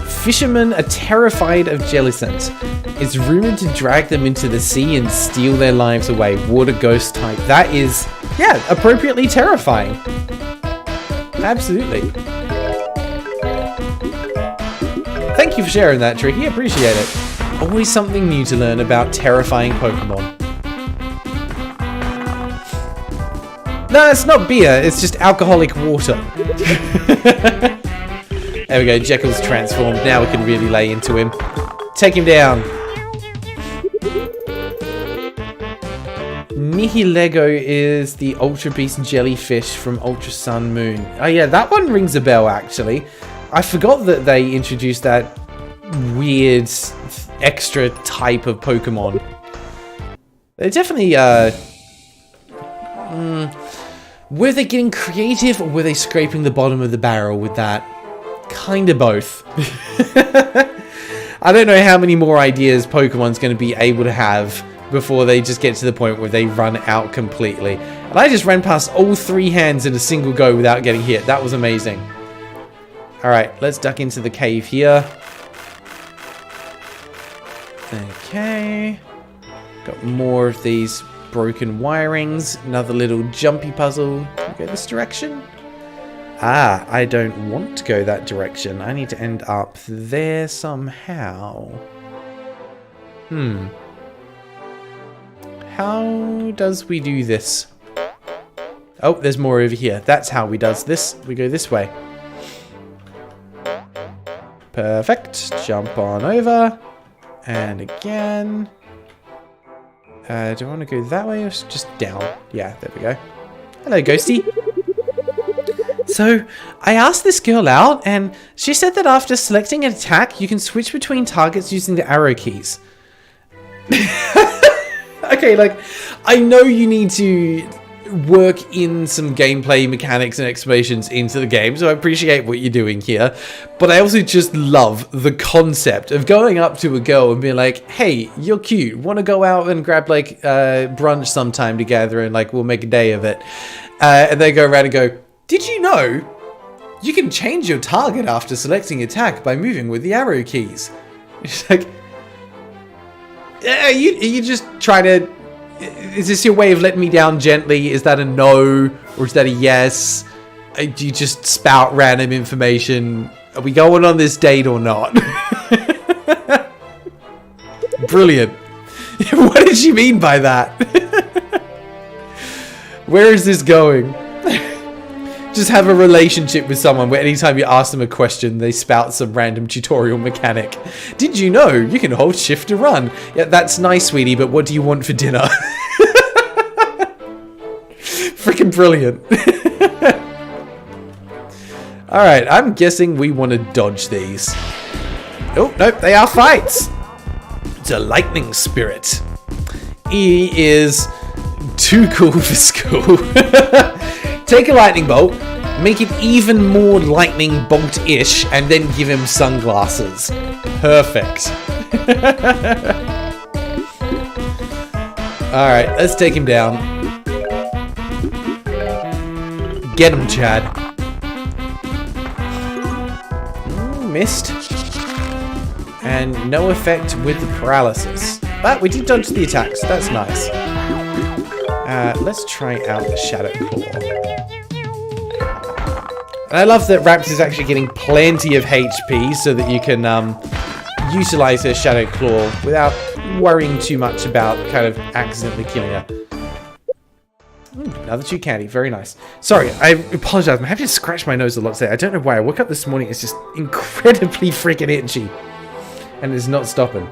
Fishermen are terrified of Jellicent. It's rumored to drag them into the sea and steal their lives away. Water ghost type. That is, yeah, appropriately terrifying. Absolutely. Thank you for sharing that, Tricky. Appreciate it. Always something new to learn about terrifying Pokemon. No, it's not beer. It's just alcoholic water. There we go. Jekyll's transformed. Now we can really lay into him. Take him down. Nihilego is the Ultra Beast jellyfish from Ultra Sun Moon. Oh yeah, that one rings a bell actually. I forgot that they introduced that weird extra type of Pokemon. They're definitely were they getting creative or were they scraping the bottom of the barrel with that? Kinda both. I don't know how many more ideas Pokemon's going to be able to have before they just get to the point where they run out completely. And I just ran past all 3 hands in a single go without getting hit. That was amazing. Alright, let's duck into the cave here. Okay. Got more of these broken wirings. Another little jumpy puzzle. Can we go this direction? Ah, I don't want to go that direction. I need to end up there somehow. How does we do this? Oh, there's more over here. That's how we does this. We go this way. Perfect. Jump on over. And again. Do I want to go that way or just down? Yeah, there we go. Hello, Ghosty. So, I asked this girl out, and she said that after selecting an attack, you can switch between targets using the arrow keys. Okay, like, I know you need to work in some gameplay mechanics and explanations into the game, so I appreciate what you're doing here. But I also just love the concept of going up to a girl and being like, hey, you're cute. Want to go out and grab, like, brunch sometime together and, like, we'll make a day of it. And they go around and go, did you know you can change your target after selecting attack by moving with the arrow keys? It's like, you just try to... Is this your way of letting me down gently? Is that a no? Or is that a yes? Do you just spout random information? Are we going on this date or not? Brilliant. What did she mean by that? Where is this going? Just have a relationship with someone where anytime you ask them a question, they spout some random tutorial mechanic. Did you know you can hold shift to run? Yeah, that's nice, sweetie, but what do you want for dinner? Freaking brilliant. Alright, I'm guessing we want to dodge these. Oh, nope, they are fights. It's a lightning spirit. He is too cool for school. Take a lightning bolt, make it even more lightning bolt-ish, and then give him sunglasses. Perfect. Alright, let's take him down. Get him, Chad. Missed. And no effect with the paralysis. But we did dodge the attacks. That's nice. Let's try out the Shadow Claw. And I love that Raps is actually getting plenty of HP so that you can utilize her Shadow Claw without worrying too much about kind of accidentally killing her. Another chew candy. Very nice. Sorry, I apologize. I'm having to scratch my nose a lot today. I don't know why. I woke up this morning. It's just incredibly freaking itchy. And it's not stopping.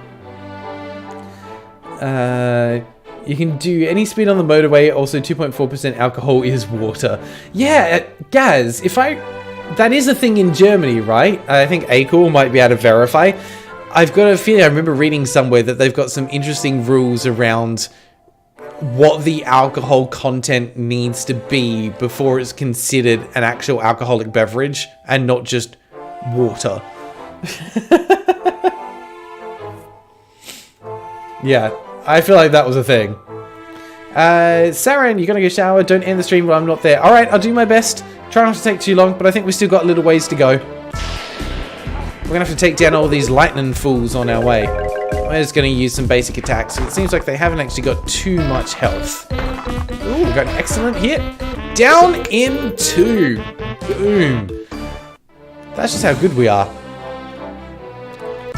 You can do any speed on the motorway. Also, 2.4% alcohol is water. Yeah, Gaz, that is a thing in Germany, right? I think Acor might be able to verify. I've got a feeling, I remember reading somewhere that they've got some interesting rules around what the alcohol content needs to be before it's considered an actual alcoholic beverage and not just water. Yeah, I feel like that was a thing. Saren, you're gonna go shower. Don't end the stream while I'm not there. Alright, I'll do my best. Try not to take too long, but I think we still got a little ways to go. We're gonna have to take down all these lightning fools on our way. We're just gonna use some basic attacks. It seems like they haven't actually got too much health. Ooh, we got an excellent hit. Down in 2. Boom. That's just how good we are.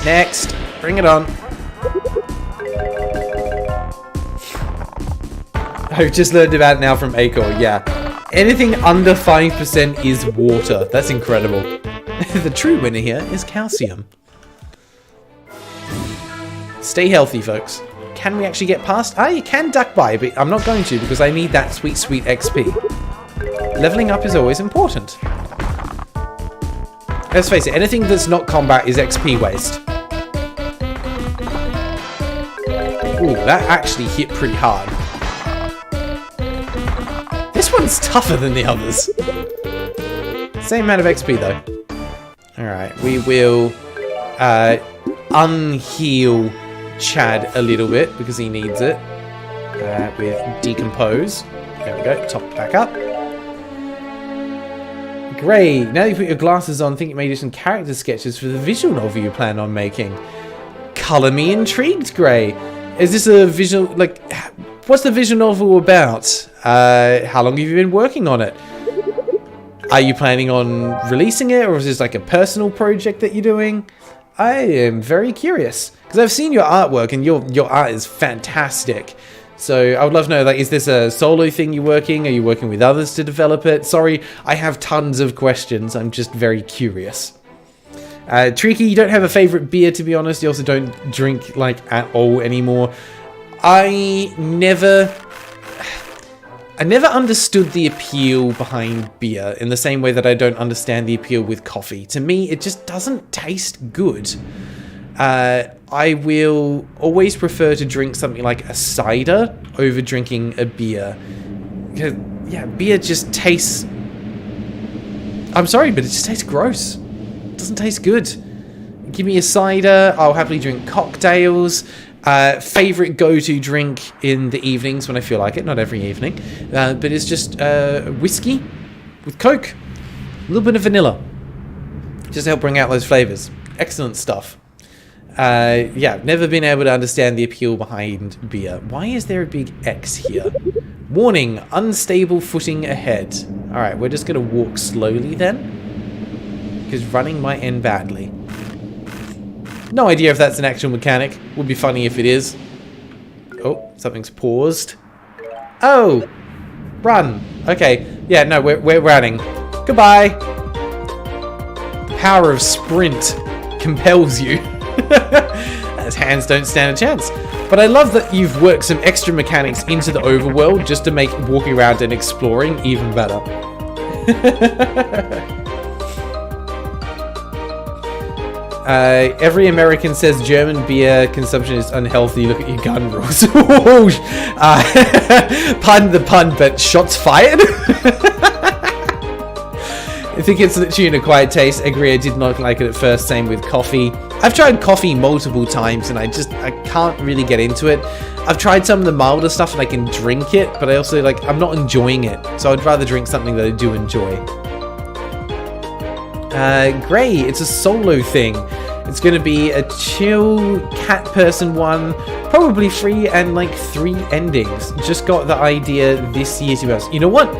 Next. Bring it on. I've just learned about it now from Acor, yeah. Anything under 5% is water. That's incredible. The true winner here is calcium. Stay healthy, folks. Can we actually get past? You can duck by, but I'm not going to because I need that sweet, sweet XP. Leveling up is always important. Let's face it, anything that's not combat is XP waste. Ooh, that actually hit pretty hard. This one's tougher than the others. Same amount of XP though. Alright, we will unheal Chad a little bit because he needs it. With Decompose. There we go, top back up. Great, now you put your glasses on, I think you may do some character sketches for the visual novel you plan on making. Colour me intrigued, Gray. Is this a visual, like, what's the visual novel about? How long have you been working on it? Are you planning on releasing it, or is this like a personal project that you're doing? I am very curious, because I've seen your artwork, and your art is fantastic. So I would love to know, like, is this a solo thing you're working? Are you working with others to develop it? Sorry, I have tons of questions. I'm just very curious. Tricky, you don't have a favorite beer, to be honest. You also don't drink, like, at all anymore. I never understood the appeal behind beer in the same way that I don't understand the appeal with coffee. To me, it just doesn't taste good. I will always prefer to drink something like a cider over drinking a beer. Because, yeah, beer just tastes... I'm sorry, but it just tastes gross. It doesn't taste good. Give me a cider, I'll happily drink cocktails. Favorite go-to drink in the evenings when I feel like it, not every evening, but it's just whiskey with Coke, a little bit of vanilla, just to help bring out those flavors. Excellent stuff. Yeah, never been able to understand the appeal behind beer. Why is there a big X here? Warning, unstable footing ahead. Alright, we're just going to walk slowly then, because running might end badly. No idea if that's an actual mechanic. Would be funny if it is. Oh, something's paused. Oh! Run! Okay. Yeah, no, we're running. Goodbye! Power of sprint compels you. As hands don't stand a chance. But I love that you've worked some extra mechanics into the overworld just to make walking around and exploring even better. Every American says German beer consumption is unhealthy. Look at your gun rules. Pardon the pun, but shots fired? I think it's literally an acquired taste. I agree, I did not like it at first. Same with coffee. I've tried coffee multiple times and I can't really get into it. I've tried some of the milder stuff and I can drink it, but I also, like, I'm not enjoying it. So I'd rather drink something that I do enjoy. Gray, it's a solo thing. It's going to be a chill cat person one, probably free and like 3 endings. Just got the idea this year to us. You know what?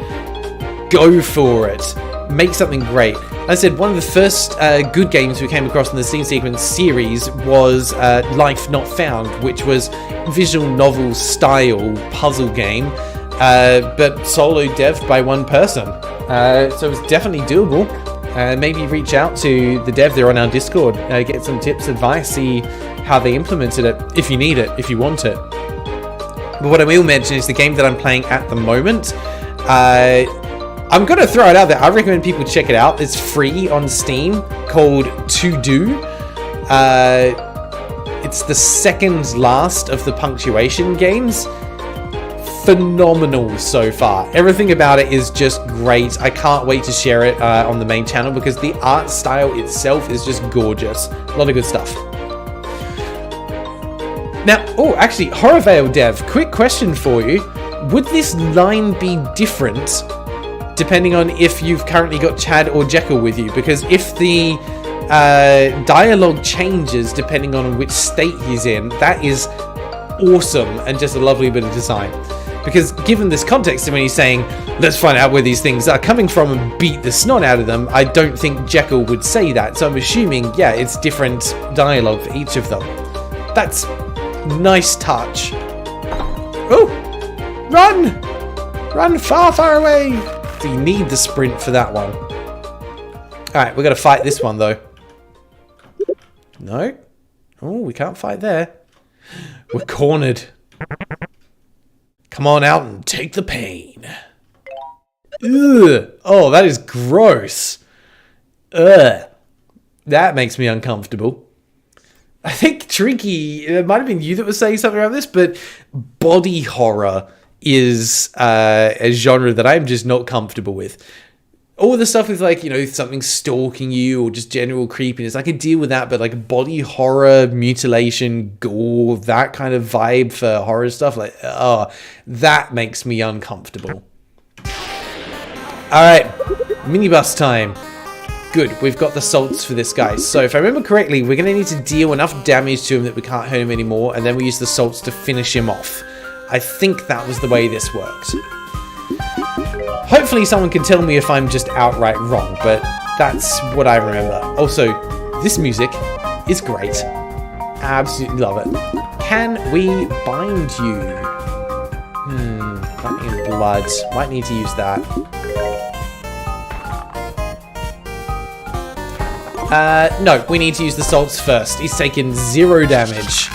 Go for it. Make something great. Like I said, one of the first good games we came across in the Scene Sequence series was Life Not Found, which was visual novel style puzzle game. but solo dev by one person. So it's definitely doable. Maybe reach out to the dev there on our Discord, get some tips, advice, see how they implemented it, if you need it, if you want it. But what I will mention is the game that I'm playing at the moment. I'm going to throw it out there. I recommend people check it out. It's free on Steam, called To Do. It's the second last of the punctuation games. Phenomenal so far. Everything about it is just great. I can't wait to share it on the main channel because the art style itself is just gorgeous. A lot of good stuff. Now, oh, actually, HorrorVale dev, quick question for you. Would this line be different depending on if you've currently got Chad or Jekyll with you? Because if the dialogue changes depending on which state he's in, that is awesome and just a lovely bit of design. Because given this context, when he's saying, let's find out where these things are coming from and beat the snot out of them, I don't think Jekyll would say that. So I'm assuming, yeah, it's different dialogue for each of them. That's nice touch. Oh! Run! Run far, far away! So you need the sprint for that one. Alright, we're going to fight this one, though. No? Oh, we can't fight there. We're cornered. Come on out and take the pain. Ugh. Oh, that is gross. Ugh. That makes me uncomfortable. I think, Trinky, it might have been you that was saying something around this, but body horror is a genre that I'm just not comfortable with. All the stuff with, like, you know, something stalking you or just general creepiness, I could deal with that, but like body horror, mutilation, gore, that kind of vibe for horror stuff, like, oh, that makes me uncomfortable. Alright, minibus time. Good, we've got the salts for this guy. So if I remember correctly, we're going to need to deal enough damage to him that we can't hurt him anymore, and then we use the salts to finish him off. I think that was the way this worked. Hopefully someone can tell me if I'm just outright wrong, but that's what I remember. Also, this music is great. Absolutely love it. Can we bind you? That in blood. Might need to use that. No, we need to use the salts first. He's taken 0 damage.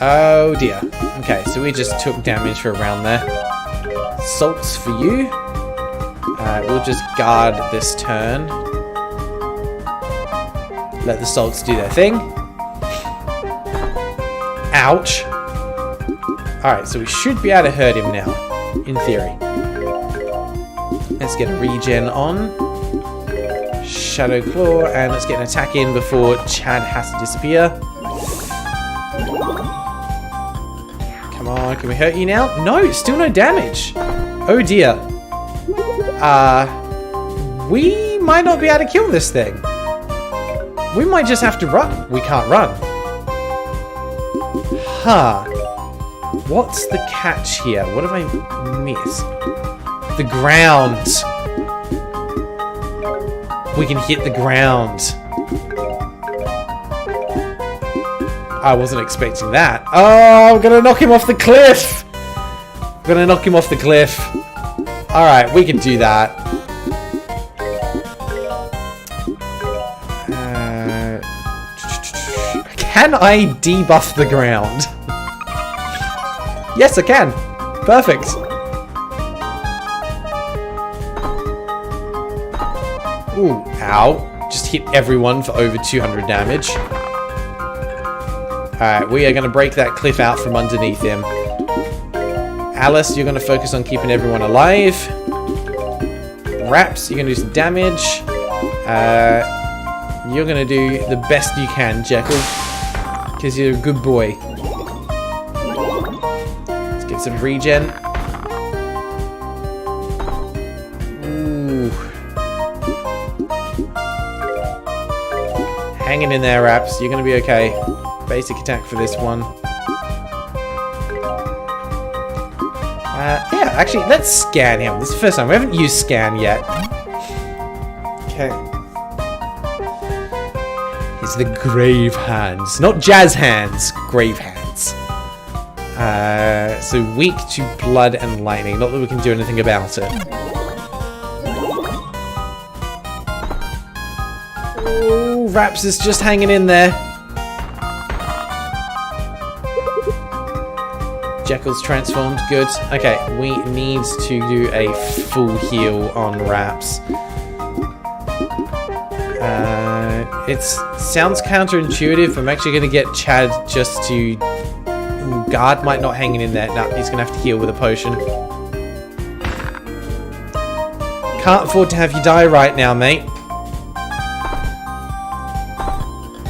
Oh dear. Okay, so we just took damage for a round there. Salts for you. We'll just guard this turn. Let the salts do their thing. Ouch. Alright, so we should be able to hurt him now, in theory. Let's get a regen on. Shadow Claw, and let's get an attack in before Chad has to disappear. Come on, can we hurt you now? No, still no damage. Oh dear. We might not be able to kill this thing. We might just have to run. We can't run. Huh. What's the catch here? What have I missed? The ground. We can hit the ground. I wasn't expecting that. Oh, I'm gonna knock him off the cliff. I'm gonna knock him off the cliff. Alright, we can do that. Can I debuff the ground? Yes, I can. Perfect. Ooh, ow. Just hit everyone for over 200 damage. Alright, we are going to break that cliff out from underneath him. Alice, you're going to focus on keeping everyone alive. Raps, you're going to do some damage. You're going to do the best you can, Jekyll. Because you're a good boy. Let's get some regen. Ooh. Hanging in there, Raps. You're going to be okay. Basic attack for this one. Yeah, actually, let's scan him. This is the first time. We haven't used scan yet. Okay. It's the grave hands. Not jazz hands. Grave hands. So weak to blood and lightning. Not that we can do anything about it. Oh, Raps is just hanging in there. Jekyll's transformed. Good. Okay, we need to do a full heal on Raps. It sounds counterintuitive. I'm actually going to get Chad just to... Ooh, guard might not hang in there. No, he's going to have to heal with a potion. Can't afford to have you die right now, mate.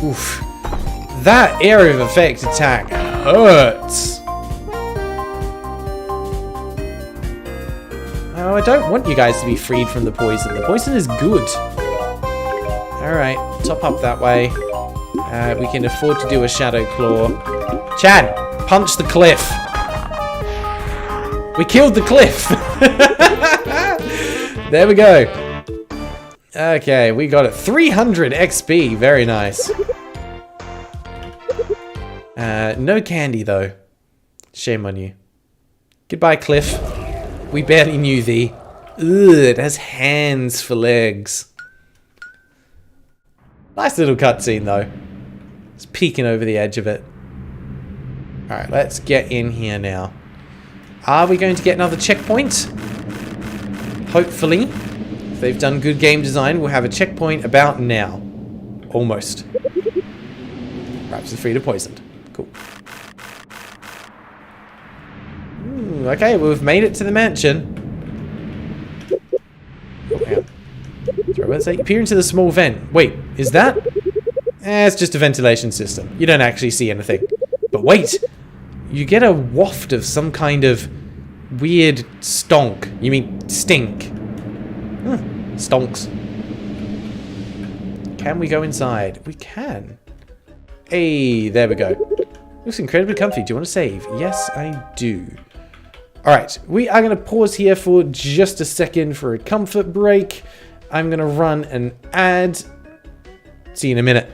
Oof. That area of effect attack hurts. Oh, I don't want you guys to be freed from the poison. The poison is good. Alright, top up that way. We can afford to do a Shadow Claw. Chad, punch the cliff. We killed the cliff. There we go. Okay, we got it. 300 XP. Very nice. No candy, though. Shame on you. Goodbye, cliff. We barely knew thee. Ugh, it has hands for legs. Nice little cutscene, though. It's peeking over the edge of it. Alright, let's get in here now. Are we going to get another checkpoint? Hopefully. If they've done good game design, we'll have a checkpoint about now. Almost. Perhaps it's free to poisoned. Cool. Ooh, okay, well, we've made it to the mansion. Oh, hang on. Let's say peer into the small vent. Wait, is that? It's just a ventilation system. You don't actually see anything. But wait, you get a waft of some kind of weird stonk. You mean stink. Stonks. Can we go inside? We can. Hey, there we go. Looks incredibly comfy. Do you want to save? Yes, I do. Alright, we are going to pause here for just a second for a comfort break. I'm going to run an ad. See you in a minute.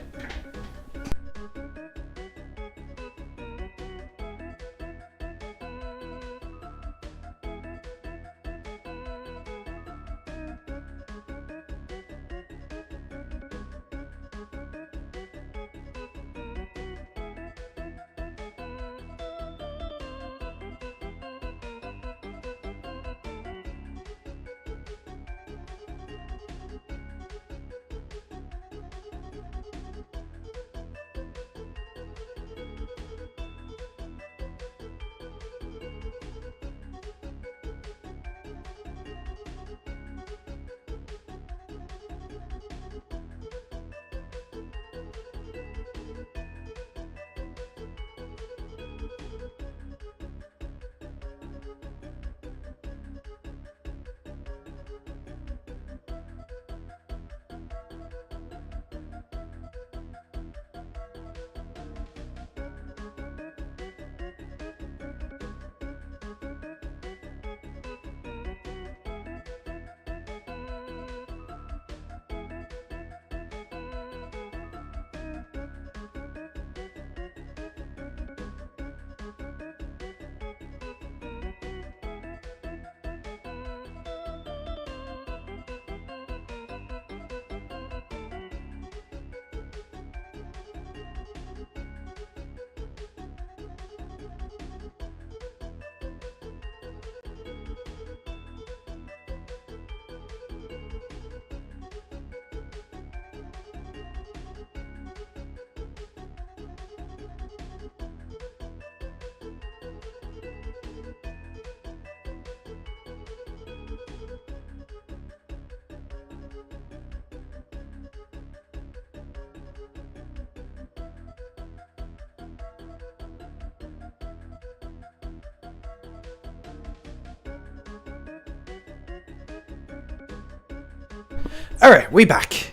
Alright, we back.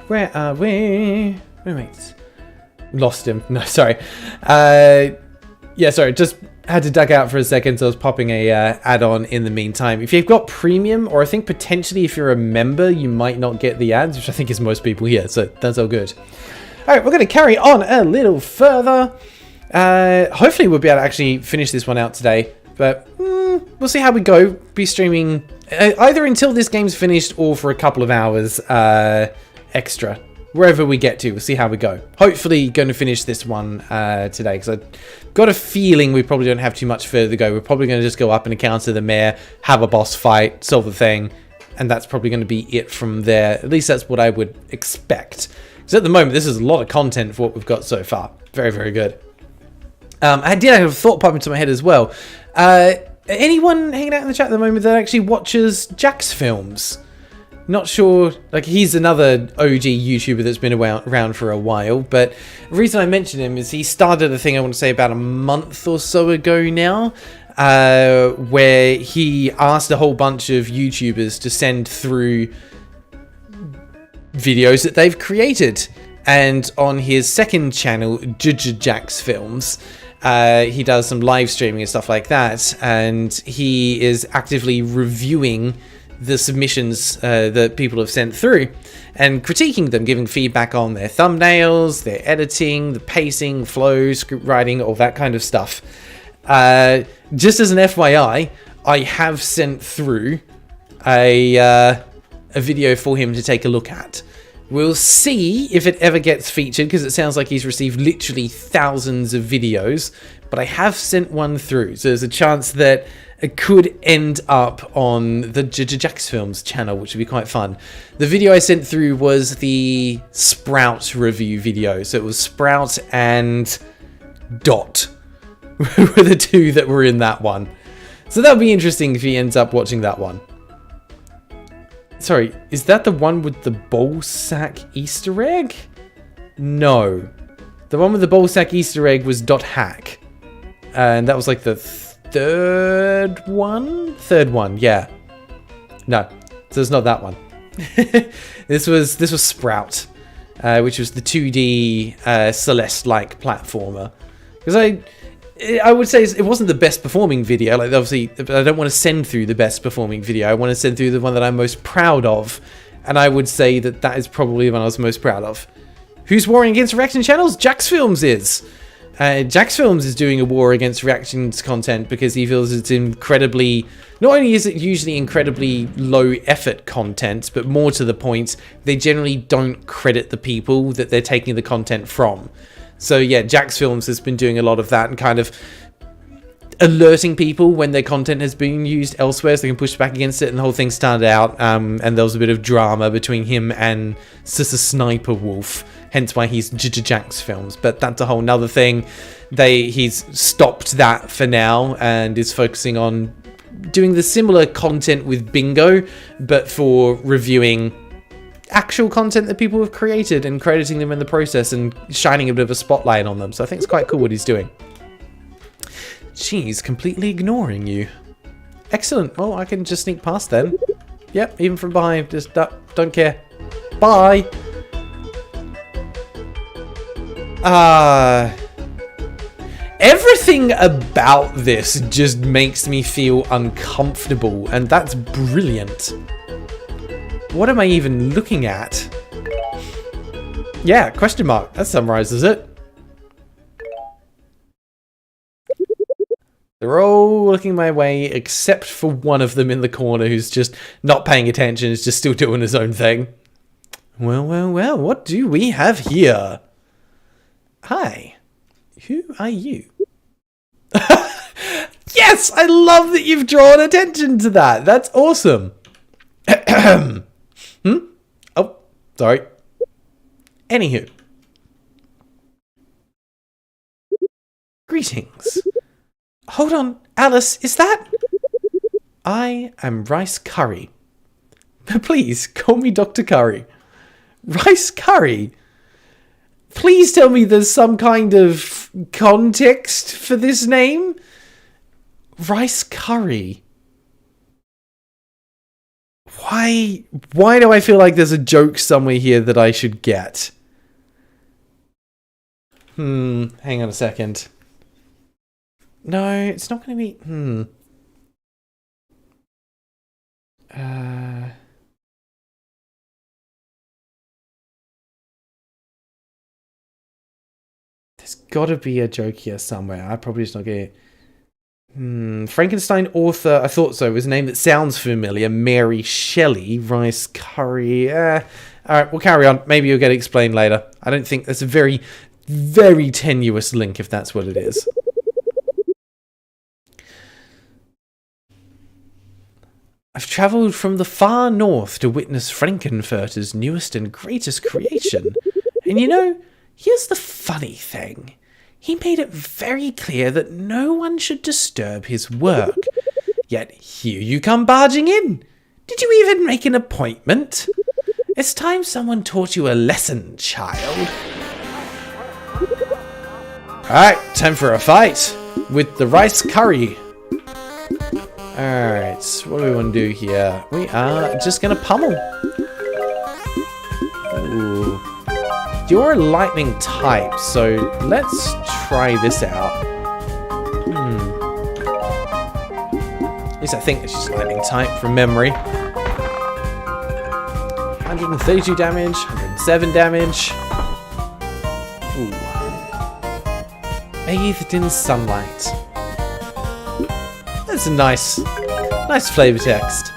Where are we? Wait. Lost him. No, sorry. Yeah, sorry. Just had to duck out for a second, so I was popping a add-on in the meantime. If you've got premium, or I think potentially if you're a member, you might not get the ads, which I think is most people here, so that's all good. Alright, we're going to carry on a little further. Hopefully we'll be able to actually finish this one out today, but we'll see how we go. Be streaming either until this game's finished or for a couple of hours extra. Wherever we get to, we'll see how we go. Hopefully going to finish this one today, because I've got a feeling we probably don't have too much further to go. We're probably going to just go up and encounter the mayor, have a boss fight, solve the thing, and that's probably going to be it from there. At least that's what I would expect. Because at the moment, this is a lot of content for what we've got so far. Very, very good. I did have a thought pop into my head as well. Anyone hanging out in the chat at the moment that actually watches Jack's films? Not sure, like he's another OG YouTuber that's been around for a while, but the reason I mention him is he started a thing I want to say about a month or so ago now, where he asked a whole bunch of YouTubers to send through videos that they've created. And on his second channel, Jack's Films, he does some live streaming and stuff like that, and he is actively reviewing the submissions that people have sent through and critiquing them, giving feedback on their thumbnails, their editing, the pacing, flow, script writing, all that kind of stuff. Just as an FYI, I have sent through a video for him to take a look at. We'll see if it ever gets featured, because it sounds like he's received literally thousands of videos, but I have sent one through, so there's a chance that it could end up on the Jack's Films channel, which would be quite fun. The video I sent through was the Sprout review video, so it was Sprout and Dot were the two that were in that one. So that'll be interesting if he ends up watching that one. Sorry, is that the one with the bowl sack Easter egg? No. The one with the bowl sack Easter egg was Dot Hack. And that was like the third one? Third one, yeah. No, so it's not that one. This was Sprout, which was the 2D Celeste-like platformer. Because I would say it wasn't the best performing video. Like, obviously, I don't want to send through the best performing video. I want to send through the one that I'm most proud of. And I would say that that is probably the one I was most proud of. Who's warring against reaction channels? Jack's Films is. Jack's Films is doing a war against reactions content because he feels it's incredibly... Not only is it usually incredibly low effort content, but more to the point, they generally don't credit the people that they're taking the content from. So yeah, Jack's Films has been doing a lot of that and kind of alerting people when their content has been used elsewhere so they can push back against it, and the whole thing started out, and there was a bit of drama between him and Sister Sniper Wolf, hence why he's Jack's Films, but that's a whole nother thing. He's stopped that for now and is focusing on doing the similar content with Bingo, but for reviewing actual content that people have created and crediting them in the process and shining a bit of a spotlight on them. So I think it's quite cool what he's doing. She's completely ignoring you. Excellent. Well, I can just sneak past then. Yep, even from behind. Just don't care. Bye. Everything about this just makes me feel uncomfortable, and that's brilliant. What am I even looking at? Yeah, question mark. That summarizes it. They're all looking my way, except for one of them in the corner who's just not paying attention, is just still doing his own thing. Well, well, well, what do we have here? Hi. Who are you? Yes, I love that you've drawn attention to that. That's awesome. Oh, sorry. Anywho. Greetings. Hold on, Alice, is that... I am Rice Curry. Please, call me Dr. Curry. Rice Curry? Please tell me there's some kind of context for this name? Rice Curry. Why do I feel like there's a joke somewhere here that I should get? Hang on a second. No, it's not going to be... There's got to be a joke here somewhere. I probably just not get it. Frankenstein author, I thought so, was a name that sounds familiar. Mary Shelley, rice curry. Alright, we'll carry on. Maybe you'll get it explained later. I don't think that's a very, very tenuous link if that's what it is. I've travelled from the far north to witness Frankenfurter's newest and greatest creation. And you know, here's the funny thing. He made it very clear that no one should disturb his work. Yet here you come barging in. Did you even make an appointment? It's time someone taught you a lesson, child. Alright, time for a fight with the rice curry. Alright, what do we want to do here? We are just going to pummel. Ooh. You're a lightning type, so let's try this out. At least I think it's just lightning type from memory. 132 damage, 107 damage. Ooh. Bathed in sunlight. That's a nice flavor text.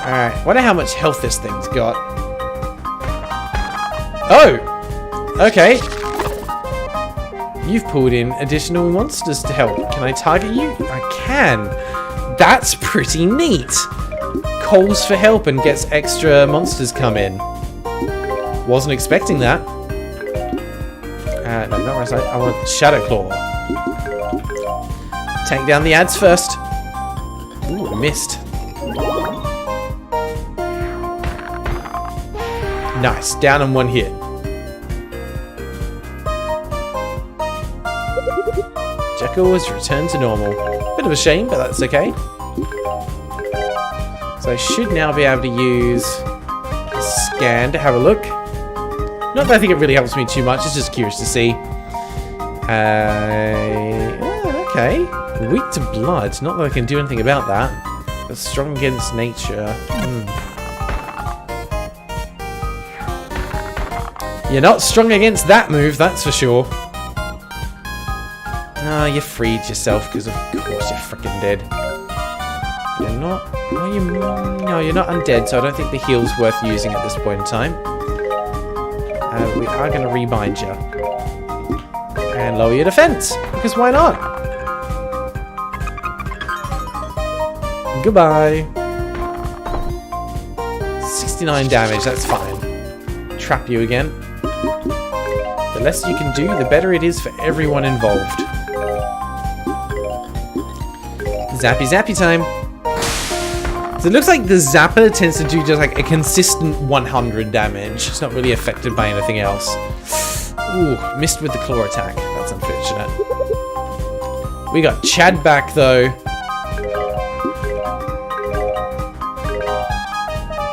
Alright, wonder how much health this thing's got. Oh! Okay. You've pulled in additional monsters to help. Can I target you? I can. That's pretty neat. Calls for help and gets extra monsters come in. Wasn't expecting that. No, not right. I want Shadow Claw. Take down the ads first. Ooh, missed. Nice, down on one hit. Jekyll has returned to normal. Bit of a shame, but that's okay. So I should now be able to use scan to have a look. Not that I think it really helps me too much, it's just curious to see. Okay. Weak to blood. Not that I can do anything about that. But strong against nature. You're not strong against that move, that's for sure. Ah, you freed yourself because of course you're freaking dead. You're not... No, you're not undead, so I don't think the heal's worth using at this point in time. We are going to rebind you. And lower your defense, because why not? Goodbye. 69 damage, that's fine. Trap you again. The less you can do, the better it is for everyone involved. Zappy zappy time. So it looks like the zapper tends to do just like a consistent 100 damage. It's not really affected by anything else. Ooh, missed with the claw attack. That's unfortunate. We got Chad back though.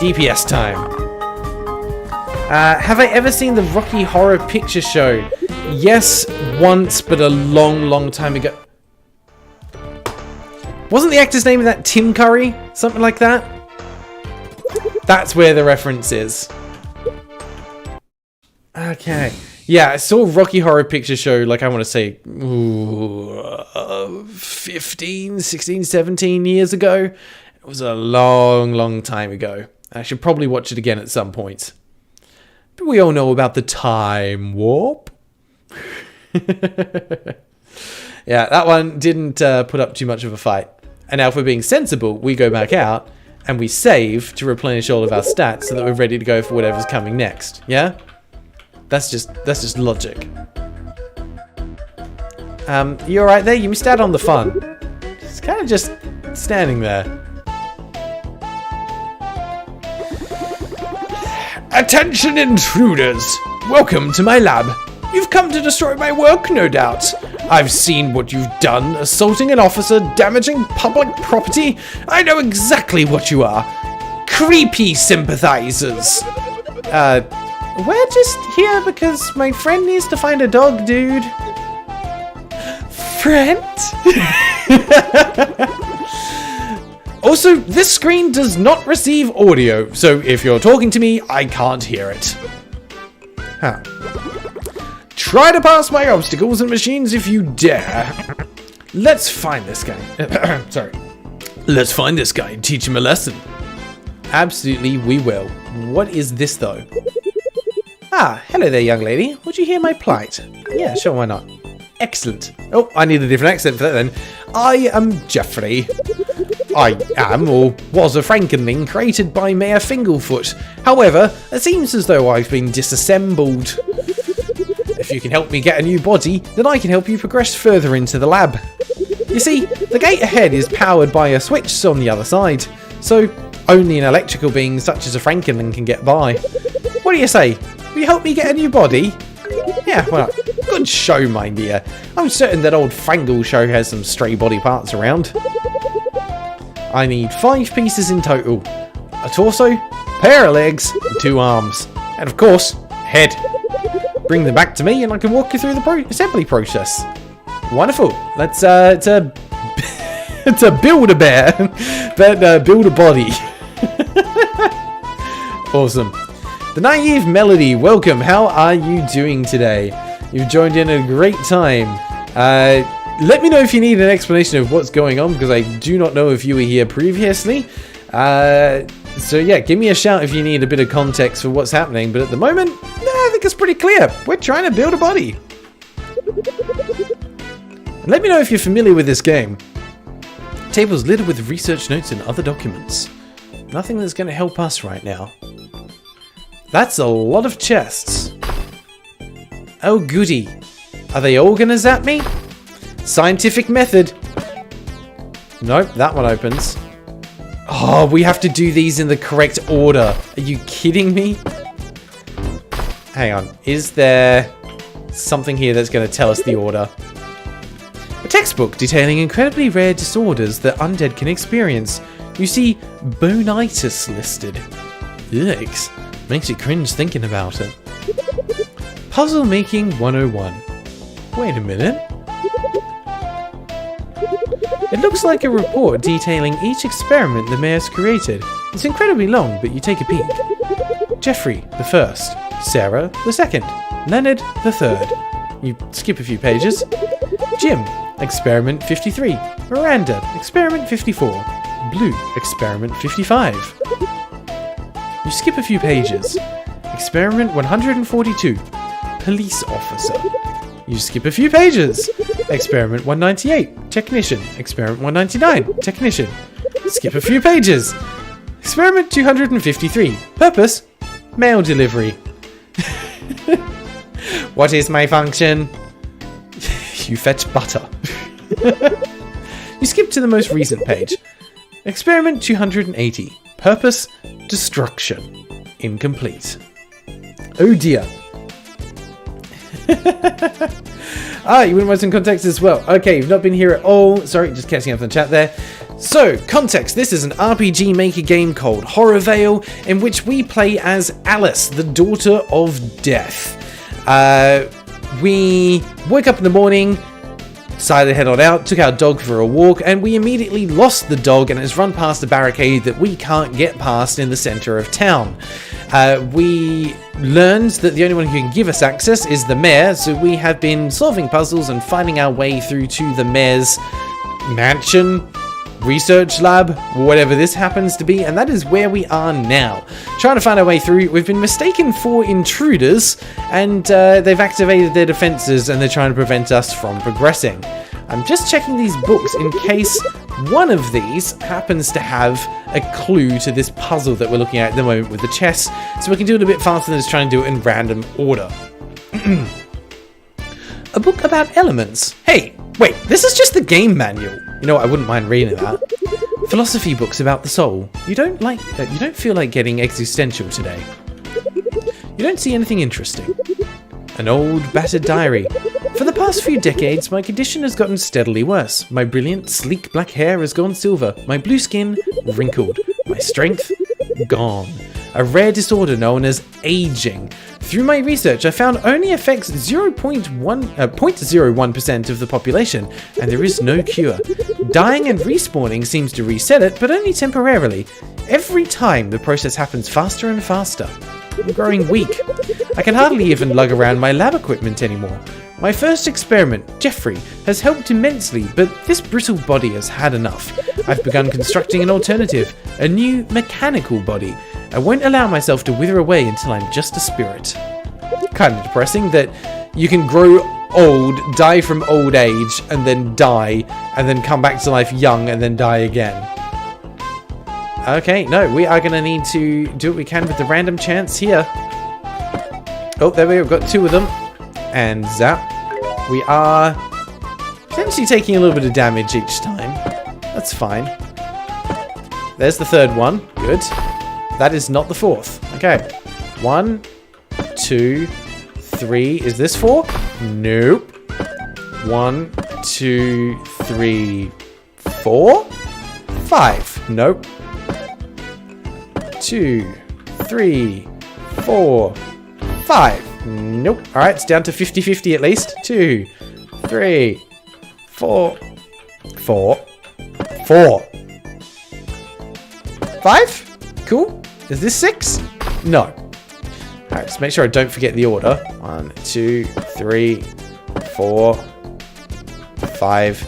DPS time. Have I ever seen the Rocky Horror Picture Show? Yes, once, but a long, long time ago. Wasn't the actor's name in that Tim Curry? Something like that? That's where the reference is. Okay. Yeah, I saw Rocky Horror Picture Show, like I want to say, 15, 16, 17 years ago. It was a long, long time ago. I should probably watch it again at some point. But we all know about the time warp. Yeah, that one didn't put up too much of a fight. And now if we're being sensible, we go back out and we save to replenish all of our stats so that we're ready to go for whatever's coming next. Yeah? That's just logic. You alright there? You missed out on the fun. It's kind of just standing there. Attention intruders! Welcome to my lab. You've come to destroy my work, no doubt. I've seen what you've done, assaulting an officer, damaging public property. I know exactly what you are. Creepy sympathizers. We're just here because my friend needs to find a dog, dude. Friend? Also, this screen does not receive audio, so if you're talking to me, I can't hear it. Huh. Try to pass my obstacles and machines if you dare. Let's find this guy. Sorry. Let's find this guy and teach him a lesson. Absolutely, we will. What is this, though? Ah, hello there, young lady. Would you hear my plight? Yeah, sure, why not? Excellent. Oh, I need a different accent for that then. I am Jeffrey. I am, or was, a Frankenling created by Mayor Finglefoot. However, it seems as though I've been disassembled. If you can help me get a new body, then I can help you progress further into the lab. You see, the gate ahead is powered by a switch on the other side, so only an electrical being such as a Frankenling can get by. What do you say? Will you help me get a new body? Yeah, well, good show, my dear. I'm certain that old Frangle show has some stray body parts around. I need 5 pieces in total. A torso, pair of legs, and 2 arms. And of course, head. Bring them back to me and I can walk you through the assembly process. Wonderful. Let's, it's a Build-A-Bear, but build a body. Awesome. The Naive Melody, welcome. How are you doing today? You've joined in at a great time. Let me know if you need an explanation of what's going on, because I do not know if you were here previously. So yeah, give me a shout if you need a bit of context for what's happening. But at the moment, I think it's pretty clear. We're trying to build a body. And let me know if you're familiar with this game. Table's littered with research notes and other documents. Nothing that's going to help us right now. That's a lot of chests. Oh goody. Are they all going to zap me? Scientific method. Nope, that one opens. Oh, we have to do these in the correct order. Are you kidding me? Hang on. Is there something here that's going to tell us the order? A textbook detailing incredibly rare disorders that undead can experience. You see bonitis listed. Yikes. Makes you cringe thinking about it. Puzzle Making 101. Wait a minute. It looks like a report detailing each experiment the mayor's created. It's incredibly long, but you take a peek. Jeffrey, the first. Sarah, the second. Leonard, the third. You skip a few pages. Jim, Experiment 53. Miranda, Experiment 54. Blue, Experiment 55. You skip a few pages. Experiment 142. Police Officer. You skip a few pages. Experiment 198. Technician. Experiment 199. Technician. Skip a few pages. Experiment 253. Purpose? Mail delivery. What is my function? You fetch butter. You skip to the most recent page. Experiment 280. Purpose? Destruction. Incomplete. Oh dear. You wouldn't want some context as well. Okay, you've not been here at all. Sorry, just catching up on the chat there. So, context. This is an RPG Maker game called HorrorVale, in which we play as Alice, the daughter of death. We woke up in the morning, decided to head on out, took our dog for a walk, and we immediately lost the dog and it's run past a barricade that we can't get past in the center of town. We learned that the only one who can give us access is the mayor, so we have been solving puzzles and finding our way through to the mayor's mansion, research lab, whatever this happens to be, and that is where we are now. Trying to find our way through. We've been mistaken for intruders, and they've activated their defenses and they're trying to prevent us from progressing. I'm just checking these books in case one of these happens to have a clue to this puzzle that we're looking at the moment with the chess, so we can do it a bit faster than just trying to do it in random order. A book about elements. Hey, wait, this is just the game manual. You know what, I wouldn't mind reading that. Philosophy books about the soul. You don't feel like getting existential today. You don't see anything interesting. An old, battered diary. For the past few decades, my condition has gotten steadily worse. My brilliant, sleek black hair has gone silver. My blue skin, wrinkled. My strength, gone. A rare disorder known as aging. Through my research, I found only affects 0.01% of the population, and there is no cure. Dying and respawning seems to reset it, but only temporarily. Every time, the process happens faster and faster. I'm growing weak. I can hardly even lug around my lab equipment anymore. My first experiment, Jeffrey, has helped immensely, but this brittle body has had enough. I've begun constructing an alternative, a new mechanical body. I won't allow myself to wither away until I'm just a spirit. Kind of depressing that you can grow old, die from old age, and then die, and then come back to life young, and then die again. Okay, no, we are going to need to do what we can with the random chance here. Oh, there we go, we've got 2 of them. And zap. We are potentially taking a little bit of damage each time. That's fine. There's the 3rd one. Good. That is not the 4th. Okay. 1, 2, 3. Is this 4? Nope. 1, 2, 3, 4. 5. Nope. 2, 3, 4, 5. Nope. Alright, it's down to 50-50 at least. 2, 3, 4, 4, 4. 5? Cool. Is this 6? No. Alright, just make sure I don't forget the order. 1, 2, 3, 4, 5,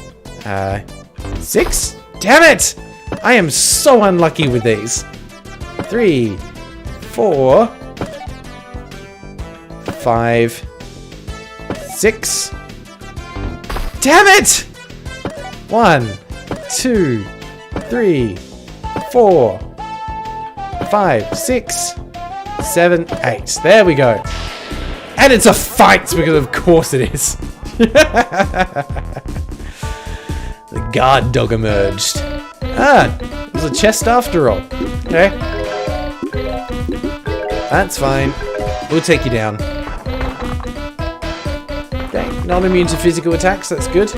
6? Damn it! I am so unlucky with these. 3, 4, 5, 6. Damn it! 1, 2, 3, 4, 5, 6, 7, 8. There we go. And it's a fight because of course it is. The guard dog emerged. Ah, it was a chest after all. Okay. That's fine. We'll take you down. Okay, not immune to physical attacks, that's good.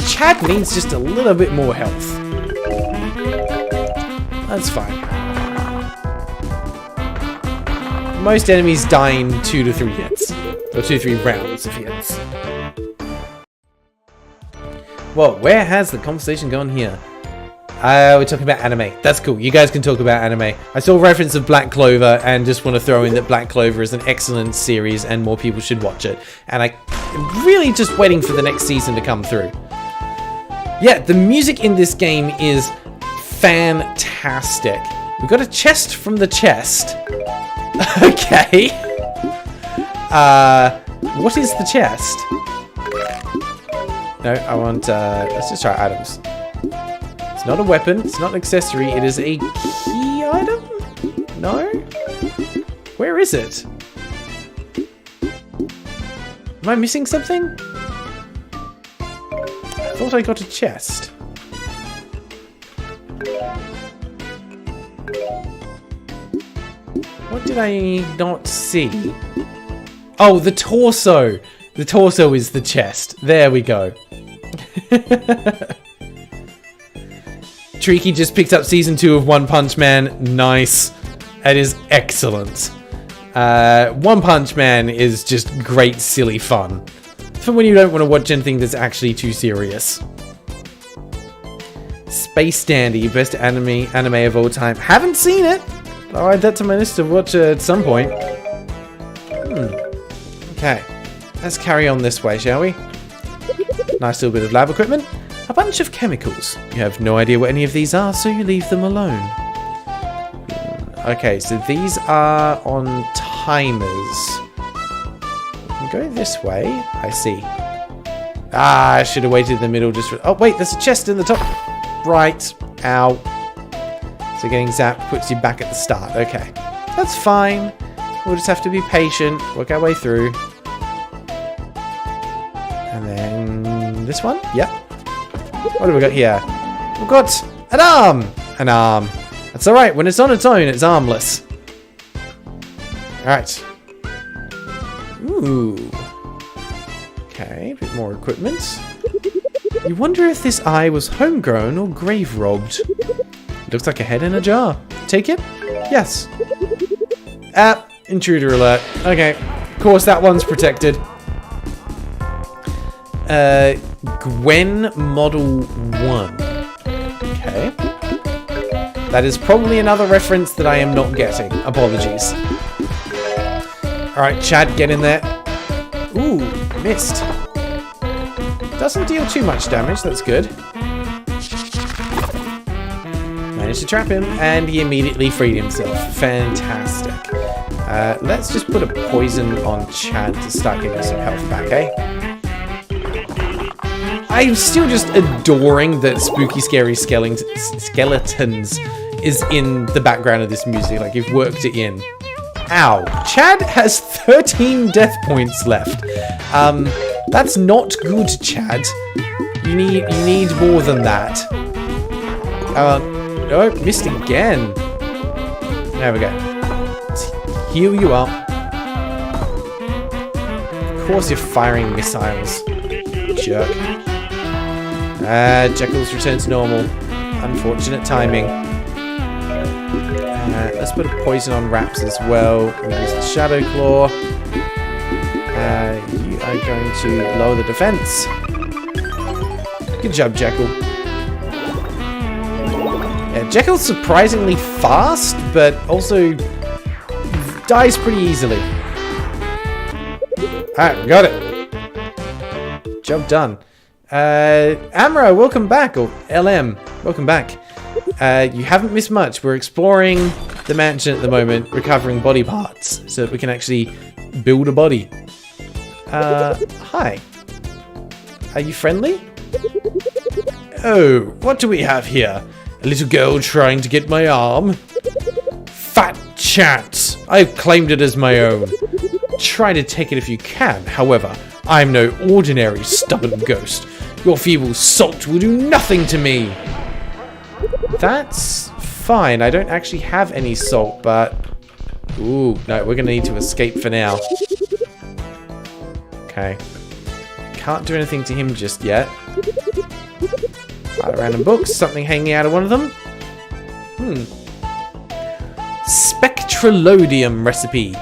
Chad needs just a little bit more health. That's fine. Most enemies die in 2 to 3 hits. Or 2 to 3 rounds of hits. Well, where has the conversation gone here? We're talking about anime. That's cool. You guys can talk about anime. I saw a reference of Black Clover and just want to throw in that Black Clover is an excellent series and more people should watch it. And I'm really just waiting for the next season to come through. Yeah, the music in this game is fantastic. We've got a chest from the chest. Okay. What is the chest? No, I want, let's just try items. It's not a weapon, it's not an accessory, it is a key item? No? Where is it? Am I missing something? I thought I got a chest. What did I not see? Oh, the torso! The torso is the chest. There we go. Tricky just picked up season 2 of One Punch Man. Nice. That is excellent. One Punch Man is just great, silly fun. For when you don't want to watch anything that's actually too serious. Space Dandy, best anime of all time. Haven't seen it. I'll add that to my list to watch at some point. Okay. Let's carry on this way, shall we? Nice little bit of lab equipment. A bunch of chemicals. You have no idea what any of these are, so you leave them alone. Okay, so these are on timers. We can go this way. I see. Ah, I should have waited in the middle just for... Oh, wait, there's a chest in the top. Right. Ow. So getting zapped puts you back at the start. Okay. That's fine. We'll just have to be patient. Work our way through. And then this one? Yep. What have we got here? We've got an arm! An arm. That's alright. When it's on its own, it's armless. Alright. Ooh. Okay, a bit more equipment. You wonder if this eye was homegrown or grave robbed. Looks like a head in a jar. Take it? Yes. Ah, intruder alert. Okay. Of course, that one's protected. Gwen Model 1. Okay. That is probably another reference that I am not getting. Apologies. Alright, Chad, get in there. Ooh, missed. Doesn't deal too much damage, that's good. Managed to trap him, and he immediately freed himself. Fantastic. Let's just put a poison on Chad to start getting some health back, eh? I'm still just adoring that Spooky Scary Skeletons is in the background of this music. Like, you've worked it in. Ow. Chad has 13 death points left. That's not good, Chad. You need more than that. Oh, missed again. There we go. Let's heal you up. Of course you're firing missiles. Jerk. Jekyll's returned to normal. Unfortunate timing. Let's put a poison on Raps as well. We'll use the Shadow Claw. You are going to lower the defense. Good job, Jekyll. Yeah, Jekyll's surprisingly fast, but also dies pretty easily. Alright, got it. Job done. Amra, welcome back, or LM, welcome back. You haven't missed much. We're exploring the mansion at the moment, recovering body parts, so that we can actually build a body. Hi. Are you friendly? Oh, what do we have here? A little girl trying to get my arm? Fat chance! I've claimed it as my own. Try to take it if you can, however, I'm no ordinary stubborn ghost. Your feeble salt will do nothing to me. That's fine. I don't actually have any salt, but... Ooh, no, we're going to need to escape for now. Okay. Can't do anything to him just yet. Random books. Something hanging out of one of them. Spectralodium recipe.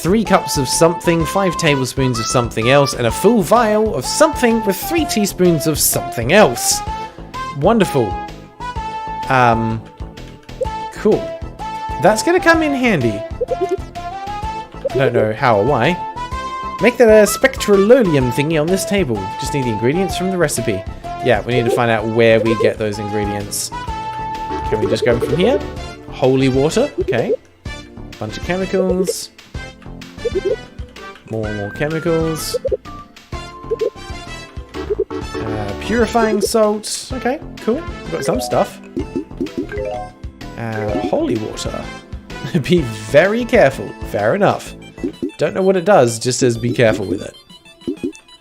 3 cups of something, 5 tablespoons of something else, and a full vial of something with 3 teaspoons of something else. Wonderful. Cool. That's gonna come in handy. I don't know how or why. Make that a spectralodium thingy on this table. Just need the ingredients from the recipe. Yeah, we need to find out where we get those ingredients. Can we just go from here? Holy water, okay. Bunch of chemicals. More chemicals. Purifying salt. Okay, cool. We've got some stuff. Holy water. Be very careful. Fair enough. Don't know what it does, just says be careful with it.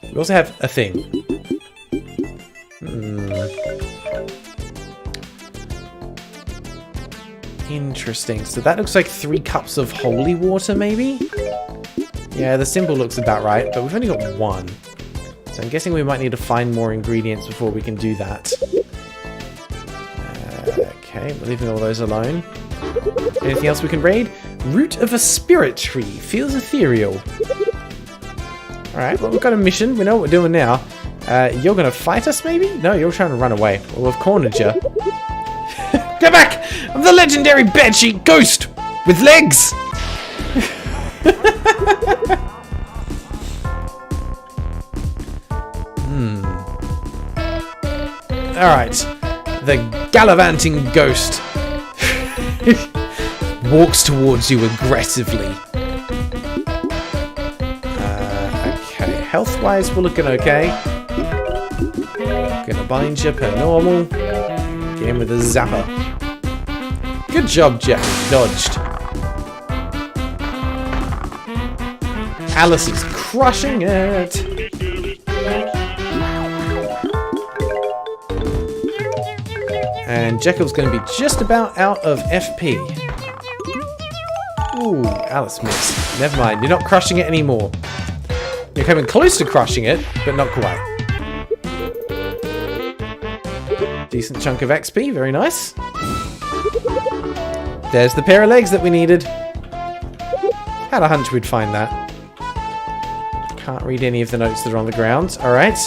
We also have a thing. Interesting. So that looks like 3 cups of holy water, maybe? Yeah, the symbol looks about right, but we've only got 1. So I'm guessing we might need to find more ingredients before we can do that. Okay, we're leaving all those alone. Anything else we can raid? Root of a spirit tree. Feels ethereal. Alright, well, we've got a mission. We know what we're doing now. You're going to fight us, maybe? No, you're trying to run away. Well, we've cornered you. Go back! I'm the legendary bedsheet ghost! With legs! Alright. The gallivanting ghost walks towards you aggressively. Okay, health-wise we're looking okay. Gonna bind you per normal. Again with a zapper. Good job, Jack. Dodged. Alice is crushing it. And Jekyll's going to be just about out of FP. Ooh, Alice missed. Never mind, you're not crushing it anymore. You're coming close to crushing it, but not quite. Decent chunk of XP, very nice. There's the pair of legs that we needed. Had a hunch we'd find that. Can't read any of the notes that are on the ground. Alright.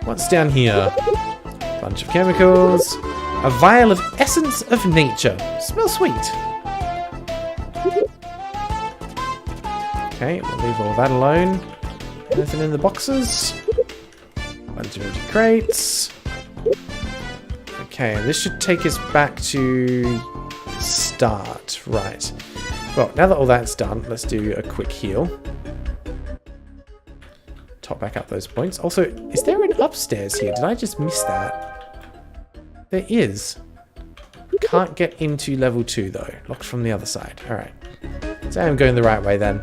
What's down here? Bunch of chemicals. A vial of essence of nature. Smells sweet. Okay, we'll leave all that alone. Anything in the boxes? Bunch of empty crates. Okay, this should take us back to start. Right. Well, now that all that's done, let's do a quick heal. Top back up those points. Also, is there an upstairs here? Did I just miss that? There is. Can't get into level 2 though. Locked from the other side. Alright. So I'm going the right way then.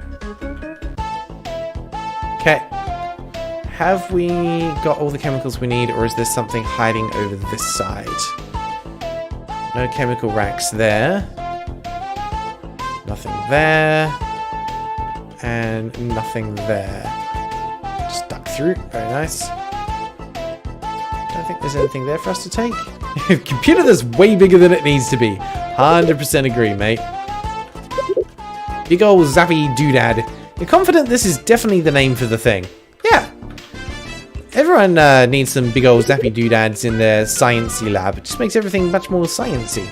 Okay. Have we got all the chemicals we need, or is there something hiding over this side? No chemical racks there. Nothing there. And nothing there. Just duck through. Very nice. Don't think there's anything there for us to take. Computer that's way bigger than it needs to be. 100% agree, mate. Big ol' zappy doodad. You're confident this is definitely the name for the thing? Yeah. Everyone needs some big old zappy doodads in their sciencey lab. It just makes everything much more sciencey.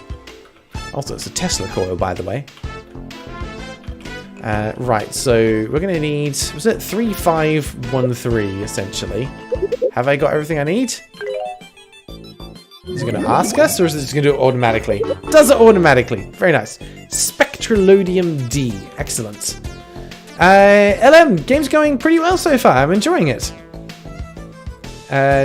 Also, it's a Tesla coil, by the way. Right, so we're going to need... Was it 3513, essentially? Have I got everything I need? Is it going to ask us, or is it just going to do it automatically? Does it automatically. Very nice. Spectralodium D. Excellent. LM, game's going pretty well so far. I'm enjoying it.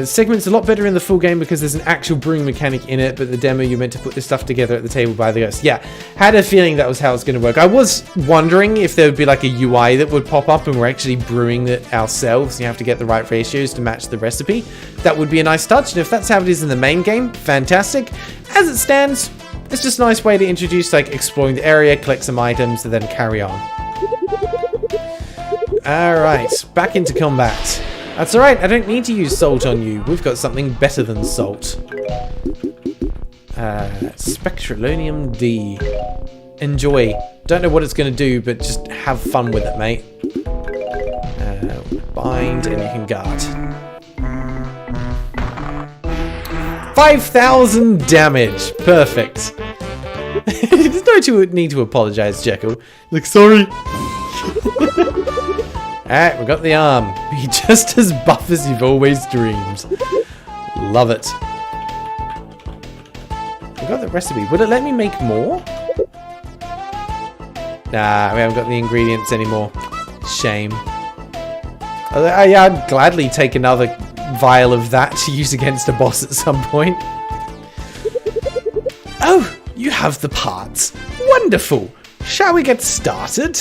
Segment's a lot better in the full game because there's an actual brewing mechanic in it, but the demo you're meant to put this stuff together at the table by the ghost. Yeah, had a feeling that was how it's going to work. I was wondering if there would be like a UI that would pop up and we're actually brewing it ourselves. You have to get the right ratios to match the recipe. That would be a nice touch, and if that's how it is in the main game, fantastic. As it stands, it's just a nice way to introduce like exploring the area, collect some items, and then carry on. Alright, back into combat. That's alright, I don't need to use salt on you. We've got something better than salt. Spectralodium D. Enjoy. Don't know what it's going to do, but just have fun with it, mate. Bind, and you can guard. 5,000 damage. Perfect. There's no need to apologize, Jekyll. Like, sorry. Alright, we got the arm. Be just as buff as you've always dreamed. Love it. We got the recipe. Would it let me make more? Nah, we haven't got the ingredients anymore. Shame. Yeah, I'd gladly take another vial of that to use against a boss at some point. Oh, you have the parts. Wonderful. Shall we get started?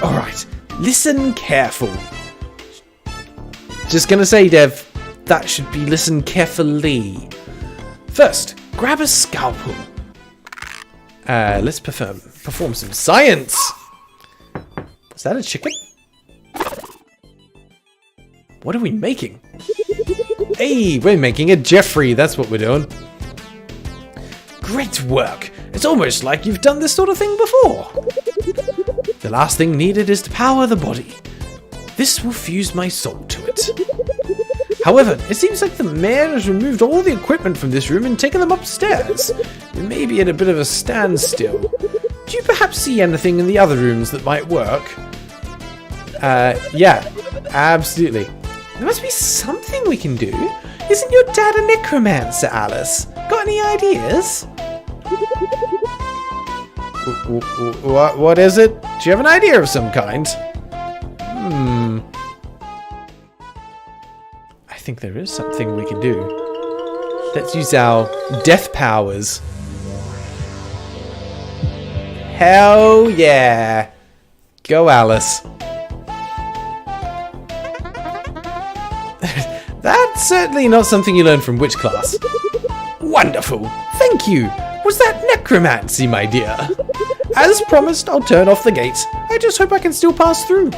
Alright. Listen careful. Just gonna say, Dev, that should be listen carefully. First, grab a scalpel. Let's perform some science. Is that a chicken? What are we making? Hey, we're making a Jeffrey. That's what we're doing. Great work. It's almost like you've done this sort of thing before. The last thing needed is to power the body. This will fuse my soul to it. However, it seems like the mayor has removed all the equipment from this room and taken them upstairs. We may be at a bit of a standstill. Do you perhaps see anything in the other rooms that might work? Yeah, absolutely. There must be something we can do. Isn't your dad a necromancer, Alice? Got any ideas? What is it? Do you have an idea of some kind? I think there is something we can do. Let's use our death powers. Hell yeah! Go, Alice. That's certainly not something you learn from witch class. Wonderful! Thank you! Was that necromancy, my dear? As promised, I'll turn off the gates. I just hope I can still pass through.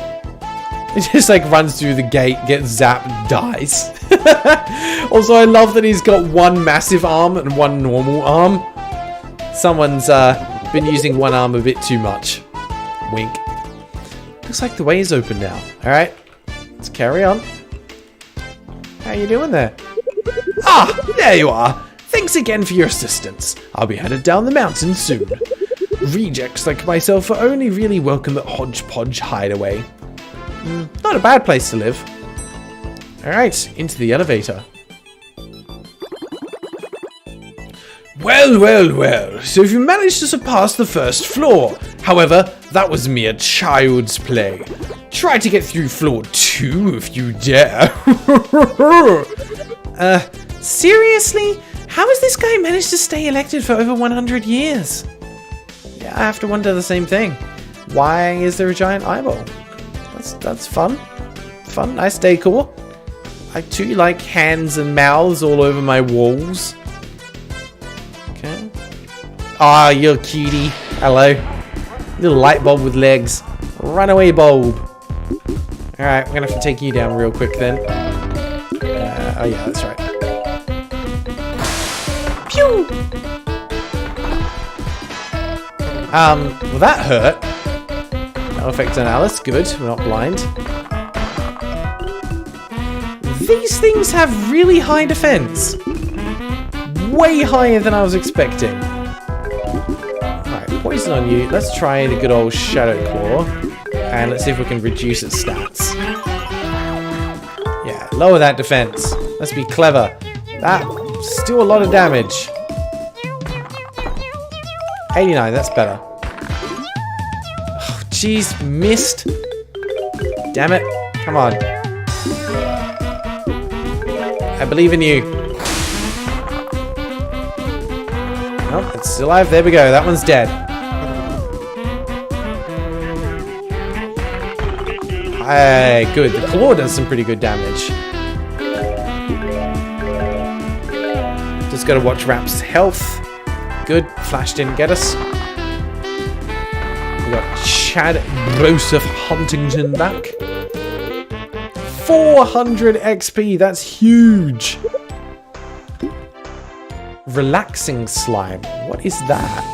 It just like runs through the gate, gets zapped, dies. Also, I love that he's got one massive arm and one normal arm. Someone's been using one arm a bit too much. Wink. Looks like the way is open now. Alright, let's carry on. How you doing there? Ah, there you are. Thanks Thanks again for your assistance. I'll be headed down the mountain soon. Rejects like myself are only really welcome at Hodgepodge Hideaway. Not a bad place to live. Alright, into the elevator. Well, well, well, so you managed to surpass the first floor. However, that was mere child's play. Try to get through floor 2 if you dare. Seriously? How has this guy managed to stay elected for over 100 years? Yeah, I have to wonder the same thing. Why is there a giant eyeball? That's fun. Fun, nice decor. I too like hands and mouths all over my walls. Okay. Ah, you're a cutie. Hello. Little light bulb with legs. Runaway bulb. Alright, we're gonna have to take you down real quick then. Oh yeah, that's right. Pew! Well that hurt. No effect on Alice, good, we're not blind. These things have really high defense. Way higher than I was expecting. Alright, poison on you. Let's try the good old Shadow Claw. And let's see if we can reduce its stats. Yeah, lower that defense. Let's be clever. That's still a lot of damage. 89, that's better. Oh, jeez, missed. Damn it. Come on. I believe in you. Nope, it's still alive. There we go. That one's dead. Hey, good. The claw does some pretty good damage. Just gotta watch Rap's health. Good. Flash didn't get us. We got Chad Joseph Huntington back. 400 XP. That's huge. Relaxing slime. What is that?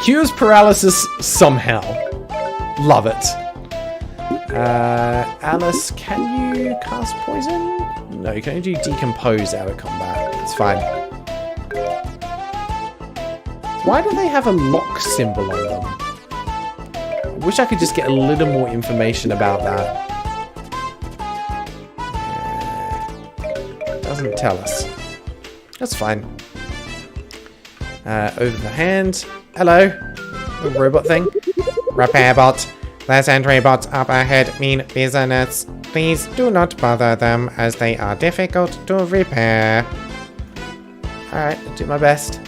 Cures paralysis somehow. Love it. Alice, can you cast poison? No, you can only do decompose out of combat. It's fine. Why do they have a lock symbol on them? I wish I could just get a little more information about that. Doesn't tell us. That's fine. Over the hand. Hello. Little robot thing. Repair bot. There's entry bots up ahead mean business. Please do not bother them as they are difficult to repair. Alright, I'll do my best.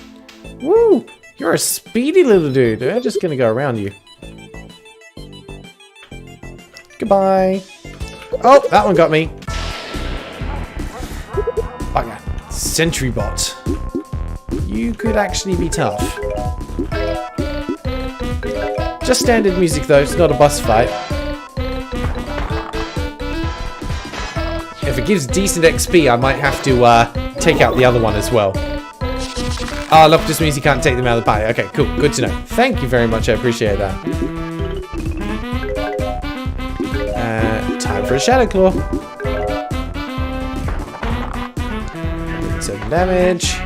Woo! You're a speedy little dude. They're just gonna go around you. Goodbye. Oh, that one got me. Bugger. Sentry bot. You could actually be tough. Just standard music though, it's not a boss fight. If it gives decent XP, I might have to take out the other one as well. Oh, look, just means you can't take them out of the party. Okay, cool, good to know. Thank you very much, I appreciate that. Time for a Shadow Claw. Some damage.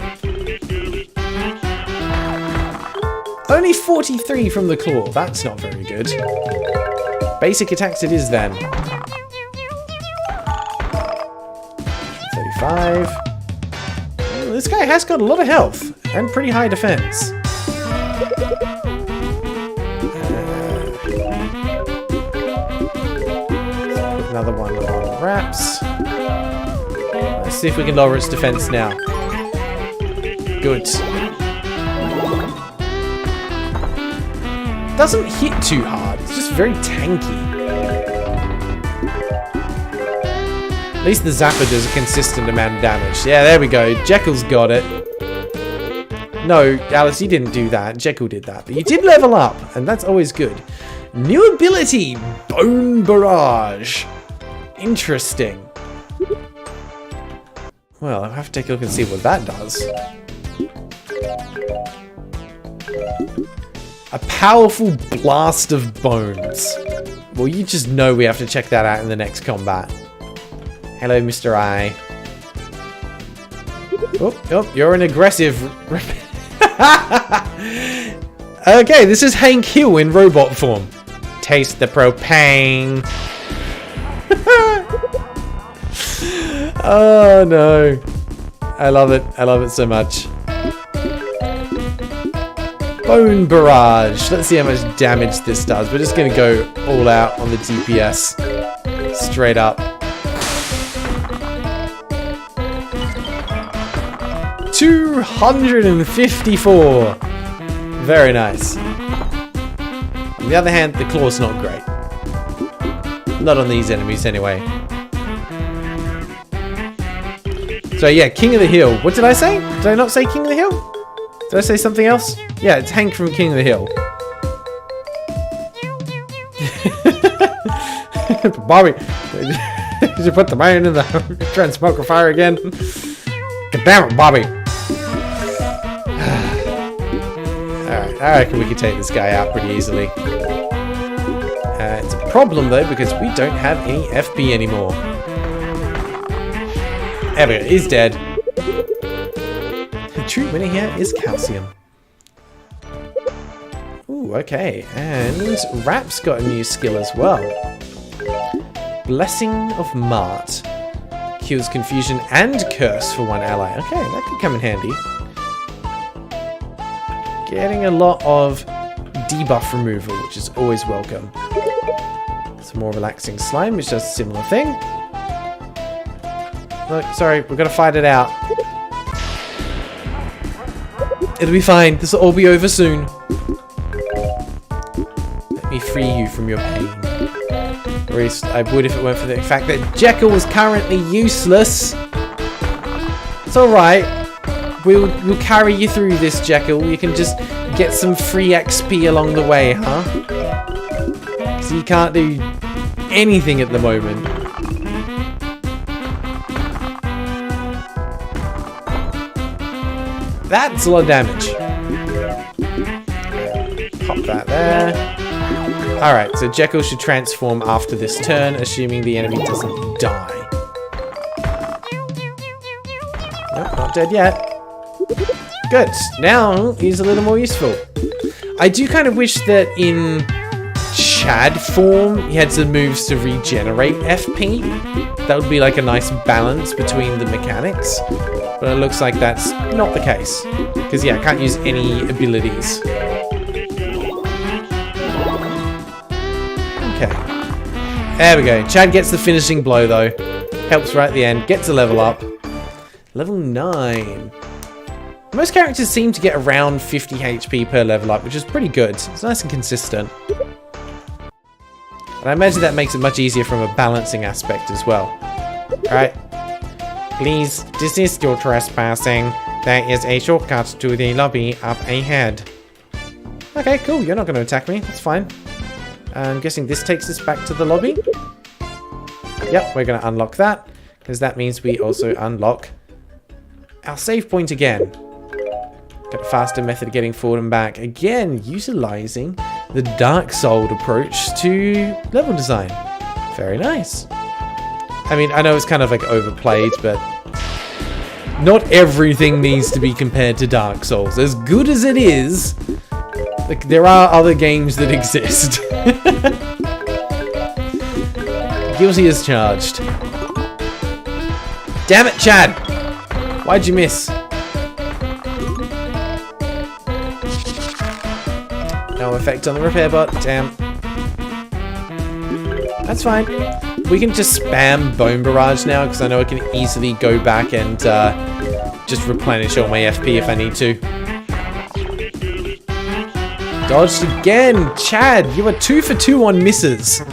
Only 43 from the claw. That's not very good. Basic attacks it is then. 35. Well, this guy has got a lot of health and pretty high defense. Another one on Raps. Let's see if we can lower its defense now. Good. Doesn't hit too hard, it's just very tanky. At least the Zapper does a consistent amount of damage. Yeah, there we go. Jekyll's got it. No, Alice, you didn't do that. Jekyll did that. But you did level up, and that's always good. New ability, Bone Barrage. Interesting. Well, I'll have to take a look and see what that does. A powerful blast of bones. Well, you just know we have to check that out in the next combat. Hello, Mr. I. Oh, you're an aggressive... Okay, this is Hank Hill in robot form. Taste the propane. Oh, no. I love it. I love it so much. Bone barrage. Let's see how much damage this does. We're just going to go all out on the DPS. Straight up. 254. Very nice. On the other hand, the claw's not great. Not on these enemies anyway. So yeah, King of the Hill. What did I say? Did I not say King of the Hill? Did I say something else? Yeah, it's Hank from King of the Hill. Bobby, did you put the man in the transmoker fire again? God damn it, Bobby. Alright, I reckon we can take this guy out pretty easily. It's a problem though, because we don't have any FP anymore. There we go, he's dead. The true winner here is calcium. Ooh, okay, and Rap's got a new skill as well. Blessing of Mart. Kills confusion and curse for one ally. Okay, that could come in handy. Getting a lot of debuff removal, which is always welcome. Some more relaxing slime, which does a similar thing. Look, sorry, we're gonna fight it out. It'll be fine. This will all be over soon. Let me free you from your pain. Or at least I would if it weren't for the fact that Jekyll was currently useless. It's alright. We'll carry you through this, Jekyll. You can just get some free XP along the way, huh? So you can't do anything at the moment. That's a lot of damage. Pop that there. Alright, so Jekyll should transform after this turn, assuming the enemy doesn't die. Nope, not dead yet. Good. Now he's a little more useful. I do kind of wish that in Chad form he had some moves to regenerate FP. That would be like a nice balance between the mechanics. But it looks like that's not the case. Because yeah, I can't use any abilities. Okay. There we go. Chad gets the finishing blow though. Helps right at the end. Gets a level up. Level 9. Most characters seem to get around 50 HP per level up, which is pretty good. It's nice and consistent. And I imagine that makes it much easier from a balancing aspect as well. Alright. Please desist your trespassing. There is a shortcut to the lobby up ahead. Okay, cool. You're not going to attack me. That's fine. I'm guessing this takes us back to the lobby. Yep, we're going to unlock that. Because that means we also unlock our save point again. Got a faster method of getting forward and back. Again, utilizing the Dark Soul approach to level design. Very nice. I mean, I know it's kind of like overplayed, but not everything needs to be compared to Dark Souls. As good as it is, like, there are other games that exist. Guilty as charged. Damn it, Chad! Why'd you miss? No effect on the repair bot. Damn. That's fine. We can just spam Bone Barrage now, because I know I can easily go back and just replenish all my FP if I need to. Dodged again! Chad, you are 2 for 2 on misses.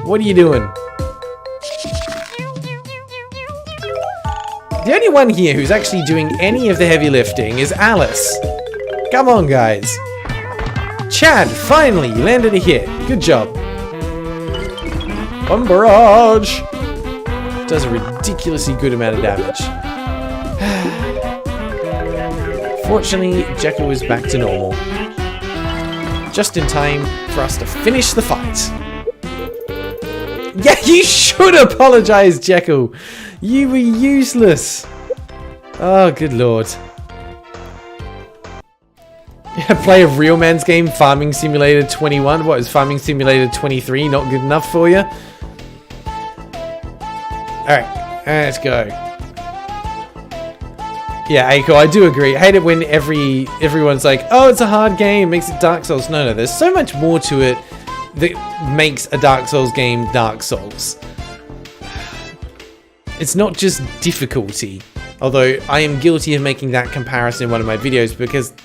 What are you doing? The only one here who's actually doing any of the heavy lifting is Alice. Come on, guys. Chad, finally, you landed a hit. Good job. One barrage. Does a ridiculously good amount of damage. Fortunately, Jekyll is back to normal. Just in time for us to finish the fight. Yeah, you should apologize, Jekyll. You were useless. Oh, good lord. Yeah, play a real man's game, Farming Simulator 21. What, is Farming Simulator 23 not good enough for you? Alright, let's go. Yeah, Aiko, I do agree. I hate it when everyone's like, oh, it's a hard game, makes it Dark Souls. No, there's so much more to it that makes a Dark Souls game Dark Souls. It's not just difficulty. Although I am guilty of making that comparison in one of my videos,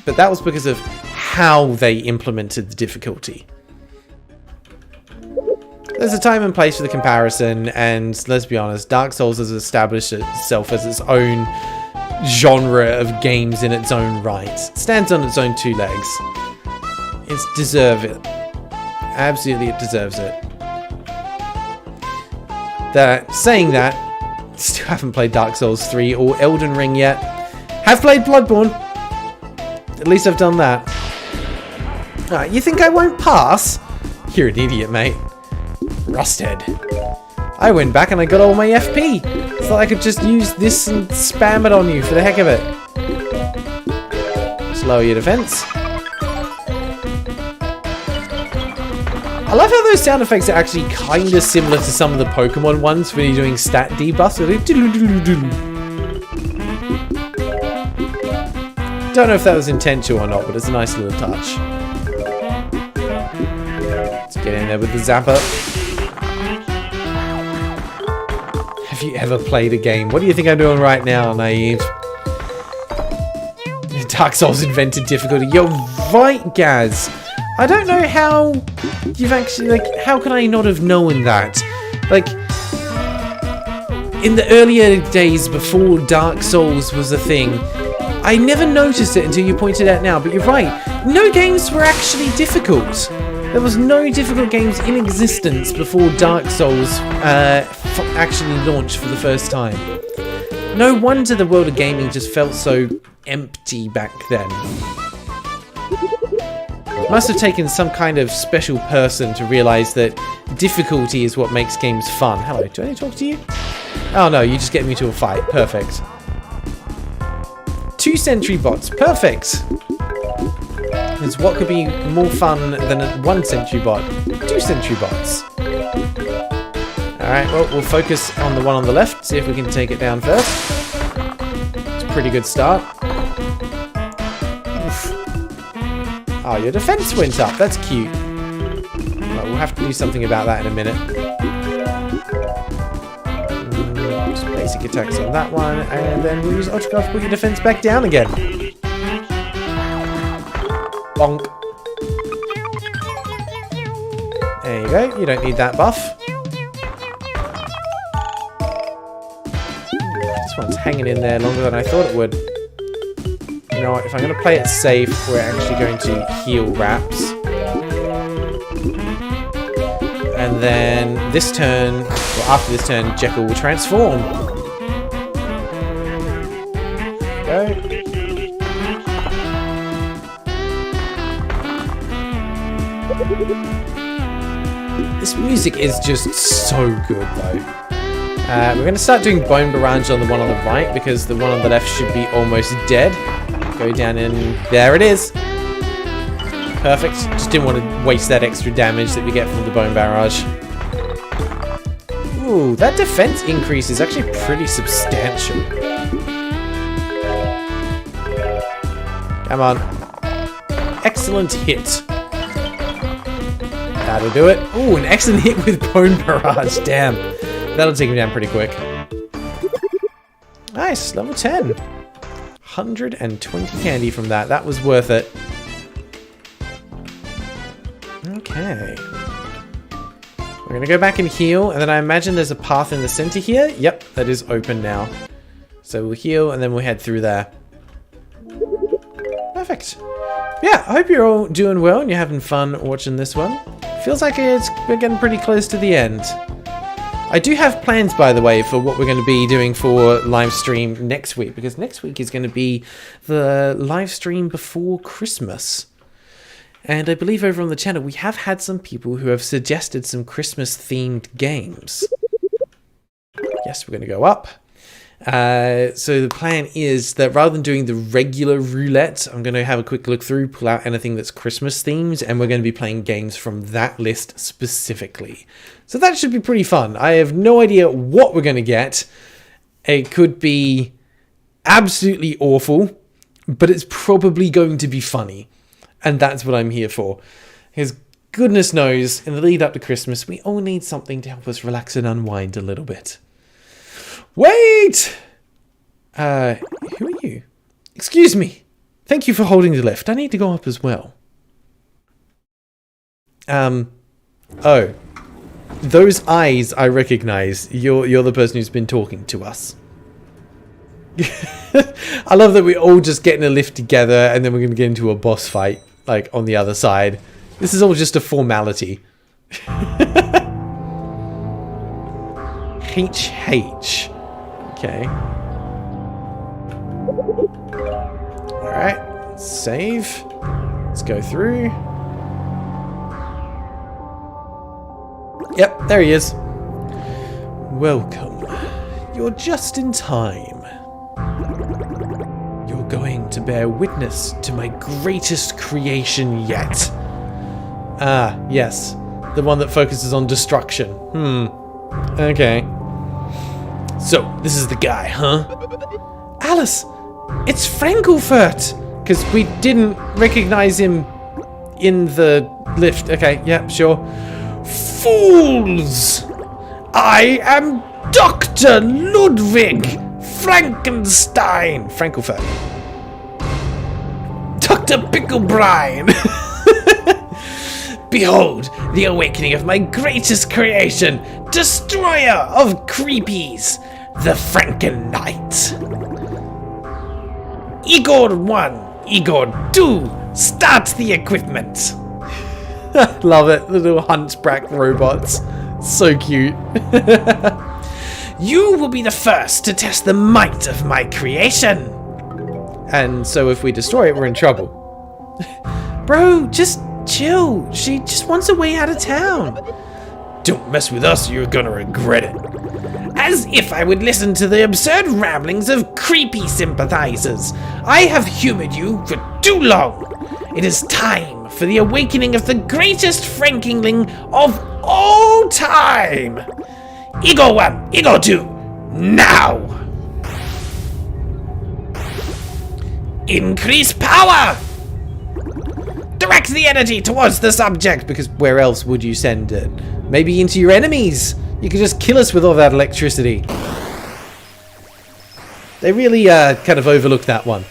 but that was because of how they implemented the difficulty. There's a time and place for the comparison, and let's be honest, Dark Souls has established itself as its own genre of games in its own right. It stands on its own two legs. It's deserve it. Absolutely, it deserves it. Saying that, still haven't played Dark Souls 3 or Elden Ring yet. Have played Bloodborne. At least I've done that. Alright, you think I won't pass? You're an idiot, mate. Rusted. I went back and I got all my FP. So I could just use this and spam it on you for the heck of it. Slow your defense. I love how those sound effects are actually kind of similar to some of the Pokemon ones when you're doing stat debuffs. Don't know if that was intentional or not, but it's a nice little touch. Let's get in there with the Zapper. Have you ever played a game? What do you think I'm doing right now, Naive? Dark Souls invented difficulty. You're right, Gaz. I don't know how you've actually, how can I not have known that? In the earlier days before Dark Souls was a thing, I never noticed it until you pointed out now, but you're right. No games were actually difficult. There was no difficult games in existence before Dark Souls actually launched for the first time. No wonder the world of gaming just felt so empty back then. Must have taken some kind of special person to realize that difficulty is what makes games fun. Hello, do I need to talk to you? Oh no, you just get me to a fight. Perfect. 2 sentry bots. Perfect. Because what could be more fun than a 1 sentry bot? 2 sentry bots. Alright, well, we'll focus on the one on the left. See if we can take it down first. It's a pretty good start. Oh, your defense went up. That's cute. Right, we'll have to do something about that in a minute. Just basic attacks on that one, and then we'll use Ultra to put your defense back down again. Bonk. There you go. You don't need that buff. This one's hanging in there longer than I thought it would. You know what, if I'm going to play it safe, we're actually going to heal Raps. And then this turn, well, after this turn, Jekyll will transform. There we go. This music is just so good, though. We're going to start doing Bone Barrage on the one on the right, because the one on the left should be almost dead. Go down in. There it is. Perfect. Just didn't want to waste that extra damage that we get from the Bone Barrage. Ooh, that defense increase is actually pretty substantial. Come on. Excellent hit. That'll do it. Ooh, an excellent hit with Bone Barrage. Damn. That'll take him down pretty quick. Nice. Level 10. 120 candy from that. That was worth it. Okay. We're going to go back and heal, and then I imagine there's a path in the center here. Yep, that is open now. So we'll heal, and then we'll head through there. Perfect. Yeah, I hope you're all doing well and you're having fun watching this one. Feels like we're getting pretty close to the end. I do have plans, by the way, for what we're going to be doing for live stream next week, because next week is going to be the live stream before Christmas. And I believe over on the channel we have had some people who have suggested some Christmas-themed games. Yes, we're going to go up. So the plan is that rather than doing the regular roulette, I'm going to have a quick look through, pull out anything that's Christmas themed, and we're going to be playing games from that list specifically. So that should be pretty fun. I have no idea what we're going to get. It could be absolutely awful, but it's probably going to be funny. And that's what I'm here for. Because goodness knows, in the lead up to Christmas, we all need something to help us relax and unwind a little bit. Wait! Who are you? Excuse me. Thank you for holding the lift. I need to go up as well. Oh. Those eyes I recognize. You're the person who's been talking to us. I love that we're all just getting a lift together and then we're going to get into a boss fight, like, on the other side. This is all just a formality. HH. Okay. Alright. Save. Let's go through. Yep, there he is. Welcome. You're just in time. You're going to bear witness to my greatest creation yet. Ah, yes. The one that focuses on destruction. Okay. So, this is the guy, huh? Alice! It's Frankenfurt! Because we didn't recognize him in the lift. Okay, yeah, sure. Fools! I am Dr. Ludwig Frankenstein! Frankenfurt. Dr. Picklebrine! Behold, the awakening of my greatest creation, destroyer of creepies, the Franken Knight. Igor 1, Igor 2, start the equipment. Love it, the little hunchback robots. So cute. You will be the first to test the might of my creation. And so if we destroy it, we're in trouble. Bro, just chill. She just wants a way out of town. Don't mess with us, you're gonna regret it. As if I would listen to the absurd ramblings of creepy sympathizers. I have humored you for too long. It is time for the awakening of the greatest Frankingling of all time. Igor 1, Igor 2, now! Increase power! Direct the energy towards the subject, because where else would you send it? Maybe into your enemies? You could just kill us with all that electricity. They really kind of overlooked that one.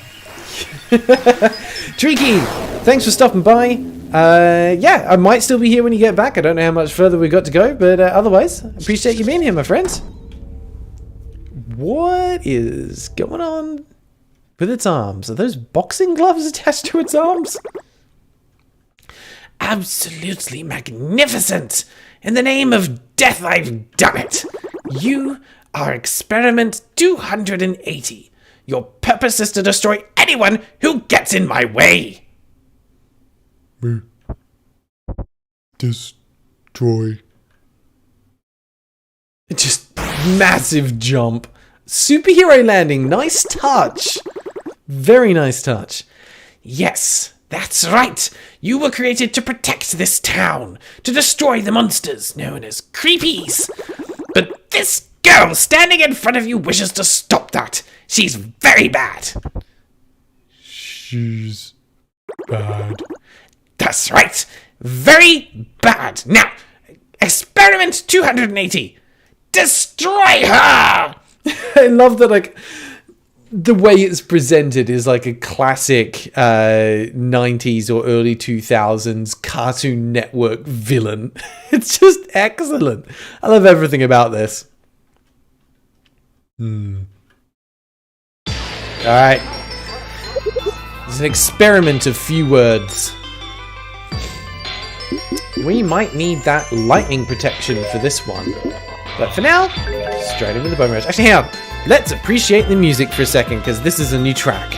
Tricky, thanks for stopping by. Yeah, I might still be here when you get back. I don't know how much further we've got to go, but otherwise, appreciate you being here, my friends. What is going on with its arms? Are those boxing gloves attached to its arms? Absolutely magnificent! In the name of death, I've done it! You are experiment 280. Your purpose is to destroy anyone who gets in my way! Destroy. Just massive jump. Superhero landing, nice touch. Very nice touch. Yes, that's right. You were created to protect this town, to destroy the monsters known as creepies. But this girl standing in front of you wishes to stop that. She's very bad. She's bad. That's right. Very bad. Now, experiment 280. Destroy her! I love that, like, the way it's presented is like a classic 90s or early 2000s Cartoon Network villain. It's just excellent. I love everything about this. Alright. It's an experiment of few words. We might need that lightning protection for this one. But for now, straight in with the bone rush. Actually, hang on. Let's appreciate the music for a second, because this is a new track.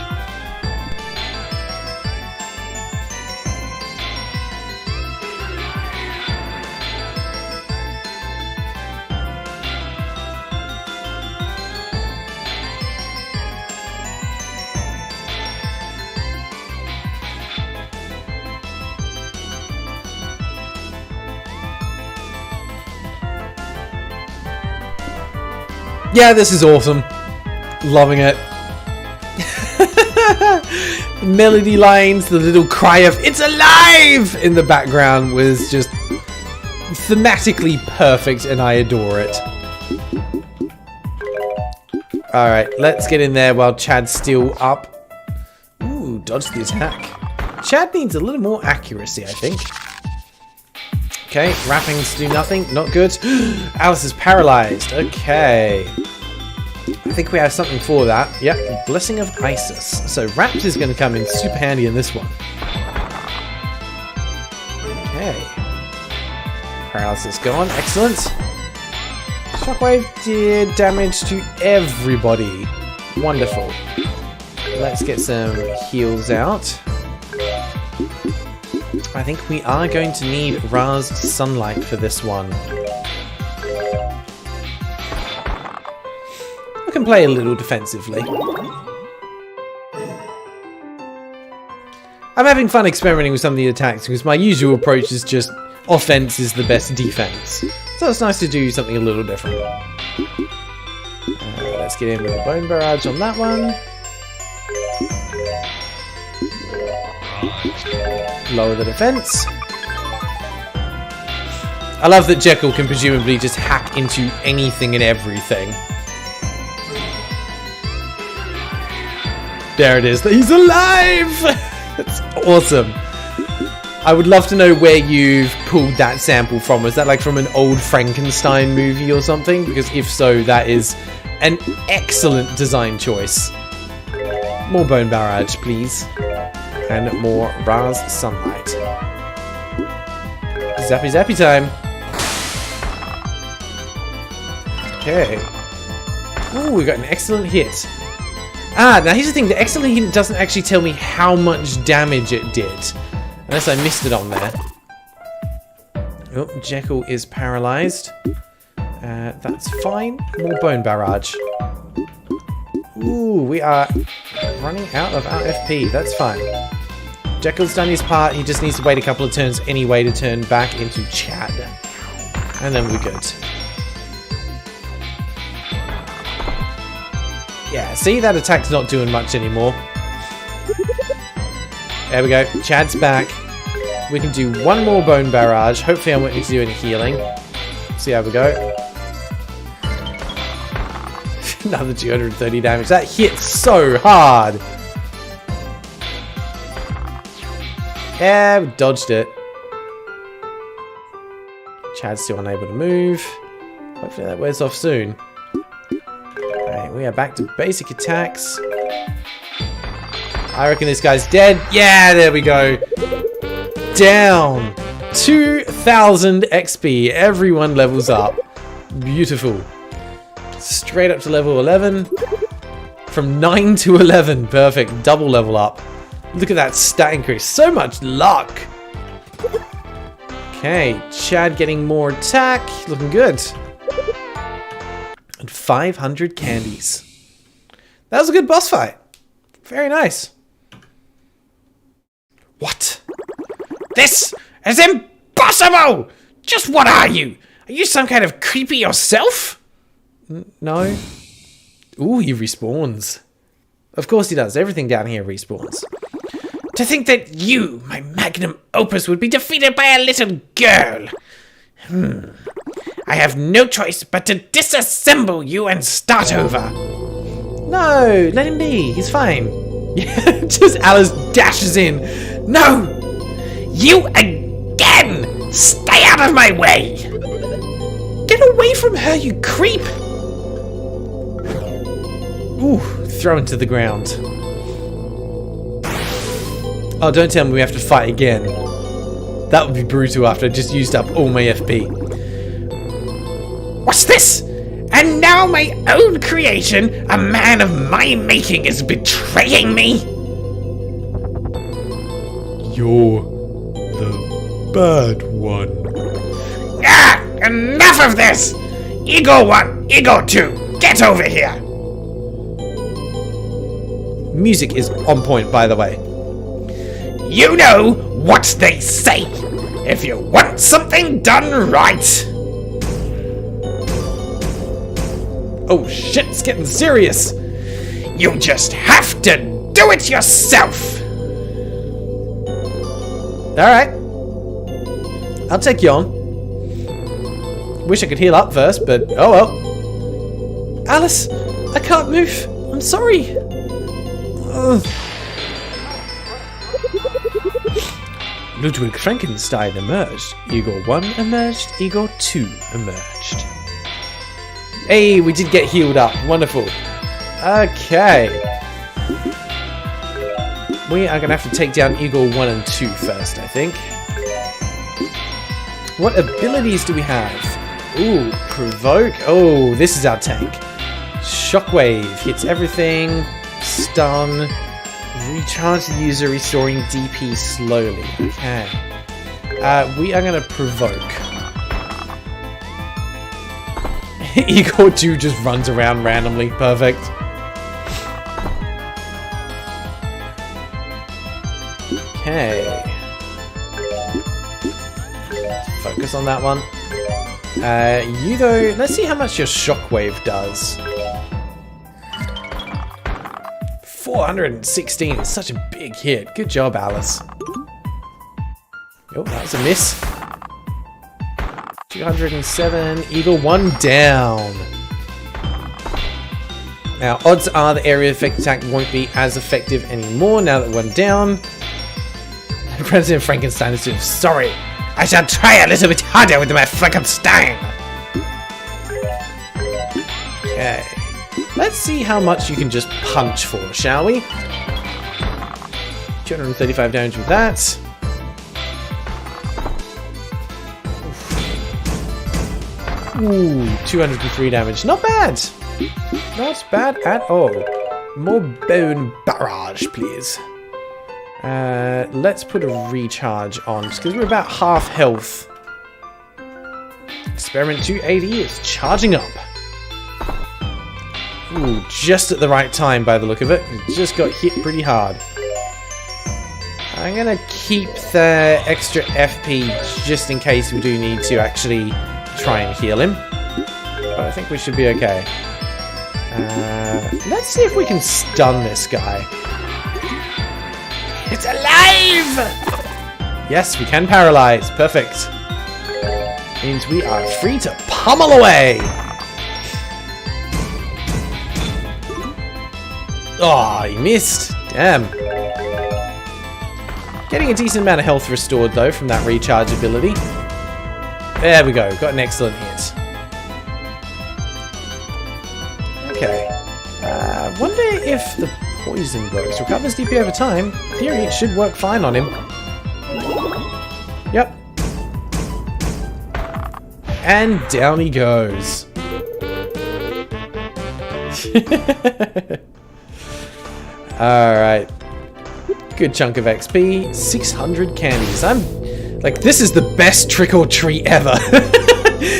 Yeah, this is awesome. Loving it. Melody lines, the little cry of "It's alive!" in the background was just thematically perfect, and I adore it. Alright, let's get in there while Chad's still up. Ooh, dodge the attack. Chad needs a little more accuracy, I think. Okay, wrappings do nothing. Not good. Alice is paralyzed. Okay. I think we have something for that. Yep, Blessing of Isis. So Wrapped is going to come in super handy in this one. Okay. Paralysis gone. Excellent. Shockwave did damage to everybody. Wonderful. Let's get some heals out. I think we are going to need Ra's Sunlight for this one. I can play a little defensively. I'm having fun experimenting with some of the attacks because my usual approach is just offense is the best defense. So it's nice to do something a little different. Let's get in with a Bone Barrage on that one. Lower the defense. I love that Jekyll can presumably just hack into anything and everything. There it is. He's alive! That's awesome. I would love to know where you've pulled that sample from. Is that like from an old Frankenstein movie or something? Because if so, that is an excellent design choice. More Bone Barrage, please. And more Ra's Sunlight. Zappy zappy time. Okay. Ooh, we got an excellent hit. Ah, now here's the thing. The excellent hit doesn't actually tell me how much damage it did. Unless I missed it on there. Oh, Jekyll is paralyzed. That's fine. More Bone Barrage. Ooh, we are running out of our FP. That's fine. Jekyll's done his part. He just needs to wait a couple of turns anyway to turn back into Chad. And then we're good. Yeah, see? That attack's not doing much anymore. There we go. Chad's back. We can do one more Bone Barrage. Hopefully I won't need to do any healing. See how we go. Another 230 damage. That hit so hard. Yeah, we dodged it. Chad's still unable to move. Hopefully that wears off soon. Okay, we are back to basic attacks. I reckon this guy's dead. Yeah, there we go. Down. 2,000 XP. Everyone levels up. Beautiful. Straight up to level 11. From 9 to 11. Perfect. Double level up. Look at that stat increase. So much luck. Okay. Chad getting more attack. Looking good. And 500 candies. That was a good boss fight. Very nice. What? This is impossible! Just what are you? Are you some kind of creepy yourself? No. Ooh, he respawns. Of course he does. Everything down here respawns. To think that you, my magnum opus, would be defeated by a little girl. I have no choice but to disassemble you and start over. No, let him be. He's fine. Yeah, just Alice dashes in. No! You again! Stay out of my way! Get away from her, you creep! Ooh, thrown to the ground. Oh, don't tell me we have to fight again. That would be brutal after I just used up all my FP. What's this? And now my own creation, a man of my making, is betraying me? You're the bad one. Ah! Enough of this! Ego 1, Ego 2, get over here! Music is on point, by the way. You know what they say. If you want something done right... Oh shit, it's getting serious. You just have to do it yourself. Alright. I'll take you on. Wish I could heal up first, but oh well. Alice, I can't move. I'm sorry. Ugh. Ludwig Frankenstein emerged. Igor 1 emerged. Igor 2 emerged. Hey, we did get healed up. Wonderful. Okay. We are going to have to take down Igor 1 and 2 first, I think. What abilities do we have? Ooh, Provoke. Oh, this is our tank. Shockwave. Hits everything. Stun. Recharge the user, restoring DP slowly. Okay. We are going to Provoke. Igor 2 just runs around randomly. Perfect. Okay. Focus on that one. You though, let's see how much your Shockwave does. 416 is such a big hit. Good job, Alice. Oh, that was a miss. 207. Eagle 1 down. Now, odds are the area effect attack won't be as effective anymore now that 1 down. President Frankenstein is doing sorry. I shall try a little bit harder with my Frankenstein. Okay. Let's see how much you can just punch for, shall we? 235 damage with that. Ooh, 203 damage. Not bad. Not bad at all. More bone barrage, please. Let's put a recharge on, just because we're about half health. Experiment 280 is charging up. Ooh, just at the right time by the look of it. It just got hit pretty hard. I'm gonna keep the extra FP just in case we do need to actually try and heal him. But I think we should be okay. Let's see if we can stun this guy. It's alive! Yes, we can paralyze. Perfect. Means we are free to pummel away. Oh, he missed. Damn. Getting a decent amount of health restored, though, from that recharge ability. There we go. Got an excellent hit. Okay. Wonder if the poison works. Recovers DP over time. In theory, it should work fine on him. Yep. And down he goes. Alright. Good chunk of XP. 600 candies. I'm... like, this is the best trick or treat ever.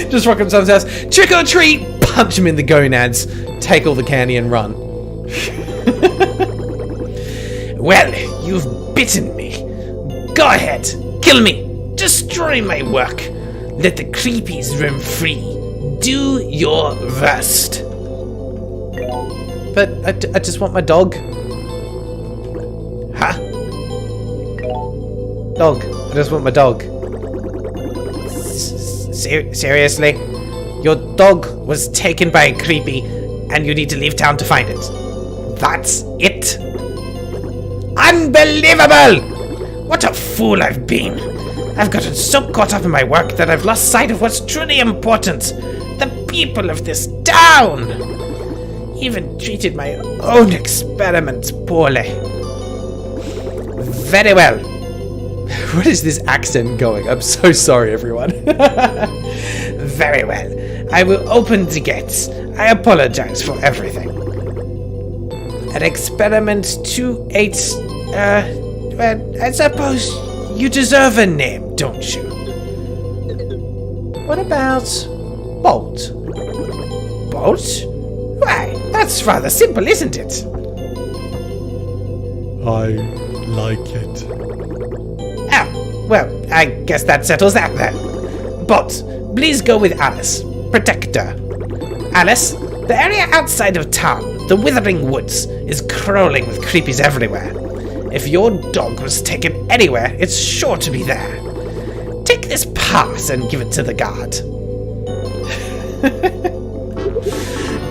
Just rock up to someone's house. Trick or treat! Punch him in the gonads. Take all the candy and run. Well, you've bitten me. Go ahead. Kill me. Destroy my work. Let the creepies roam free. Do your worst. But I just want my dog. Huh? Dog. I just want my dog. Seriously? Your dog was taken by a creepy and you need to leave town to find it. That's it? Unbelievable! What a fool I've been. I've gotten so caught up in my work that I've lost sight of what's truly important. The people of this town. Even treated my own experiments poorly. Very well. What is this accent going? I'm so sorry, everyone. Very well. I will open the gates. I apologize for everything. An experiment 28... well, I suppose you deserve a name, don't you? What about Bolt? Bolt? Why, that's rather simple, isn't it? I like it. Oh, well, I guess that settles that then. Bolt, please go with Alice. Protect her. Alice, The area outside of town, the Withering Woods, is crawling with creepies everywhere. If your dog was taken anywhere, it's sure to be there. Take this pass and give it to the guard.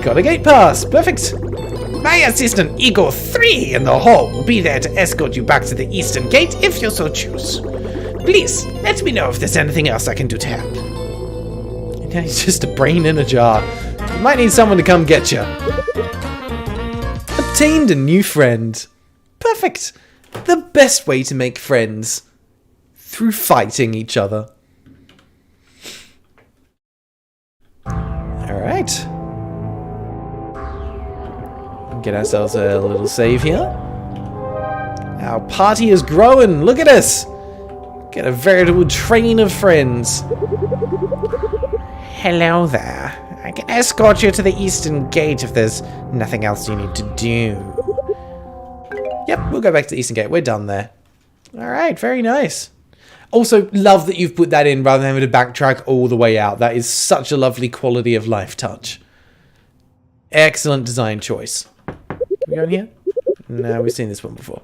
Got a gate pass. Perfect. My assistant Eagle 3 in the hall will be there to escort you back to the eastern gate if you so choose. Please, let me know if there's anything else I can do to help. Yeah, he's just a brain in a jar. You might need someone to come get you. Obtained a new friend. Perfect. The best way to make friends. Through fighting each other. Alright. Get ourselves a little save here. Our party is growing. Look at us. Get a veritable train of friends. Hello there. I can escort you to the eastern gate if there's nothing else you need to do. Yep, we'll go back to the eastern gate. We're done there. Alright, very nice. Also, love that you've put that in rather than having to backtrack all the way out. That is such a lovely quality of life touch. Excellent design choice. Can we go in here? No, we've seen this one before.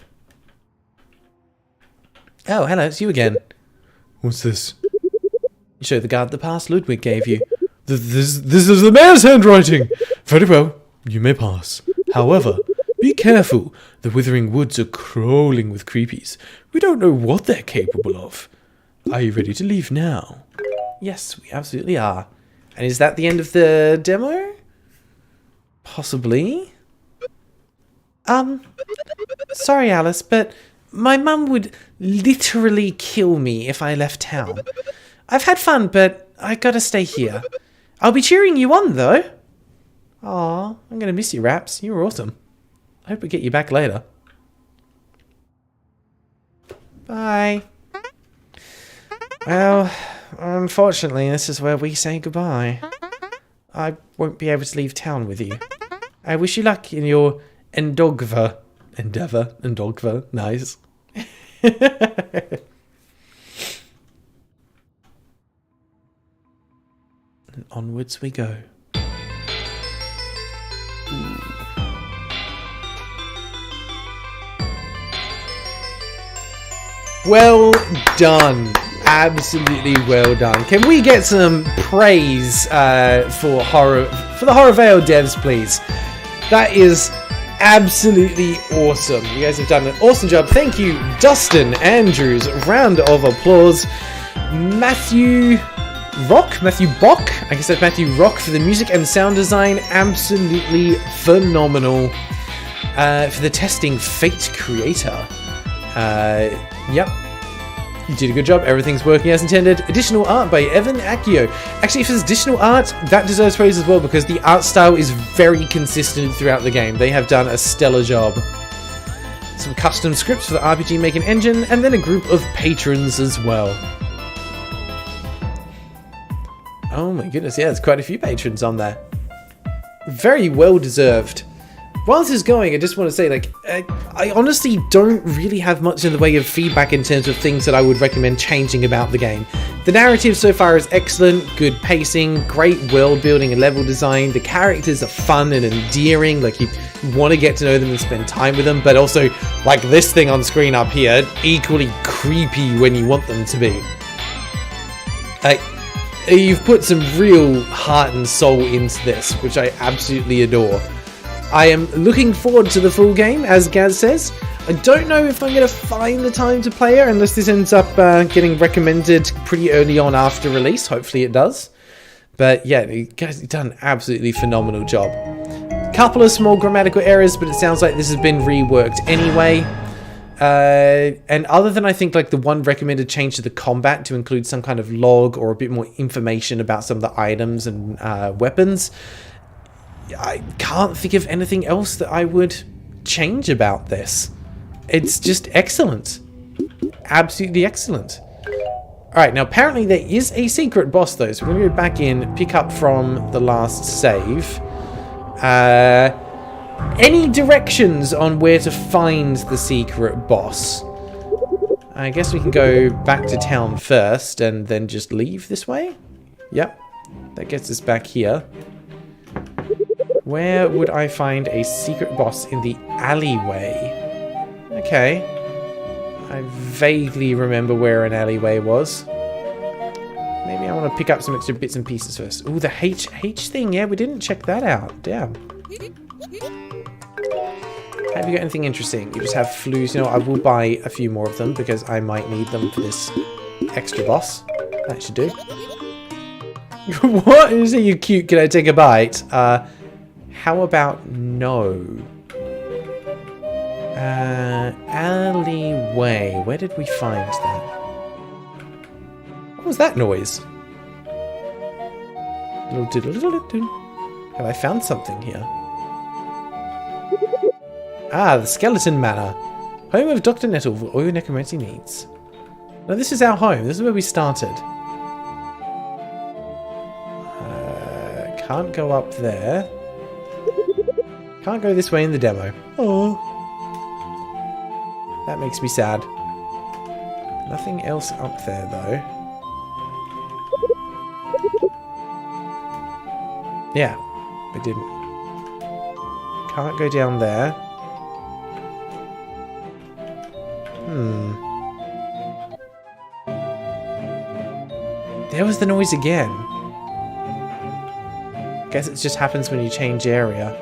Oh, hello, it's you again. What's this? Show the guard the pass Ludwig gave you. This is the mayor's handwriting! Very well, you may pass. However, be careful. The Withering Woods are crawling with creepies. We don't know what they're capable of. Are you ready to leave now? Yes, we absolutely are. And is that the end of the demo? Possibly. Sorry, Alice, but my mum would literally kill me if I left town. I've had fun, but I gotta stay here. I'll be cheering you on, though. Aw, I'm gonna miss you, Raps. You were awesome. I hope we get you back later. Bye. Well, unfortunately, this is where we say goodbye. I won't be able to leave town with you. I wish you luck in your endeavour. Nice. And onwards we go. Ooh. Well done. Absolutely well done. Can we get some praise for the HorrorVale devs, please? That is absolutely awesome. You guys have done an awesome job. Thank you, Dustin Andrews. Round of applause. Matthew Bock? I guess that's Matthew Rock for the music and sound design. Absolutely phenomenal. For the testing, Fate Creator. Yep. You did a good job. Everything's working as intended. Additional art by Evan Akio. Actually, if there's additional art, that deserves praise as well because the art style is very consistent throughout the game. They have done a stellar job. Some custom scripts for the RPG making engine, and then a group of patrons as well. Oh my goodness, yeah, there's quite a few patrons on there. Very well deserved. While this is going, I just want to say, like, I honestly don't really have much in the way of feedback in terms of things that I would recommend changing about the game. The narrative so far is excellent, good pacing, great world building and level design. The characters are fun and endearing, like you want to get to know them and spend time with them, but also, like this thing on screen up here, equally creepy when you want them to be. Like, you've put some real heart and soul into this, which I absolutely adore. I am looking forward to the full game, as Gaz says. I don't know if I'm going to find the time to play it, unless this ends up getting recommended pretty early on after release. Hopefully it does. But yeah, you guys have done an absolutely phenomenal job. Couple of small grammatical errors, but it sounds like this has been reworked anyway. And other than I think like the one recommended change to the combat to include some kind of log or a bit more information about some of the items and weapons, I can't think of anything else that I would change about this. It's just excellent. Absolutely excellent. Alright, now apparently there is a secret boss though, so we're going to go back in, pick up from the last save. Any directions on where to find the secret boss? I guess we can go back to town first and then just leave this way. Yep, that gets us back here. Where would I find a secret boss in the alleyway? Okay. I vaguely remember where an alleyway was. Maybe I want to pick up some extra bits and pieces first. Ooh, the H thing. Yeah, we didn't check that out. Damn. Have you got anything interesting? You just have flues. You know, I will buy a few more of them because I might need them for this extra boss. That should do. What? You say you're cute. Can I take a bite? How about no? Alleyway. Where did we find that? What was that noise? Have I found something here? Ah, the Skeleton Manor. Home of Dr. Nettle for all your necromancy needs. No, this is our home. This is where we started. Can't go up there. Can't go this way in the demo. Oh. That makes me sad. Nothing else up there, though. Yeah, I didn't. Can't go down there. There was the noise again. Guess it just happens when you change area.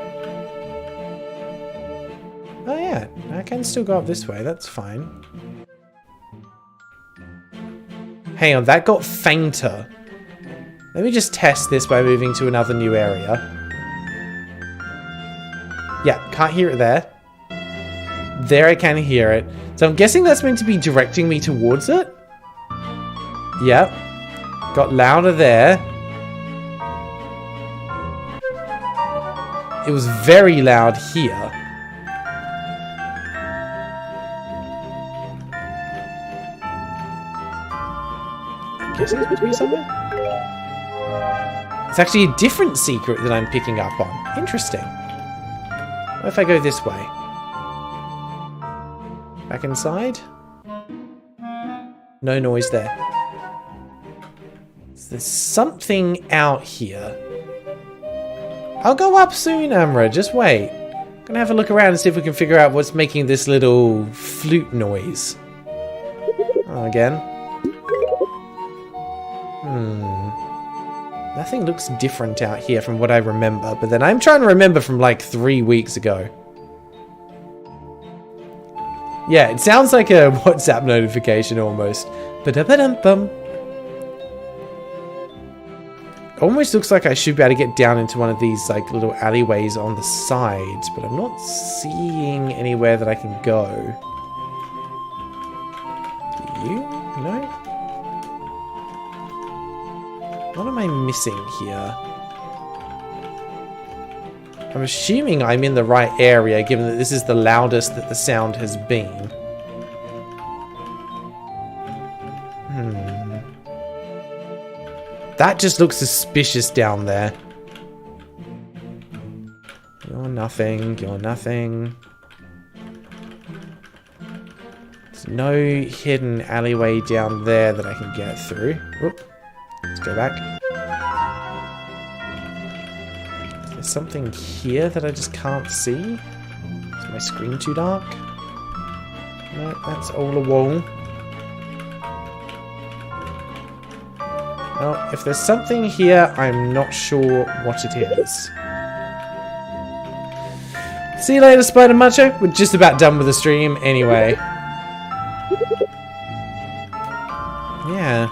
Oh yeah, I can still go up this way, that's fine. Hang on, that got fainter. Let me just test this by moving to another new area. Yeah, can't hear it there. There I can hear it. So I'm guessing that's meant to be directing me towards it. Yep. Got louder there. It was very loud here. I'm guessing it's supposed to be somewhere. It's actually a different secret that I'm picking up on. Interesting. What if I go this way? Back inside? No noise there. So there's something out here. I'll go up soon, Amra. Just wait. I'm gonna have a look around and see if we can figure out what's making this little flute noise. Oh, again. Nothing looks different out here from what I remember, but then I'm trying to remember from like 3 weeks ago. Yeah, it sounds like a WhatsApp notification almost. Ba-da-ba-dum-bum. Almost looks like I should be able to get down into one of these like little alleyways on the sides, but I'm not seeing anywhere that I can go. Do you? No? What am I missing here? I'm assuming I'm in the right area, given that this is the loudest that the sound has been. That just looks suspicious down there. You're nothing, you're nothing. There's no hidden alleyway down there that I can get through. Whoop. Let's go back. There's something here that I just can't see. Is my screen too dark? No, that's all a wall. Well, if there's something here, I'm not sure what it is. See you later, Spider Macho. We're just about done with the stream anyway. Yeah.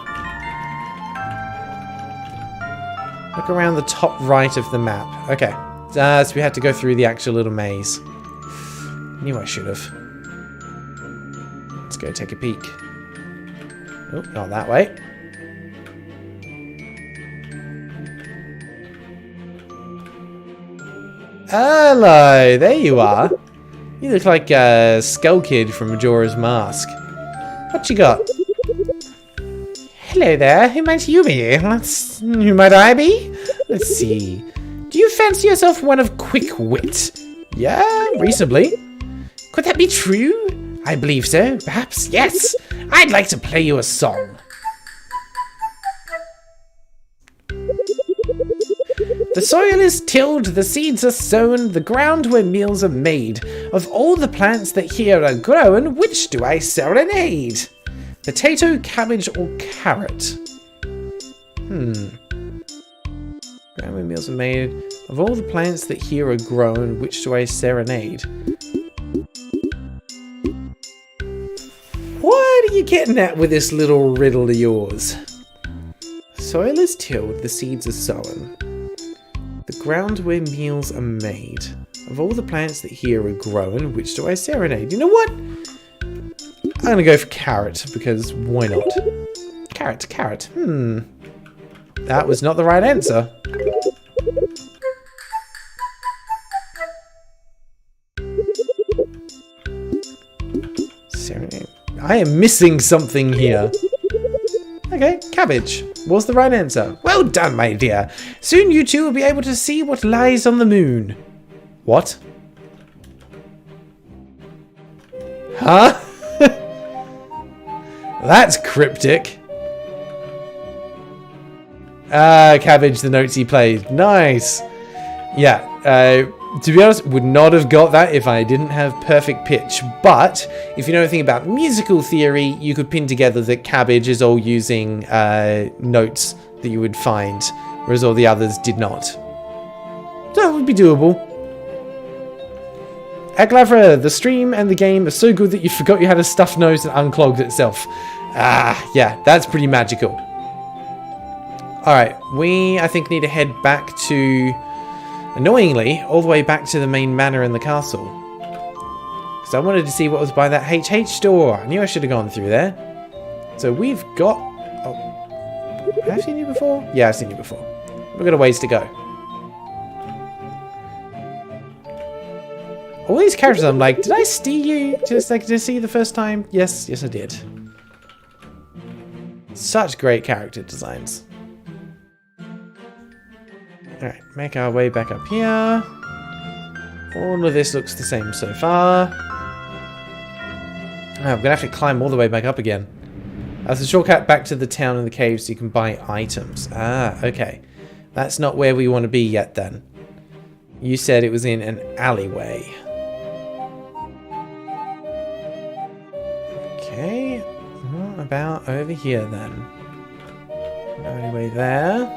Look around the top right of the map. Okay. So we had to go through the actual little maze. Knew I should have. Let's go take a peek. Oh, not that way. Hello, there you are. You look like a Skull Kid from Majora's Mask. What you got? Hello there, who might you be? Who might I be? Let's see. Do you fancy yourself one of quick wit? Yeah, reasonably. Could that be true? I believe so. Perhaps, yes. I'd like to play you a song. The soil is tilled, the seeds are sown, the ground where meals are made. Of all the plants that here are grown, which do I serenade? Potato, cabbage, or carrot? Ground where meals are made. Of all the plants that here are grown, which do I serenade? What are you getting at with this little riddle of yours? Soil is tilled, the seeds are sown. The ground where meals are made. Of all the plants that here are grown, which do I serenade? You know what? I'm gonna go for carrot, because why not? Carrot, carrot. That was not the right answer. Serenade. I am missing something here. Okay, cabbage was the right answer. Well done, my dear. Soon you two will be able to see what lies on the moon. What? Huh? That's cryptic. Cabbage, the notes he played. Nice. Yeah, to be honest, would not have got that if I didn't have perfect pitch. But if you know anything about musical theory, you could pin together that cabbage is all using notes that you would find, whereas all the others did not. So it would be doable. Aglavra, the stream and the game are so good that you forgot you had a stuffed nose and unclogged itself. Yeah, that's pretty magical. Alright, I think, need to head back to... Annoyingly, all the way back to the main manor in the castle. Because I wanted to see what was by that HH store. I knew I should have gone through there. So we've got... Oh, have I seen you before? Yeah, I've seen you before. We've got a ways to go. All these characters, I'm like, did I see you just like to see you the first time? Yes, yes I did. Such great character designs. Alright, make our way back up here. All of this looks the same so far. Oh, I'm going to have to climb all the way back up again. That's a shortcut back to the town and the caves so you can buy items. Okay. That's not where we want to be yet then. You said it was in an alleyway. Okay. What about over here then? An alleyway there.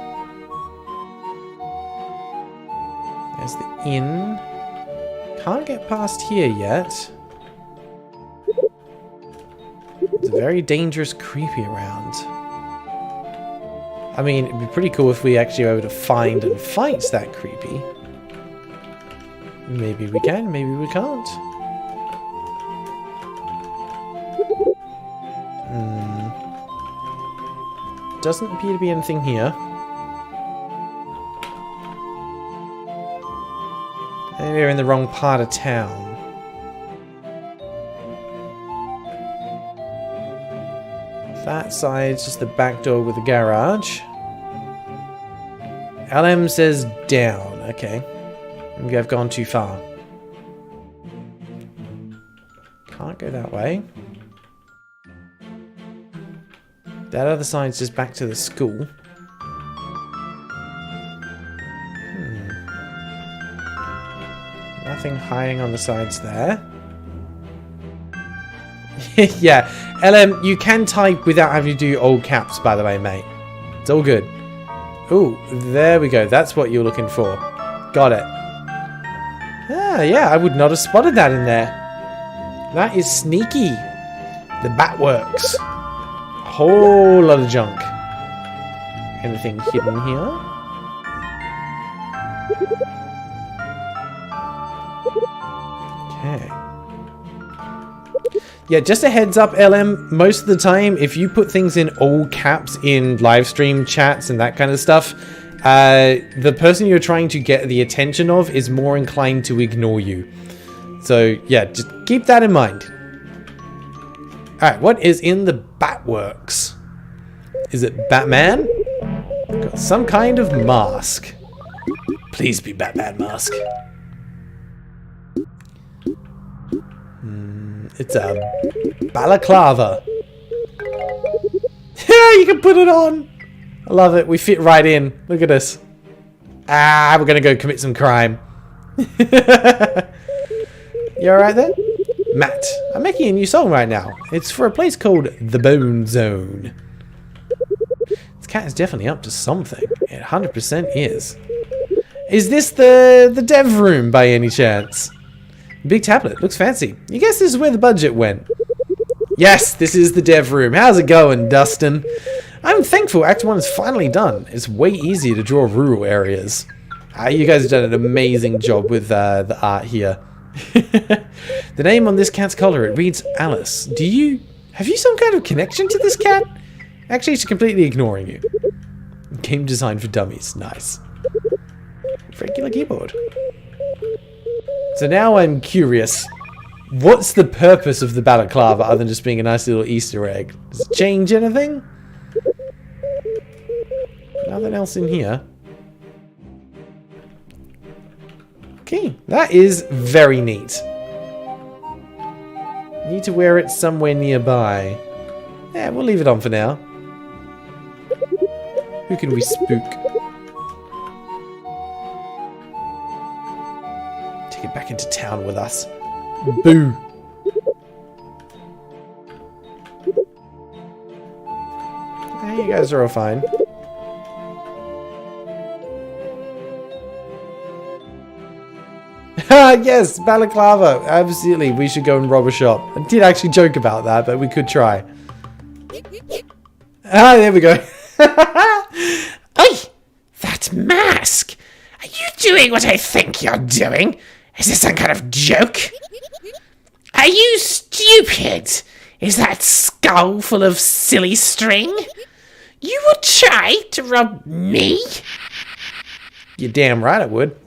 There's the inn. Can't get past here yet. It's a very dangerous, creepy around. I mean, it'd be pretty cool if we actually were able to find and fight that creepy. Maybe we can, maybe we can't. Doesn't appear to be anything here. Maybe we're in the wrong part of town. That side's just the back door with the garage. LM says down. Okay. Maybe I've gone too far. Can't go that way. That other side's just back to the school. Nothing hiding on the sides there. Yeah, LM, you can type without having to do all caps, by the way, mate. It's all good. Ooh, there we go. That's what you're looking for. Got it. Yeah, I would not have spotted that in there. That is sneaky. The bat works. A whole lot of junk. Anything hidden here? Okay. Yeah, just a heads up, LM, most of the time, if you put things in all caps in live stream chats and that kind of stuff, the person you're trying to get the attention of is more inclined to ignore you. So, yeah, just keep that in mind. Alright, what is in the Batworks? Is it Batman? Got some kind of mask. Please be Batman mask. It's a balaclava. Yeah, you can put it on. I love it. We fit right in. Look at us. Ah, we're gonna go commit some crime. You alright there? Matt, I'm making a new song right now. It's for a place called The Bone Zone. This cat is definitely up to something. It 100% is. Is this the dev room by any chance? Big tablet, looks fancy. You guess this is where the budget went. Yes, this is the dev room. How's it going, Dustin? I'm thankful Act 1 is finally done. It's way easier to draw rural areas. You guys have done an amazing job with the art here. The name on this cat's collar, it reads Alice. Have you some kind of connection to this cat? Actually, she's completely ignoring you. Game designed for dummies. Nice. Regular keyboard. So now I'm curious. What's the purpose of the balaclava other than just being a nice little Easter egg? Does it change anything? Nothing else in here. Okay, that is very neat. Need to wear it somewhere nearby. Yeah, we'll leave it on for now. Who can we spook? Take it back into town with us. Boo! Hey, you guys are all fine. Yes, balaclava. Absolutely, we should go and rob a shop. I did actually joke about that, but we could try. Ah, there we go. Oi! That mask! Are you doing what I think you're doing? Is this some kind of joke? Are you stupid? Is that skull full of silly string? You would try to rob me? You're damn right I would.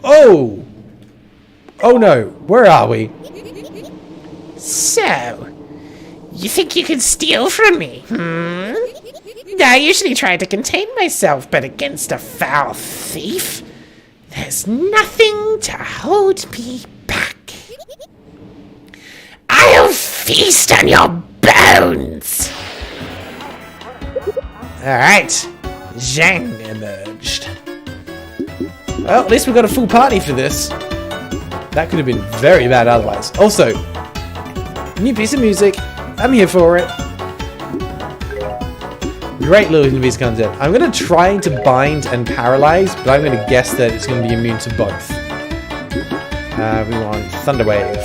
Oh! Oh no, where are we? So, you think you can steal from me, I usually try to contain myself, but against a foul thief, there's nothing to hold me back. I'll feast on your bones! Alright, Zhang emerged. Well, at least we got a full party for this. That could have been very bad otherwise. Also, new piece of music. I'm here for it. Great little piece comes in. I'm going to try to bind and paralyze, but I'm going to guess that it's going to be immune to both. We want Thunderwave.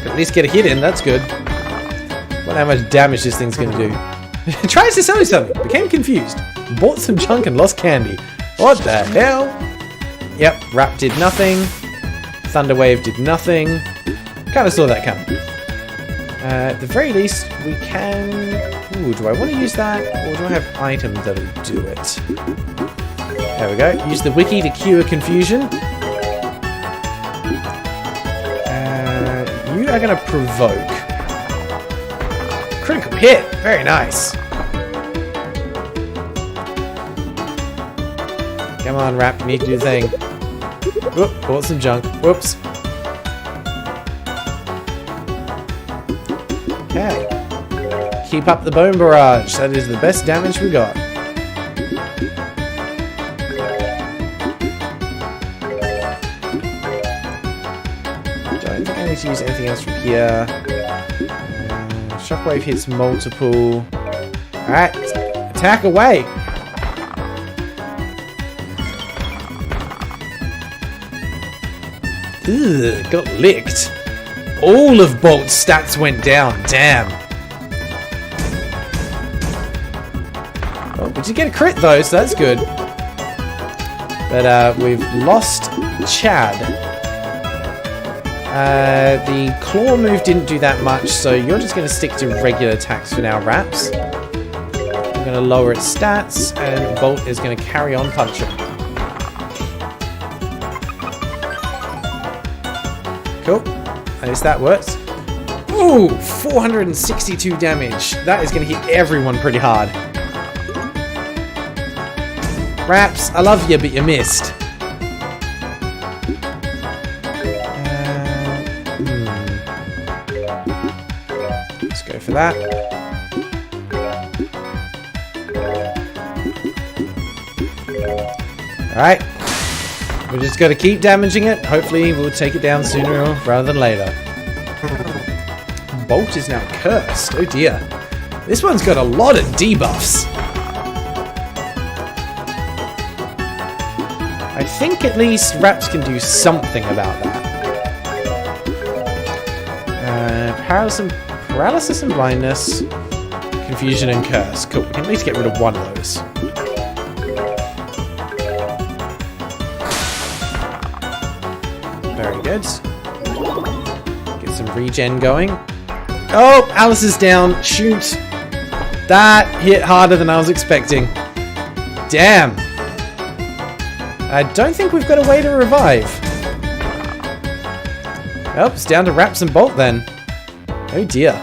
Could at least get a hit in, that's good. Wonder how much damage this thing's going to do. Tries to sell you something. Became confused. Bought some junk and lost candy. What the hell? Yep, Rap did nothing. Thunderwave did nothing. Kind of saw that coming. At the very least, we can... Ooh, do I want to use that? Or do I have items that'll do it? There we go. Use the wiki to cure confusion. You are going to provoke. Critical hit. Very nice. Come on, Rap. You need to do the thing. Whoop, bought some junk. Whoops. Okay. Keep up the bone barrage. That is the best damage we got. Don't think I need to use anything else from here. Shockwave hits multiple. Alright. Attack away. Ugh, got licked. All of Bolt's stats went down. Damn. Well, we did get a crit though, so that's good. But we've lost Chad. The claw move didn't do that much, so you're just going to stick to regular attacks for now, Raps. I'm going to lower its stats, and Bolt is going to carry on punching. Cool. At least that works. Ooh, 462 damage. That is going to hit everyone pretty hard. Raps, I love you, but you missed. Let's go for that. Alright. We just got to keep damaging it. Hopefully we'll take it down sooner rather than later. Bolt is now cursed. Oh dear. This one's got a lot of debuffs. I think at least Raps can do something about that. Paralysis and blindness. Confusion and curse. Cool. We can at least get rid of one of those. Very good. Get some regen going. Oh, Alice is down. Shoot. That hit harder than I was expecting. Damn. I don't think we've got a way to revive. Oh, it's down to Raps and Bolt then. Oh dear.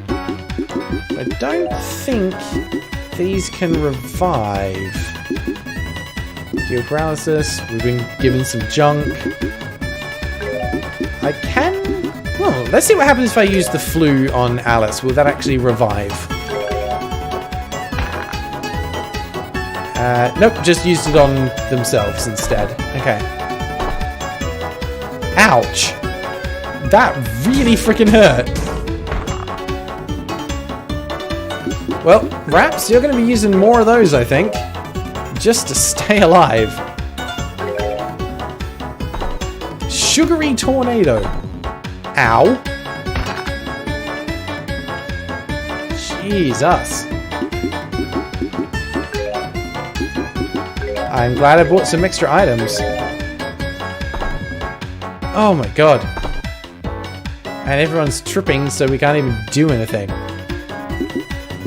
I don't think these can revive. Heal paralysis. We've been given some junk. I can... Well, let's see what happens if I use the flu on Alice. Will that actually revive? Nope, just used it on themselves instead. Okay. Ouch. That really freaking hurt. Well, Raps, you're going to be using more of those, I think. Just to stay alive. Sugary tornado. Ow. Jesus. I'm glad I bought some extra items. Oh my god. And everyone's tripping, so we can't even do anything.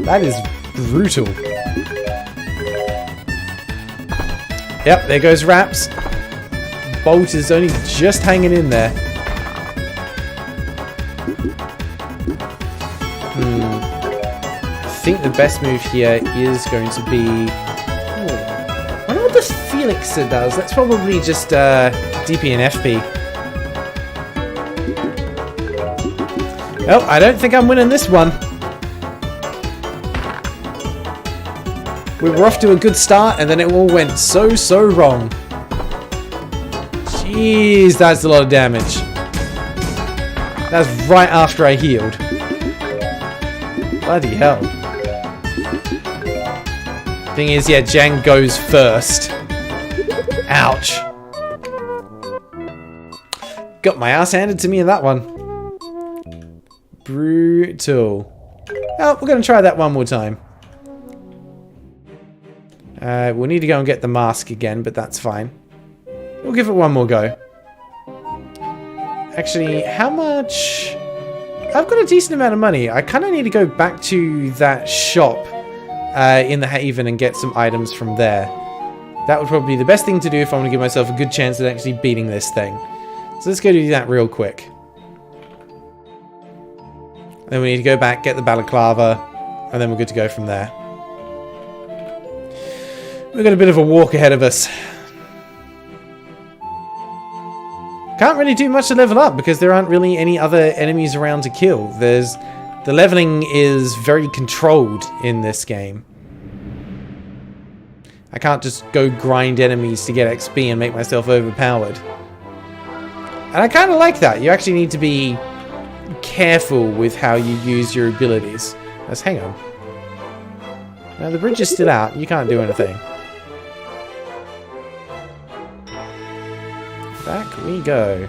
That is brutal. Yep, there goes Raps. Bolt is only just hanging in there. I think the best move here is going to be... I wonder what the Felixer does. That's probably just DP and FP. Oh, I don't think I'm winning this one. We were off to a good start, and then it all went so wrong. Jeez, that's a lot of damage. That's right after I healed. Bloody hell. Thing is, yeah, Jang goes first. Ouch. Got my ass handed to me in that one. Brutal. Oh, we're going to try that one more time. We'll need to go and get the mask again, but that's fine. We'll give it one more go. Actually, how much... I've got a decent amount of money. I kind of need to go back to that shop in the Haven and get some items from there. That would probably be the best thing to do if I want to give myself a good chance at actually beating this thing. So let's go do that real quick. Then we need to go back, get the balaclava, and then we're good to go from there. We've got a bit of a walk ahead of us. Can't really do much to level up because there aren't really any other enemies around to kill. The leveling is very controlled in this game. I can't just go grind enemies to get XP and make myself overpowered. And I kind of like that. You actually need to be careful with how you use your abilities. Let's hang on. Now the bridge is still out. You can't do anything. Back we go.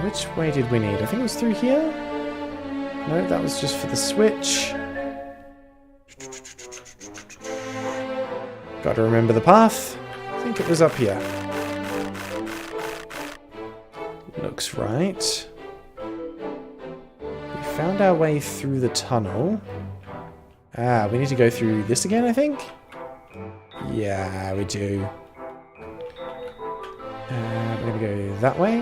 Which way did we need? I think it was through here? No, that was just for the switch. Got to remember the path. I think it was up here. Looks right. We found our way through the tunnel. Ah, we need to go through this again, I think? Yeah, we do. We're going to go that way.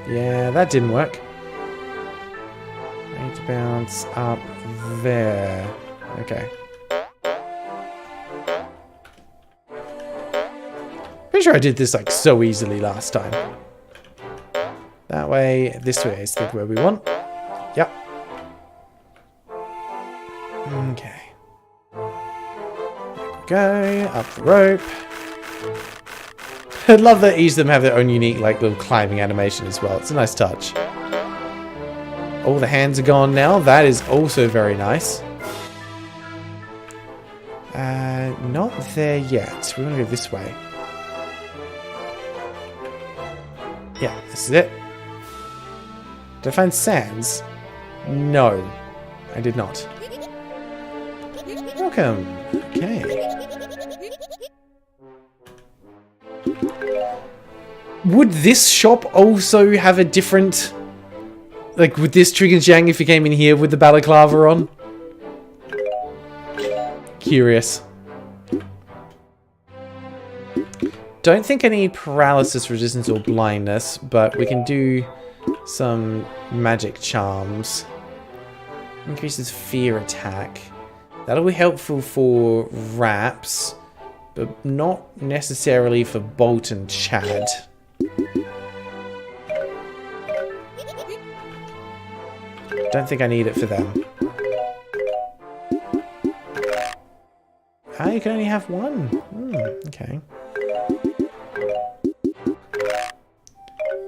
Yeah, that didn't work. I need to bounce up there. Okay. Pretty sure I did this like so easily last time. That way, this way is where we want. Yep. Okay. There we go. Up the rope. I love that each of them have their own unique, like, little climbing animation as well. It's a nice touch. All the hands are gone now. That is also very nice. Not there yet. We want to go this way. Yeah, this is it. Did I find sands? No, I did not. Welcome. Okay. Would this shop also have a different... Like, would this trigger Zhang if you came in here with the balaclava on? Curious. Don't think I need paralysis, resistance, or blindness, but we can do some magic charms. Increases fear attack. That'll be helpful for Raps, but not necessarily for Bolt and Chad. Don't think I need it for them. Ah, you can only have one. Okay.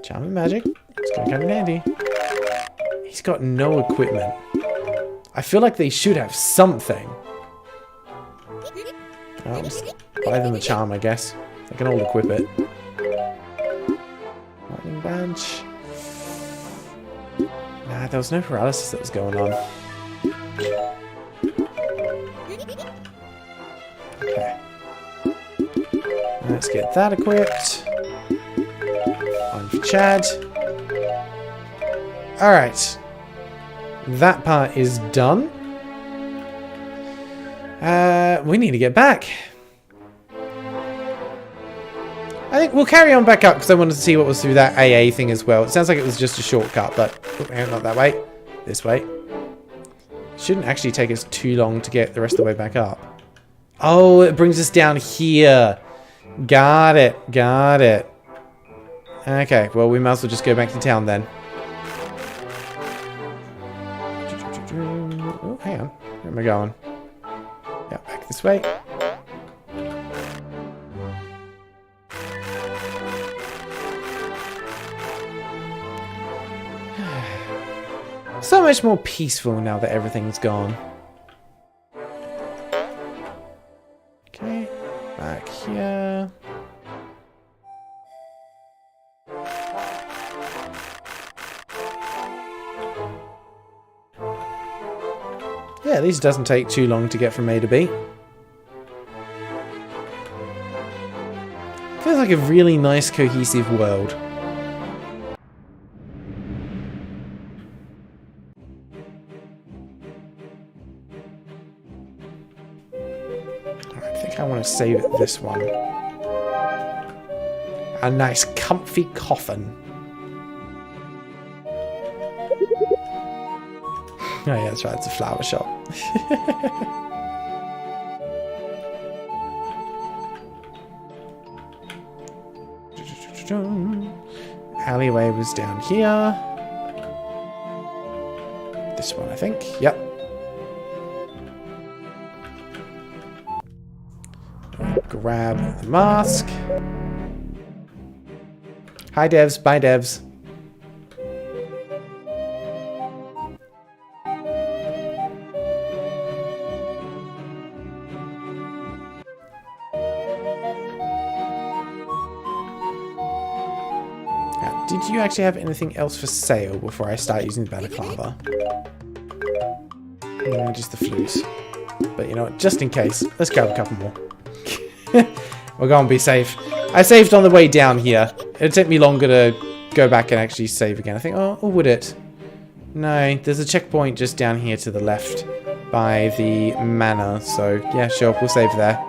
Charm and magic. It's gonna come in handy. He's got no equipment. I feel like they should have something. I'll just buy them a charm, I guess. They can all equip it. Lightning badge. Nah, there was no paralysis that was going on. Okay. Let's get that equipped. On for Chad. Alright. That part is done. We need to get back. I think we'll carry on back up because I wanted to see what was through that AA thing as well. It sounds like it was just a shortcut, but not that way. This way. Shouldn't actually take us too long to get the rest of the way back up. Oh, it brings us down here. Got it. Got it. Okay, well, we might as well just go back to town then. Oh, hang on. Where am I going? Yeah, back this way. So much more peaceful now that everything's gone. Okay, back here. Yeah, at least it doesn't take too long to get from A to B. Feels like a really nice, cohesive world. I think I want to save it this one. A nice, comfy coffin. Oh yeah, that's right, it's a flower shop. Alleyway was down here. This one, I think. Yep. Grab the mask. Hi devs, bye devs. Did you actually have anything else for sale before I start using the balaclava? No, just the flutes. But you know what, just in case, let's grab a couple more. We're going to be safe. I saved on the way down here. It'll take me longer to go back and actually save again. I think, oh, or would it? No, there's a checkpoint just down here to the left by the manor. So, yeah, sure, we'll save there.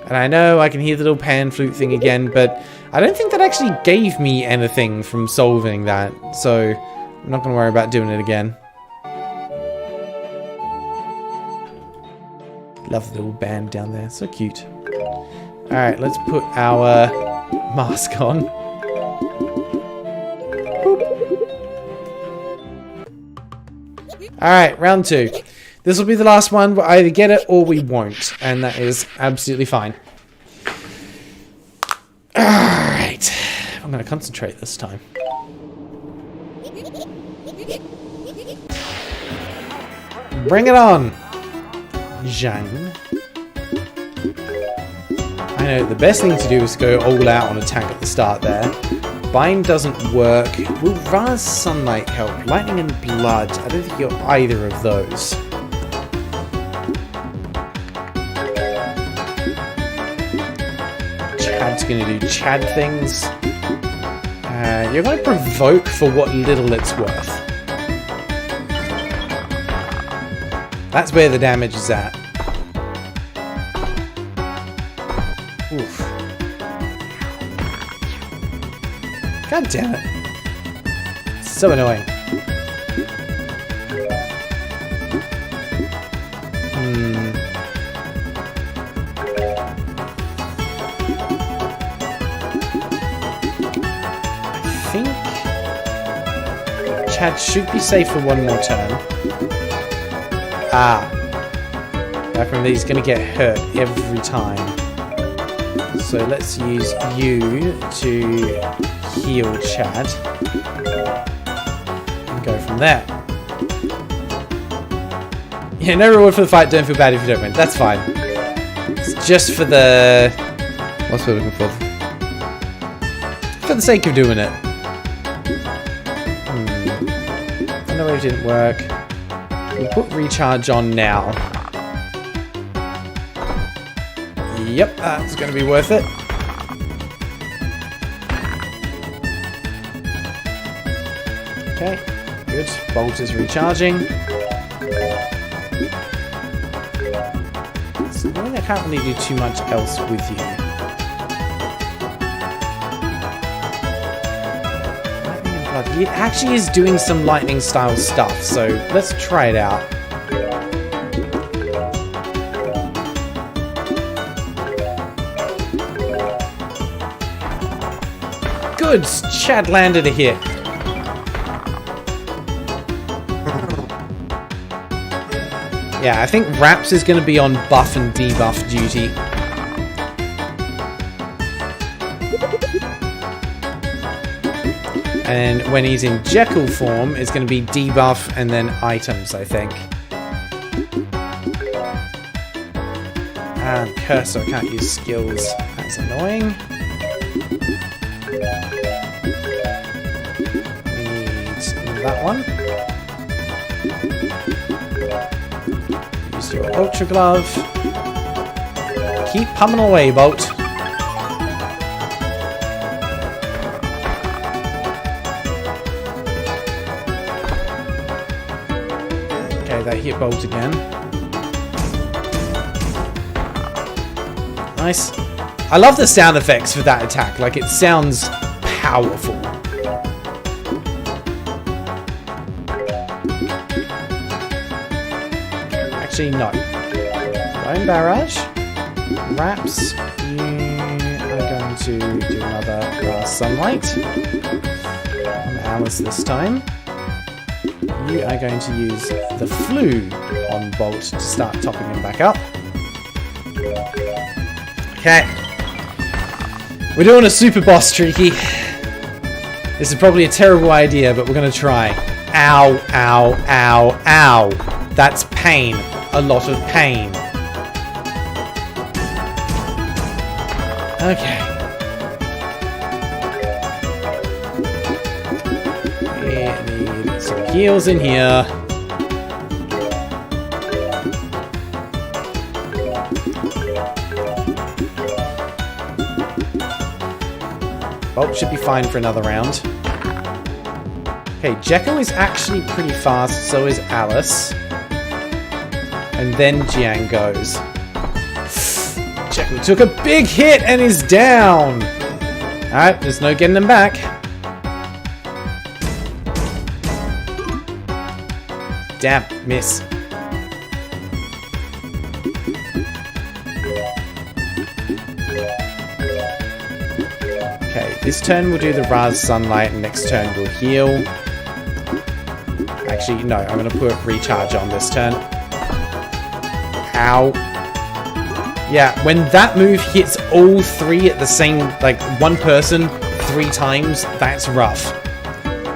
And I know I can hear the little pan flute thing again, but I don't think that actually gave me anything from solving that. So, I'm not going to worry about doing it again. Love the little band down there. So cute. Alright, let's put our mask on. Alright, round 2. This will be the last one. We'll either get it or we won't. And that is absolutely fine. Alright. I'm going to concentrate this time. Bring it on, Zhang. I know the best thing to do is go all out on attack at the start there. Bind doesn't work. Will Ra's Sunlight help? Lightning and Blood. I don't think you're either of those. Chad's going to do Chad things. You're going to provoke for what little it's worth. That's where the damage is at. Oof. God damn it. So annoying. I think Chad should be safe for one more turn. That from these is going to get hurt every time. So let's use you to heal Chad. And go from there. Yeah, no reward for the fight. Don't feel bad if you don't win. That's fine. It's just for the... What's we're looking for? For the sake of doing it. I know it didn't work. We'll put recharge on now. Yep, that's going to be worth it. Okay, good. Bolt is recharging. It's annoying I can't really do too much else with you. Lightning and Blood. It actually is doing some lightning style stuff, so let's try it out. Good! Chad landed a hit. Yeah, I think Raps is going to be on buff and debuff duty. And when he's in Jekyll form, it's going to be debuff and then items, I think. And cursor, I can't use skills. That's annoying. Need that one. Use your Ultra Glove. Keep pummeling away, Bolt. Okay, that hit Bolt again. Nice. I love the sound effects for that attack. Like, it sounds powerful. Actually, no. Bone Barrage. Raps. You are going to do another Sunlight. On Alice this time. You are going to use the Flu on Bolt to start topping him back up. Okay. We're doing a super boss, Streaky. This is probably a terrible idea, but we're going to try. Ow, ow, ow, ow. That's pain. A lot of pain. Okay. We need some heals in here. Bolt should be fine for another round. Okay, Jekyll is actually pretty fast, so is Alice. And then Jiang goes. Jekyll took a big hit and is down. Alright, there's no getting him back. Damn, miss. Okay, this turn we'll do the Raz Sunlight and next turn we'll heal. Actually, Actually, no, I'm going to put recharge on this turn. Ow. Yeah, when that move hits all 3 at the same, like, one person 3 times, that's rough.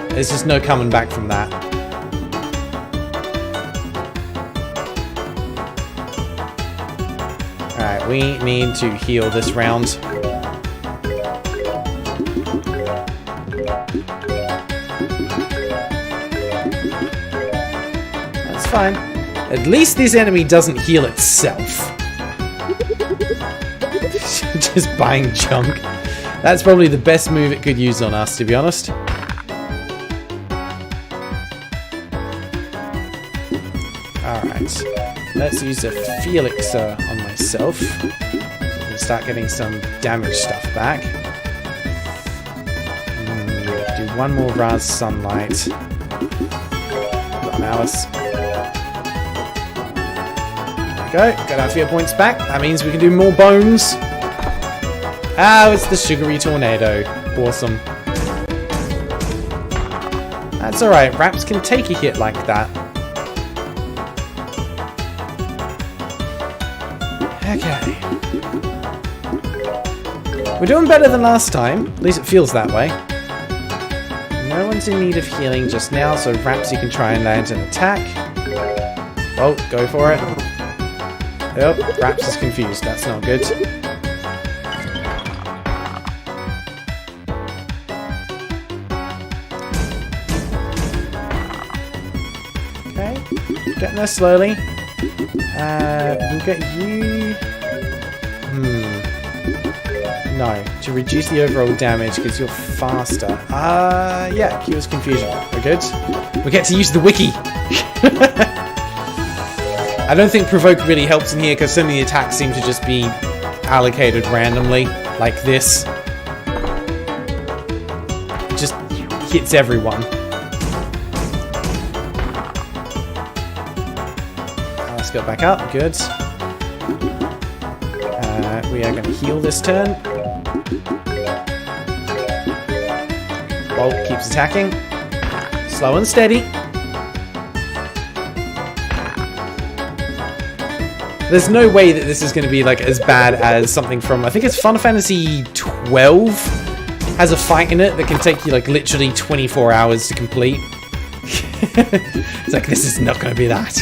There's just no coming back from that. Alright, we need to heal this round. That's fine. At least this enemy doesn't heal itself. Just buying junk. That's probably the best move it could use on us, to be honest. Alright. Let's use a Felixer on myself. So we can start getting some damage stuff back. Do one more Raz Sunlight. Put on Alice. There we go. Got our fear points back. That means we can do more bones. Oh, it's the sugary tornado. Awesome. That's alright. Raps can take a hit like that. Okay. We're doing better than last time. At least it feels that way. No one's in need of healing just now, so Rapsy can try and land an attack. Oh, go for it. Oh, Raps is confused. That's not good. Okay. Getting there slowly. We'll get you... No, to reduce the overall damage because you're faster. Yeah, cures confusion. We're good. We get to use the wiki. I don't think provoke really helps in here because some of the attacks seem to just be allocated randomly, like this. It just hits everyone. Let's go back up. Good. We are going to heal this turn. Bolt keeps attacking. Slow and steady. There's no way that this is going to be like as bad as something from, I think it's Final Fantasy 12 has a fight in it that can take you like literally 24 hours to complete. It's like, this is not going to be that.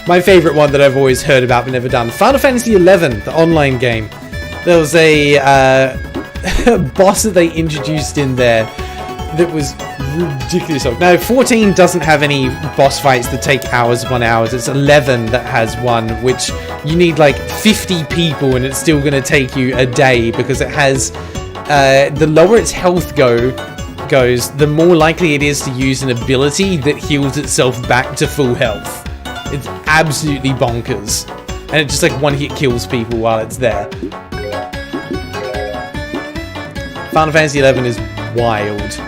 My favorite one that I've always heard about but never done. Final Fantasy 11, the online game. There was a boss that they introduced in there that was ridiculous. Now, 14 doesn't have any boss fights that take hours upon hours. It's 11 that has one, which you need like 50 people and it's still going to take you a day because it has... the lower its health goes, the more likely it is to use an ability that heals itself back to full health. It's absolutely bonkers. And it just like one hit kills people while it's there. Final Fantasy 11 is wild.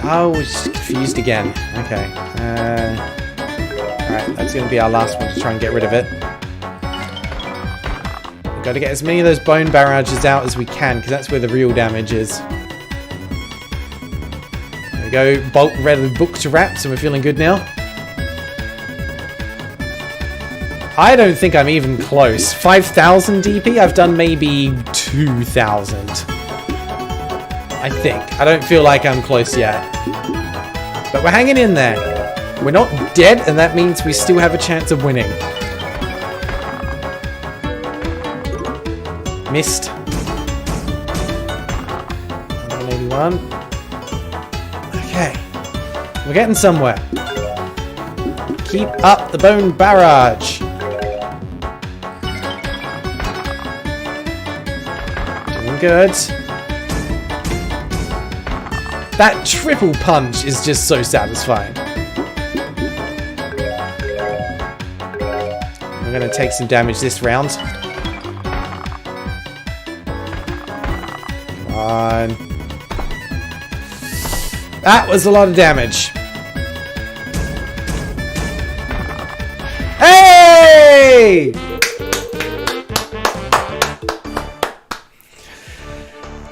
Oh, we're just confused again. Okay. Alright, that's going to be our last one to try and get rid of it. We've got to get as many of those bone barrages out as we can, because that's where the real damage is. There we go. Bolt read the book to Raps, and we're feeling good now. I don't think I'm even close. 5,000 DP? I've done maybe 2,000. I think. I don't feel like I'm close yet. But we're hanging in there. We're not dead, and that means we still have a chance of winning. Missed. 181. Okay. We're getting somewhere. Keep up the bone barrage. Doing good. That triple punch is just so satisfying. We're going to take some damage this round. Come on. That was a lot of damage. Hey!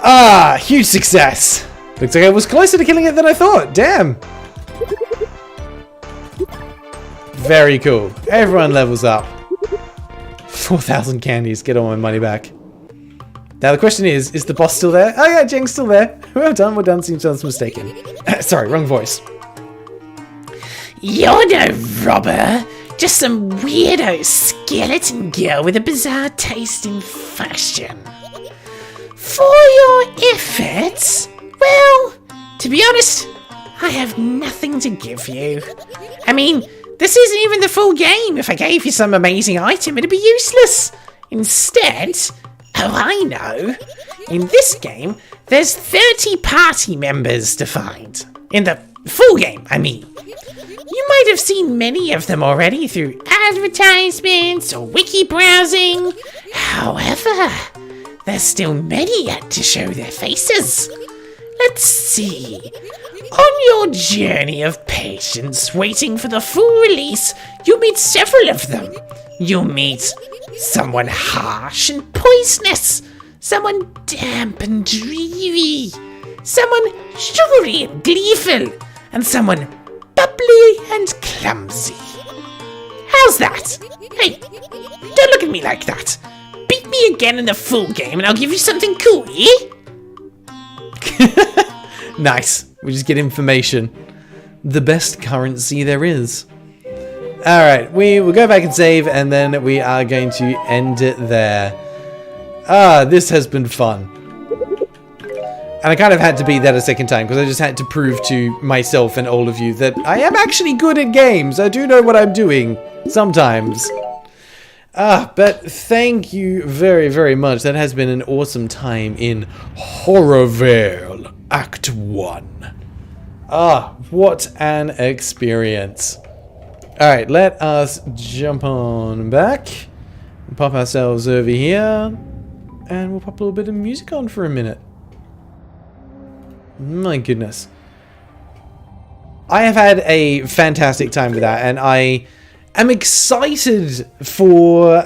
Ah, huge success. Looks like I was closer to killing it than I thought. Damn. Very cool. Everyone levels up. 4,000 candies. Get all my money back. Now the question is the boss still there? Oh yeah, Jeng's still there. Well done. Seems I was mistaken. Sorry, wrong voice. You're no robber. Just some weirdo skeleton girl with a bizarre taste in fashion. For your efforts, well, to be honest, I have nothing to give you. I mean, this isn't even the full game. If I gave you some amazing item, it'd be useless. Instead, oh, I know. In this game, there's 30 party members to find. In the full game, I mean. You might have seen many of them already through advertisements or wiki browsing. However, there's still many yet to show their faces. Let's see. On your journey of patience, waiting for the full release, you'll meet several of them. You'll meet someone harsh and poisonous, someone damp and dreary, someone sugary and gleeful, and someone bubbly and clumsy. How's that? Hey, don't look at me like that. Beat me again in the full game and I'll give you something cool, eh? Nice. We just get information. The best currency there is. Alright, we will go back and save, and then we are going to end it there. This has been fun. And I kind of had to beat that a second time, because I just had to prove to myself and all of you that I am actually good at games. I do know what I'm doing. Sometimes. But thank you very, very much. That has been an awesome time in HorrorVale Act 1. What an experience. Alright, let us jump on back. Pop ourselves over here. And we'll pop a little bit of music on for a minute. My goodness. I have had a fantastic time with that, and I am excited for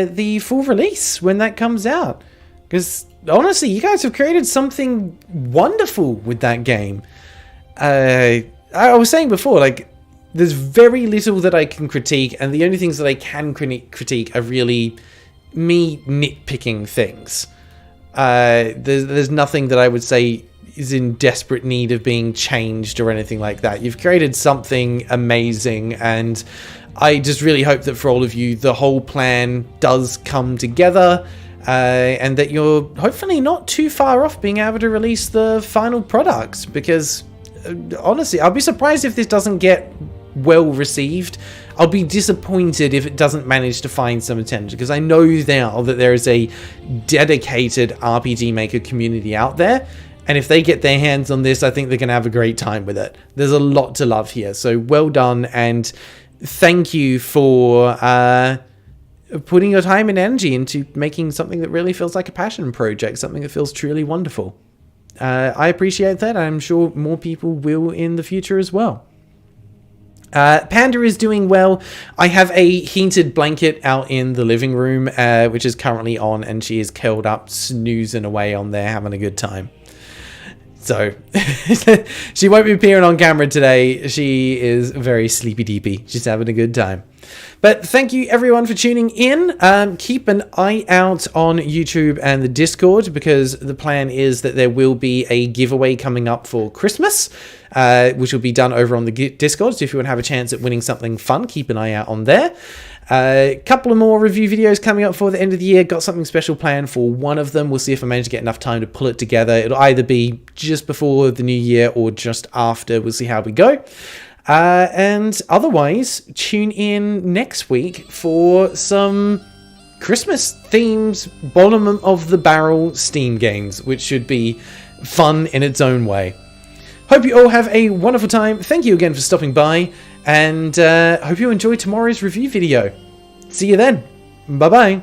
the full release when that comes out. Because, honestly, you guys have created something wonderful with that game. I was saying before, like, there's very little that I can critique, and the only things that I can critique are really me nitpicking things. There's nothing that I would say is in desperate need of being changed or anything like that. You've created something amazing, and I just really hope that for all of you, the whole plan does come together, and that you're hopefully not too far off being able to release the final products, because honestly, I'll be surprised if this doesn't get well received. I'll be disappointed if it doesn't manage to find some attention, because I know now that there is a dedicated RPG Maker community out there, and if they get their hands on this, I think they're going to have a great time with it. There's a lot to love here, so well done, and thank you for putting your time and energy into making something that really feels like a passion project, something that feels truly wonderful. I appreciate that. I'm sure more people will in the future as well. Panda is doing well. I have a heated blanket out in the living room, which is currently on, and she is curled up, snoozing away on there, having a good time. So, she won't be appearing on camera today. She is very sleepy-deepy. She's having a good time. But thank you, everyone, for tuning in. Keep an eye out on YouTube and the Discord, because the plan is that there will be a giveaway coming up for Christmas, which will be done over on the Discord. So if you want to have a chance at winning something fun, keep an eye out on there. A couple of more review videos coming up for the end of the year. Got something special planned for one of them. We'll see if I manage to get enough time to pull it together. It'll either be just before the new year or just after. We'll see how we go. And otherwise, tune in next week for some Christmas themed bottom of the barrel Steam games, which should be fun in its own way. Hope you all have a wonderful time. Thank you again for stopping by, and hope you enjoy tomorrow's review video. See you then. Bye bye.